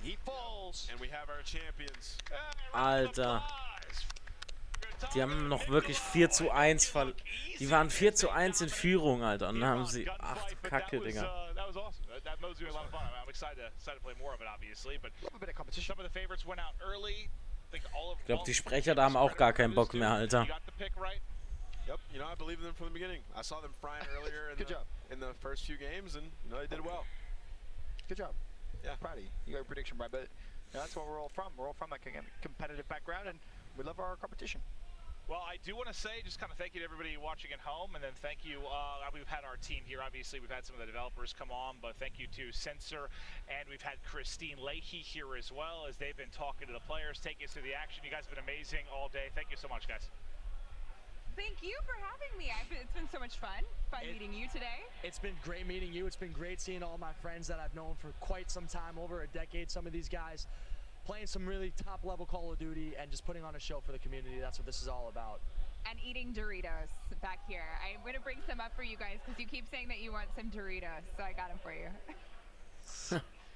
He falls. And we have our champions. Alter. Die haben noch wirklich 4:1 Die waren 4:1 in Führung, Alter. Und dann haben sie... Ach du Kacke, Digga. That was awesome. That mode's doing a lot of fun. I'm excited to play more of it, obviously. But some of the favorites went out early. Ich glaube, die Sprecher da haben auch gar keinen Bock mehr, Alter. Yep, you know, I believe in them from the beginning. I saw them frying earlier in the first few games, and you know, they did well. Good job. Yeah. Proud of you. You got your prediction right, but that's what we're all from. We're all from a competitive background, and we love our competition. Well, I do want to say just kind of thank you to everybody watching at home, and then thank you, we've had our team here, obviously, we've had some of the developers come on, but thank you to Censor, and we've had Christine Leahy here as well, as they've been talking to the players, taking us through the action. You guys have been amazing all day. Thank you so much, guys. Thank you for having me. It's been so much fun meeting you today. It's been great meeting you. It's been great seeing all my friends that I've known for quite some time, over a decade, some of these guys. Playing some really top-level Call of Duty and just putting on a show for the community. That's what this is all about. And eating Doritos back here. I'm going to bring some up for you guys because you keep saying that you want some Doritos, so I got them for you.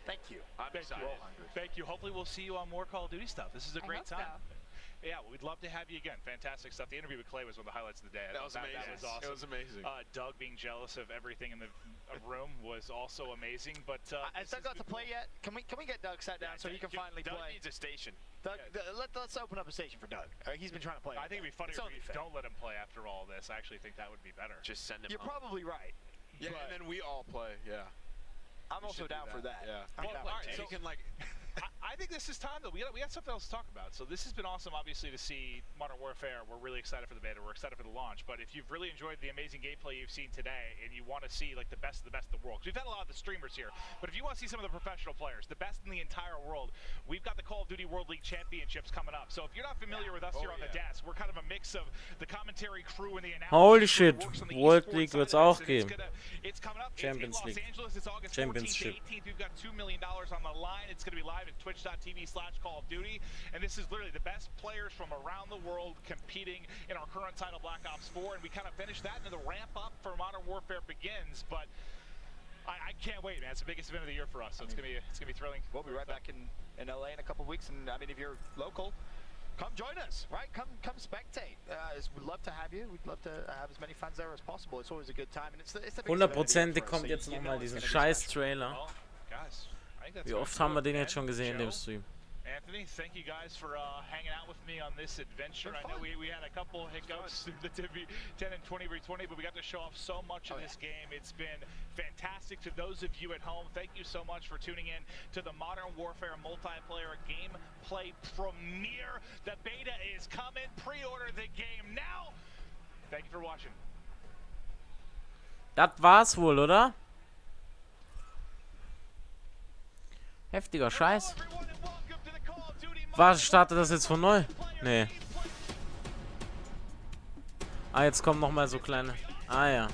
Thank you. I'm excited. Thank you. Hopefully we'll see you on more Call of Duty stuff. This is a great time. Yeah, well, we'd love to have you again. Fantastic stuff. The interview with Clay was one of the highlights of the day. That was amazing. That was awesome. It was amazing. Doug being jealous of everything in the room was also amazing. But has Doug got to play yet? Can we get Doug sat down so he can finally Doug play? needs a station. Doug, let's open up a station for Doug. He's been trying to play. I think it'd be funny It's if only we fair. don't let him play after all this. I actually think that would be better. Just send him You're home. probably right. Yeah, and then we all play. Yeah. I'm also down for that. Yeah. I'm down all for right, that. so can like. I think this is time though. We got something else to talk about. So this has been awesome, obviously, to see Modern Warfare. We're really excited for the beta. We're excited for the launch. But if you've really enjoyed the amazing gameplay you've seen today, and you want to see like the best of the world, because we've had a lot of the streamers here. But if you want to see some of the professional players, the best in the entire world, we've got the Call of Duty World League Championships coming up. So if you're not familiar with us here on the desk, we're kind of a mix of the commentary crew and the announcers. Holy shit, World League wird's auch geben. It's coming up. Champions it's in League. Los Angeles. It's August 14th Championship. to 18th. We've got $2 million on the line. It's going to be live at twitch.tv/Call of Duty. And this is literally the best players from around the world competing in our current title, Black Ops 4. And we kind of finish that, and then the ramp up for Modern Warfare begins. But I can't wait, man. It's the biggest event of the year for us, so it's gonna be thrilling. We'll be right back in LA in a couple of weeks, and I mean, if you're local, come join us, right? Come spectate. We'd love to have you. We'd love to have as many fans there as possible. It's always a good time, and it's the biggest event of the year Hundertprozentig for us, kommt so jetzt you know nochmal it's diesen gonna be special. Scheiß-Trailer. Well, guys, I think that's Wie oft haben wir den jetzt schon gesehen in dem Stream? Anthony, thank you guys for hanging out with me on this adventure. I know we had a couple hiccups through the 10 and 20v20, but we got to show off so much in this game. It's been fantastic. To those of you at home, thank you so much for tuning in to the Modern Warfare multiplayer gameplay premiere. The beta is coming. Pre-order the game now. Thank you for watching. Das war's wohl, oder? Heftiger Scheiß. Was, startet das jetzt von neu? Nee. Ah, jetzt kommen nochmal so kleine. Ah ja.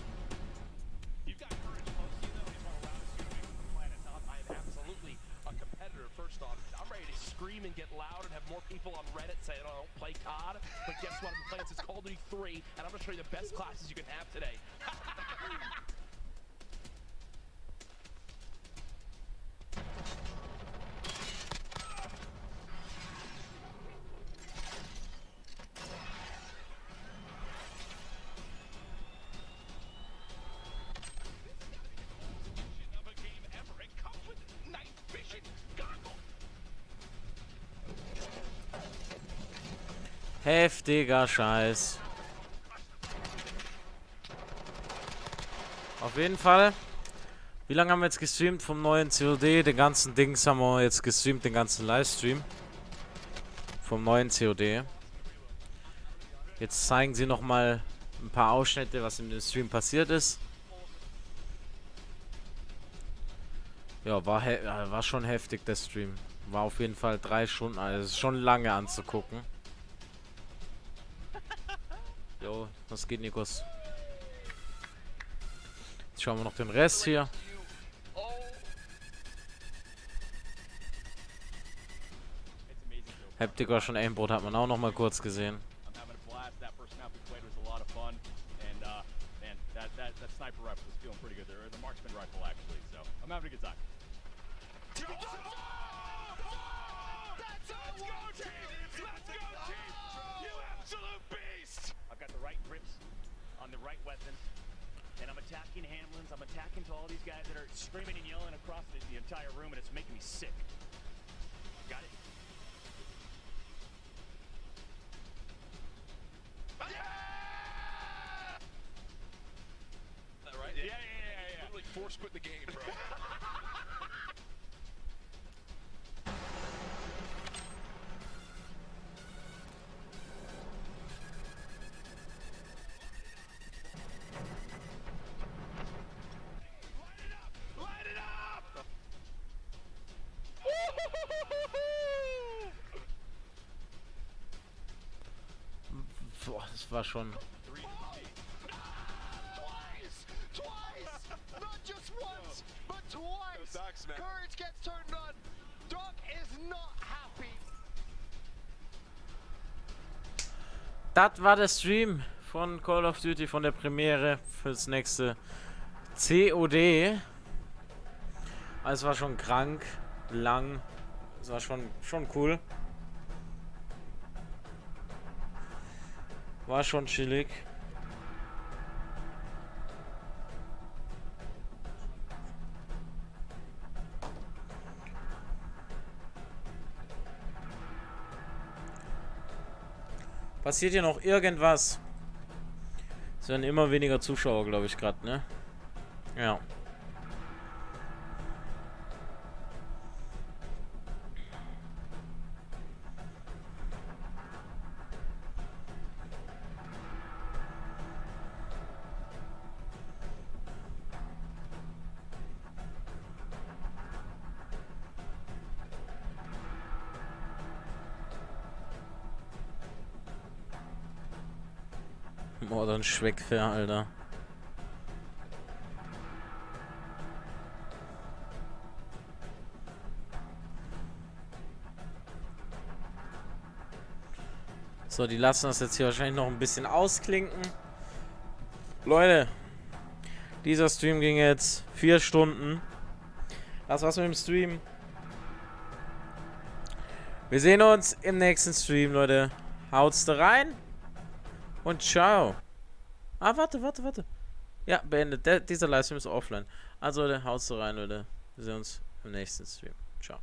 Scream and get loud and have more people on Reddit saying, "Oh, I don't play COD." But guess what? I'm playing since Call of Duty 3, and I'm gonna show you the best classes you can have today. Heftiger Scheiß. Auf jeden Fall. Wie lange haben wir jetzt gestreamt vom neuen COD? Den ganzen Dings haben wir jetzt gestreamt, den ganzen Livestream. Vom neuen COD. Jetzt zeigen sie nochmal ein paar Ausschnitte, was in dem Stream passiert ist. Ja, war schon heftig, der Stream. War auf jeden Fall 3 Stunden, also schon lange anzugucken. Jo, was geht, Nikos? Jetzt schauen wir noch den Rest hier. Heptiker schon Aimbot hat man auch noch mal kurz gesehen. I've got the right grips on the right weapons, and I'm attacking Hamlins. I'm attacking to all these guys that are screaming and yelling across the entire room, and it's making me sick. Got it? That right? Yeah. Literally force quit the game, bro. Boah, das war schon... Not just once, but twice. Courage gets turned on. Doc is not happy. Das war der Stream von Call of Duty, von der Premiere fürs nächste COD. Es war schon krank, lang. Es war schon cool. War schon chillig. Passiert hier noch irgendwas? Es werden immer weniger Zuschauer, glaube ich, gerade, ne? Ja. Boah, dann Schweckfair, Alter. So, die lassen das jetzt hier wahrscheinlich noch ein bisschen ausklinken. Leute, dieser Stream ging jetzt 4 Stunden. Das war's mit dem Stream. Wir sehen uns im nächsten Stream, Leute. Haut's da rein. Und ciao. Ah, warte. Ja, beendet. Dieser Livestream ist offline. Also, Leute, haut's da rein, Leute. Wir sehen uns im nächsten Stream. Ciao.